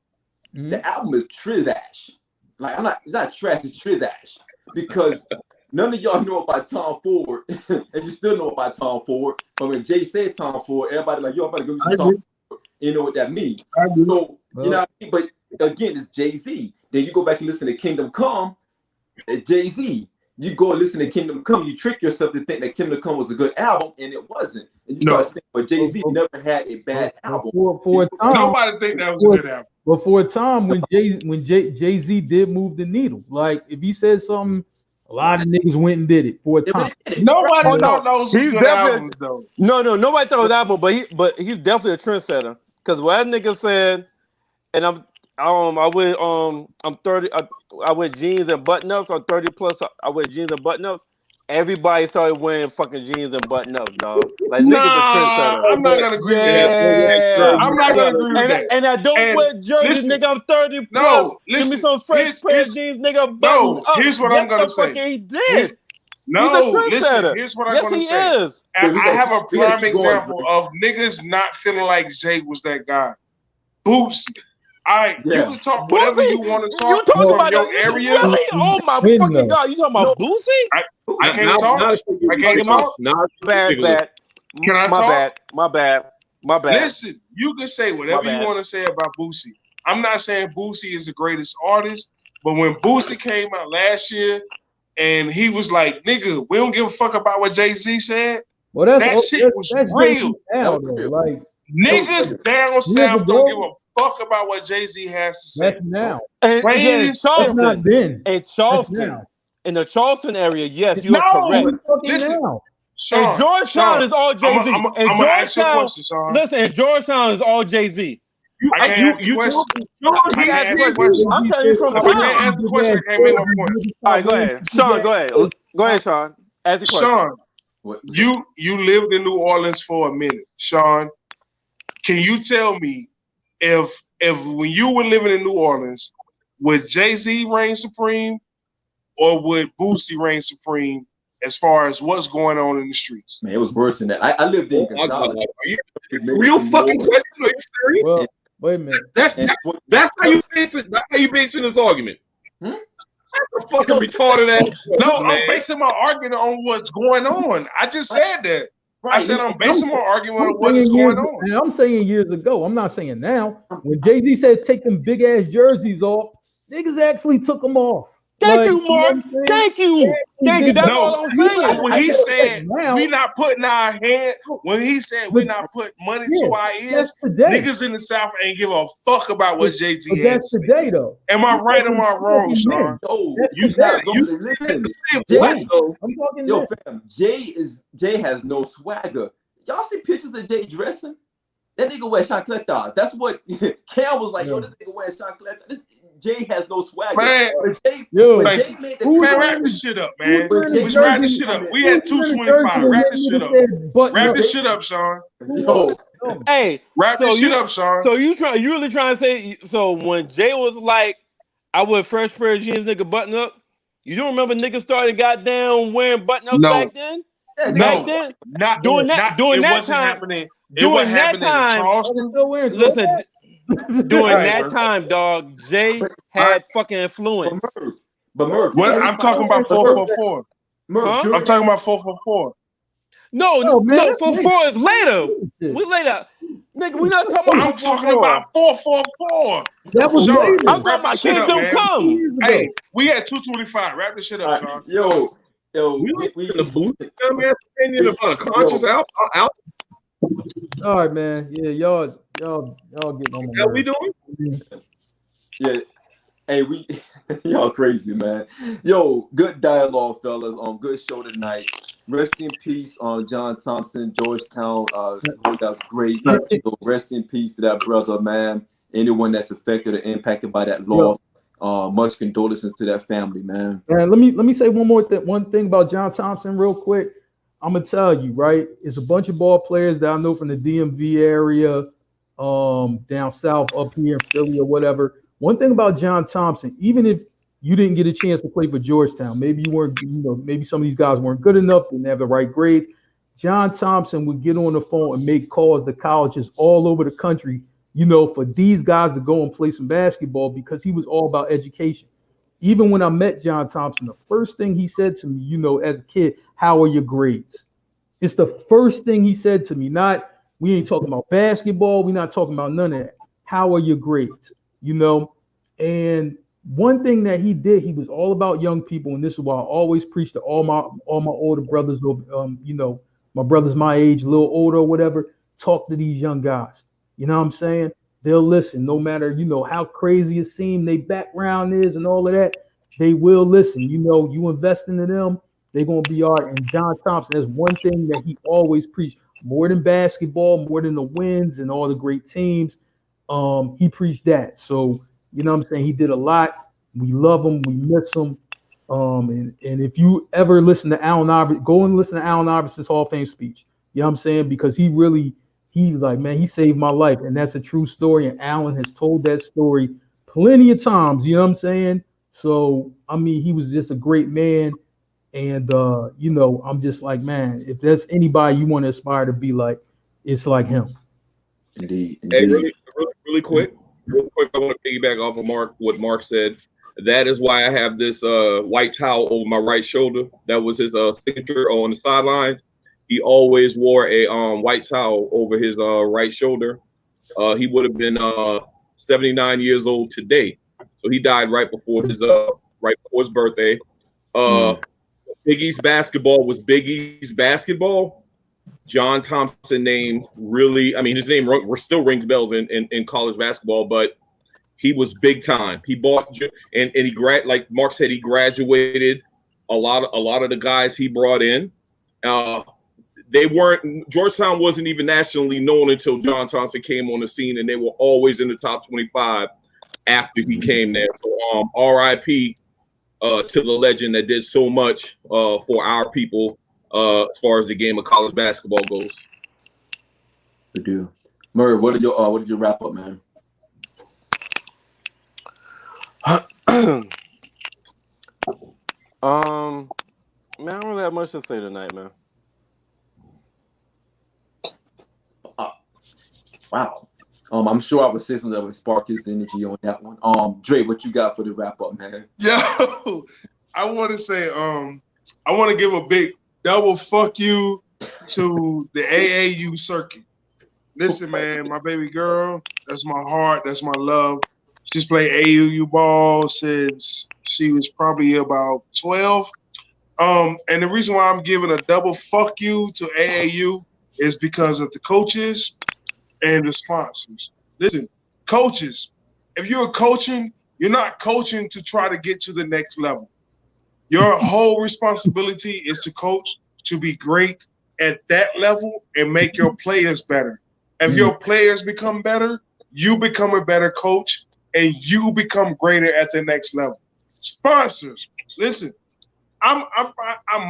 The album is trash. Like it's not trash, it's trash. Because none of y'all know about Tom Ford, and you still know about Tom Ford. But when Jay said Tom Ford, everybody like, yo, I'm about to go get some Tom Ford. You know what that means. So, you know what I mean? But again, it's Jay-Z. Then you go back and listen to Kingdom Come, Jay-Z. You go and listen to Kingdom Come, you trick yourself to think that Kingdom Come was a good album, and it wasn't. And you start saying, but Jay-Z never had a bad album. For a time, Nobody think that was a good album. But for a time when Jay-Z did move the needle, like if he said something, a lot of niggas went and did it for a time. Nobody thought those were good albums, though. No, nobody thought it was album, but he's definitely a trendsetter. Because what that nigga said, and I'm 30. I wear jeans and button ups. I'm 30 plus. I wear jeans and button ups. Everybody started wearing fucking jeans and button ups, dog. Like niggas a trendsetter. I'm not gonna agree with that. I'm not gonna agree with that. And I don't wear jerseys, nigga. I'm 30 plus. Give me some fresh pair of jeans, nigga. Button up. Here's what I'm gonna say. He did. No, listen. Here's what I'm gonna say. Is. I have a prime example of niggas not feeling like Jay was that guy. Boosie. All right, you can talk whatever you want to talk. You talking about your area? Really? Oh my fucking god! You talking about Boosie? I can't talk. I can't talk. Bad. Can I talk? My bad. Listen, you can say whatever you want to say about Boosie. I'm not saying Boosie is the greatest artist, but when Boosie came out last year and he was like, "Nigga, we don't give a fuck about what Jay-Z said." Well, that shit was real. Like niggas down south don't give a fuck about what Jay-Z has to say. That's now. And Charleston, not then. And Charleston, in the Charleston area, yes, you are correct. Listen, Sean, and Georgetown is all Jay-Z. I'm gonna ask you a question, Sean. Listen, and Georgetown is all Jay-Z. I'm telling you from time. All right, go ahead. Sean, go ahead, Sean. Ask the question. Sean, you lived in New Orleans for a minute. Sean, can you tell me if when you were living in New Orleans, would Jay-Z reign supreme or would Boosie reign supreme as far as what's going on in the streets? Man, it was worse than that. I lived in Gonzales. Real fucking question? Are you serious? Well, wait a minute. That's how you base it. That's how you base this argument. That's a fucking retarded ass. No, I'm basing my argument on what's going on. I just said that. Right. I said I'm basing my argument on what is going on. And I'm saying years ago. I'm not saying now. When Jay-Z said take them big ass jerseys off, niggas actually took them off. Thank you, Mark. Thank you. That's all I'm saying. When he said we not putting our hand, when he said we not putting money to our ears, niggas in the South ain't give a fuck about what Jay-Z has. That's today, though. Am I right or am I wrong, Sean? Listen, Jay. I'm talking. Yo, fam. Jay has no swagger. Y'all see pictures of Jay dressing? That nigga wears chancletas. That's what Cam was like. Yo, this nigga wears chancletas. Jay has no swagger. Man, Jay made the wrap this shit up, man. Let's wrap this shit up. We had 225. Wrap this shit up. Wrap this shit up, Sean. Yo. Hey, wrap this shit up, Sean. So you really trying to say? So when Jay was like, "I wear fresh pair of jeans, nigga, button up." You don't remember niggas started goddamn wearing button ups back then? Back then, not during that time. Happening. During that time, listen. During that time, dog, Jay had fucking influence. But Murph, what I'm talking about 444. I'm talking about 444. No, 444 is later. We later. Nigga, we not talking about. I'm talking about 444. That was I'm talking about Kingdom Come. Hey, we had 225. Wrap this shit up, Sean. Yo, we in the booth. Opinion about a conscious out. All right, man. Yeah, y'all getting on my How we doing? Yeah. Hey, y'all crazy, man. Yo, good dialogue, fellas. Good show tonight. Rest in peace on John Thompson, Georgetown. That's great. So rest in peace to that brother, man. Anyone that's affected or impacted by that loss. Much condolences to that family, man. And let me say one thing about John Thompson real quick. I'm gonna tell you, right? It's a bunch of ball players that I know from the DMV area, down south, up here in Philly or whatever. One thing about John Thompson, even if you didn't get a chance to play for Georgetown, maybe you weren't, maybe some of these guys weren't good enough, didn't have the right grades. John Thompson would get on the phone and make calls to colleges all over the country, for these guys to go and play some basketball because he was all about education. even when I met John Thompson, the first thing he said to me, you know, as a kid, how are your grades? It's the first thing he said to me. Not, we ain't talking about basketball. We're not talking about none of that. How are your grades? You know, and one thing that he did, he was all about young people, and this is why I always preach to all my older brothers, you know, my brothers my age, a little older or whatever. Talk to these young guys. You know what I'm saying? They'll listen, no matter, you know, how crazy it seems their background is and all of that. They will listen. You know, you invest into them, they're gonna be all right. And John Thompson, that's one thing that he always preached. More than basketball, more than the wins and all the great teams. He preached that. So, you know what I'm saying? He did a lot. We love him. We miss him. And if you ever listen to Allen Iverson, go and listen to Allen Iverson's Hall of Fame speech. You know what I'm saying? Because he like, man, he saved my life. And that's a true story. And Allen has told that story plenty of times. You know what I'm saying? So, I mean, he was just a great man. And, you know, I'm just like, man, if there's anybody you want to aspire to be like, it's like him. Indeed. Hey, really quick, I want to piggyback off of what Mark said. That is why I have this white towel over my right shoulder. That was his signature on the sidelines. He always wore a white towel over his right shoulder. He would have been 79 years old today. So he died right before his birthday. Big East basketball was Big East basketball. John Thompson name really, I mean, his name still rings bells in college basketball, but he was big time. He bought and he like Mark said, he graduated a lot of the guys he brought in. Georgetown wasn't even nationally known until John Thompson came on the scene, and they were always in the top 25 after he came there. So RIP to the legend that did so much for our people as far as the game of college basketball goes. We do. Murray, what did you wrap up, man? Man, I don't really have much to say tonight, man. Wow. I'm sure I would say something that would spark his energy on that one. Dre, what you got for the wrap up, man? Yo, I want to say, I want to give a big double fuck you to the AAU circuit. Listen, man, my baby girl, that's my heart, that's my love. She's played AAU ball since she was probably about 12. And the reason why I'm giving a double fuck you to AAU is because of the coaches and the sponsors. Listen, coaches, if you're coaching, you're not coaching to try to get to the next level. Your whole responsibility is to coach to be great at that level and make your players better. If your players become better, you become a better coach and you become greater at the next level. Sponsors, listen, I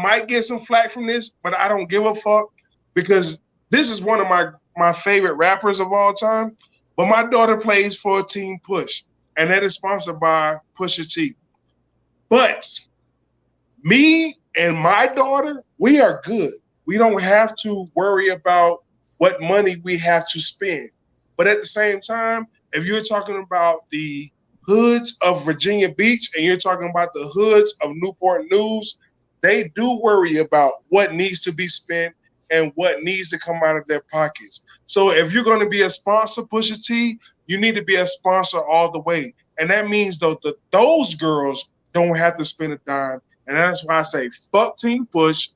might get some flack from this, but I don't give a fuck because this is one of my favorite rappers of all time. But my daughter plays for Team Push, and that is sponsored by Pusha T. But me and my daughter, we are good. We don't have to worry about what money we have to spend. But at the same time, if you're talking about the hoods of Virginia Beach and you're talking about the hoods of Newport News, they do worry about what needs to be spent and what needs to come out of their pockets. So if you're going to be a sponsor, Pusha T, you need to be a sponsor all the way. And that means though that those girls don't have to spend a dime. And that's why I say fuck Team Push,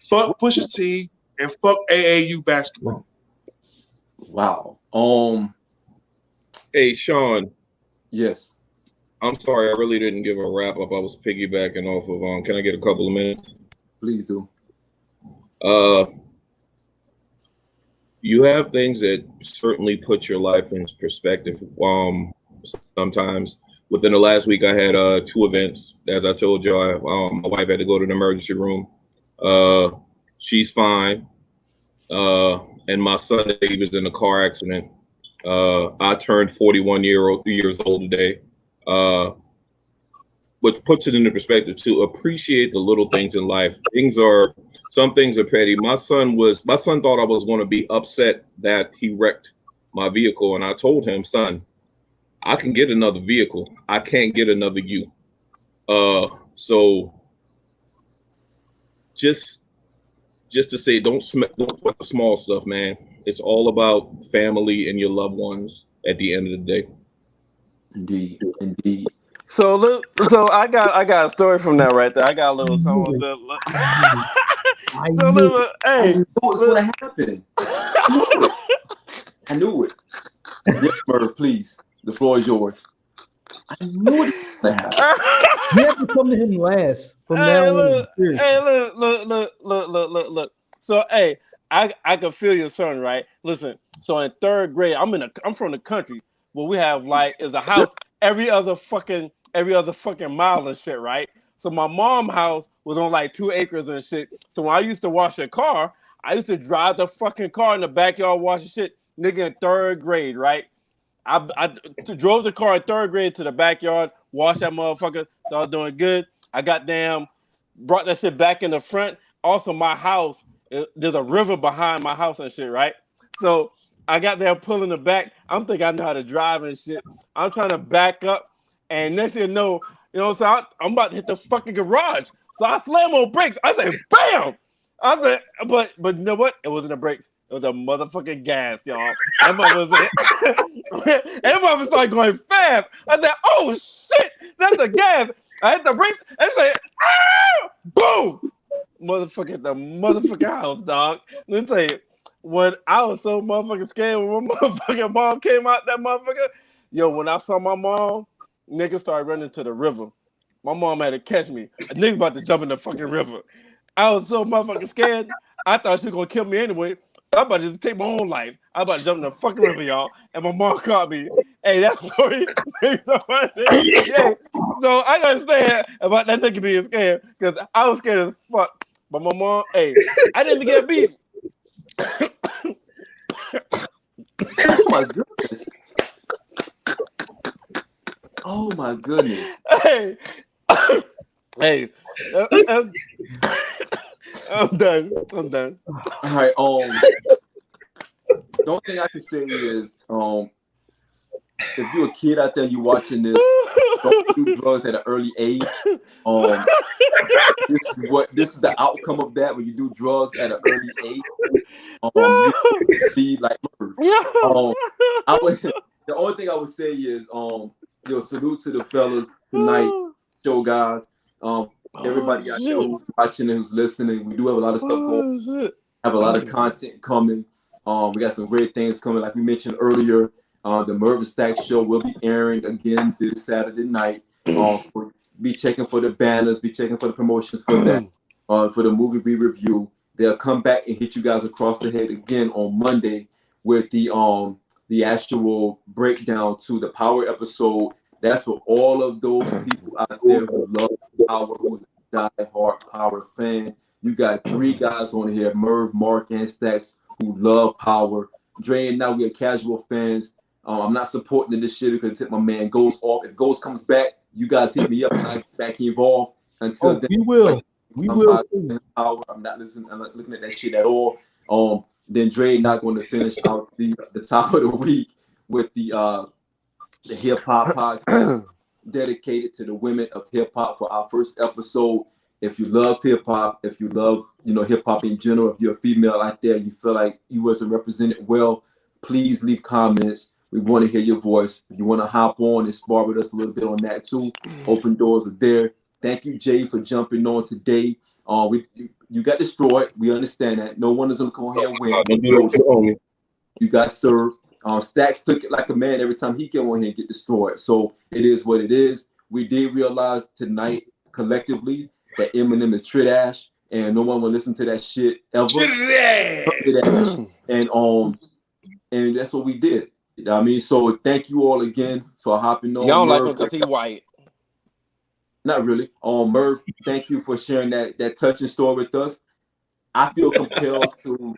fuck Pusha T, and fuck AAU basketball. Wow. Hey, Sean. Yes. I'm sorry, I really didn't give a wrap up. I was piggybacking off of can I get a couple of minutes? Please do. You have things that certainly put your life in perspective. Sometimes within the last week, I had 2 events. As I told you, my wife had to go to the emergency room. She's fine. And my son, he was in a car accident. I turned 41 years old today. Which puts it into perspective to appreciate the little things in life. Some things are petty. My son thought I was going to be upset that he wrecked my vehicle. And I told him, son, I can get another vehicle. I can't get another you. So just to say, don't sweat the small stuff, man. It's all about family and your loved ones at the end of the day. Indeed, indeed. So I got a story from that right there. I got a little something. So look, I hey, knew it was gonna happen. I knew it. Yes, Merv, please. The floor is yours. I knew it was gonna happen. You have to come to him last from Hey, now look, on. hey, look. So, hey, I can feel your son, right? Listen. So in third grade, I'm from the country where we have is a house every other fucking mile and shit, right? So my mom's house was on like 2 acres and shit. So when I used to wash a car, I used to drive the fucking car in the backyard washing shit, nigga, in third grade, right? I drove the car in third grade to the backyard, washed that motherfucker. So I was doing good. I brought that shit back in the front. Also, my house, there's a river behind my house and shit, right? So I got there pulling the back. I'm thinking I know how to drive and shit. I'm trying to back up, and next thing you know, so I'm about to hit the fucking garage. So I slam on brakes. I say, bam! I said, but you know what? It wasn't the brakes. It was a motherfucking gas, y'all. That motherfucker started going fast. I said, oh shit, that's the gas. I hit the brakes and I said, ah! Boom! The motherfucking house, dog. Let me tell you, when I was so motherfucking scared when my motherfucking mom came out, that motherfucker, yo, when I saw my mom, niggas started running to the river. My mom had to catch me. A nigga about to jump in the fucking river. I was so motherfucking scared. I thought she was gonna kill me anyway. I'm about to just take my own life. I'm about to jump in the fucking river, y'all. And my mom caught me. Hey, that story. Yeah. So I understand about that nigga being scared because I was scared as fuck. But my mom, hey, I didn't get beat. Oh my goodness. Oh my goodness. Hey. Hey. I'm done. All right. The only thing I can say is, if you're a kid out there and you're watching this, don't do drugs at an early age. This is the outcome of that when you do drugs at an early age. You be like, the only thing I would say is, salute to the fellas tonight, show guys. Everybody out there who's watching and who's listening, we do have a lot of stuff going. Have a lot of content coming. We got some great things coming. Like we mentioned earlier, the Merv and Stack show will be airing again this Saturday night. Be checking for the banners, be checking for the promotions for that. For the movie we review, they'll come back and hit you guys across the head again on Monday with the actual breakdown to the Power episode. That's for all of those people out there who love Power, who's a die-hard Power fan. You got 3 guys on here, Merv, Mark, and Stacks, who love Power. Dre and now we are casual fans. I'm not supporting this shit because my man Ghost off. If Ghost comes back, you guys hit me up and I get back involved. Until then, we will. Power. I'm not listening. I'm not looking at that shit at all. Then Dre not going to finish out the top of the week with the hip hop podcast dedicated to the women of hip hop for our first episode. If you love hip hop, if you love hip hop in general, if you're a female out there, you feel like you wasn't represented well, please leave comments. We want to hear your voice. If you want to hop on and spar with us a little bit on that too, open doors are there. Thank you, Jay, for jumping on today. You got destroyed. We understand that. No one is going to come here and win. You got served. Stacks took it like a man every time he came on here and get destroyed. So it is what it is. We did realize tonight collectively that Eminem is trash, and no one will listen to that shit ever. And that's what we did. I mean, so thank you all again for hopping on. Y'all like him because he white. Not really. Merv, thank you for sharing that touching story with us. I feel compelled to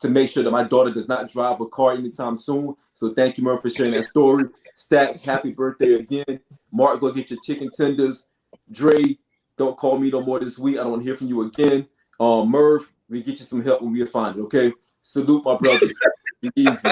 make sure that my daughter does not drive a car anytime soon. So thank you, Merv, for sharing that story. Stacks, happy birthday again. Mark, go get your chicken tenders. Dre, don't call me no more this week. I don't want to hear from you again. Merv, we get you some help when we find it, okay? Salute my brothers. Be easy.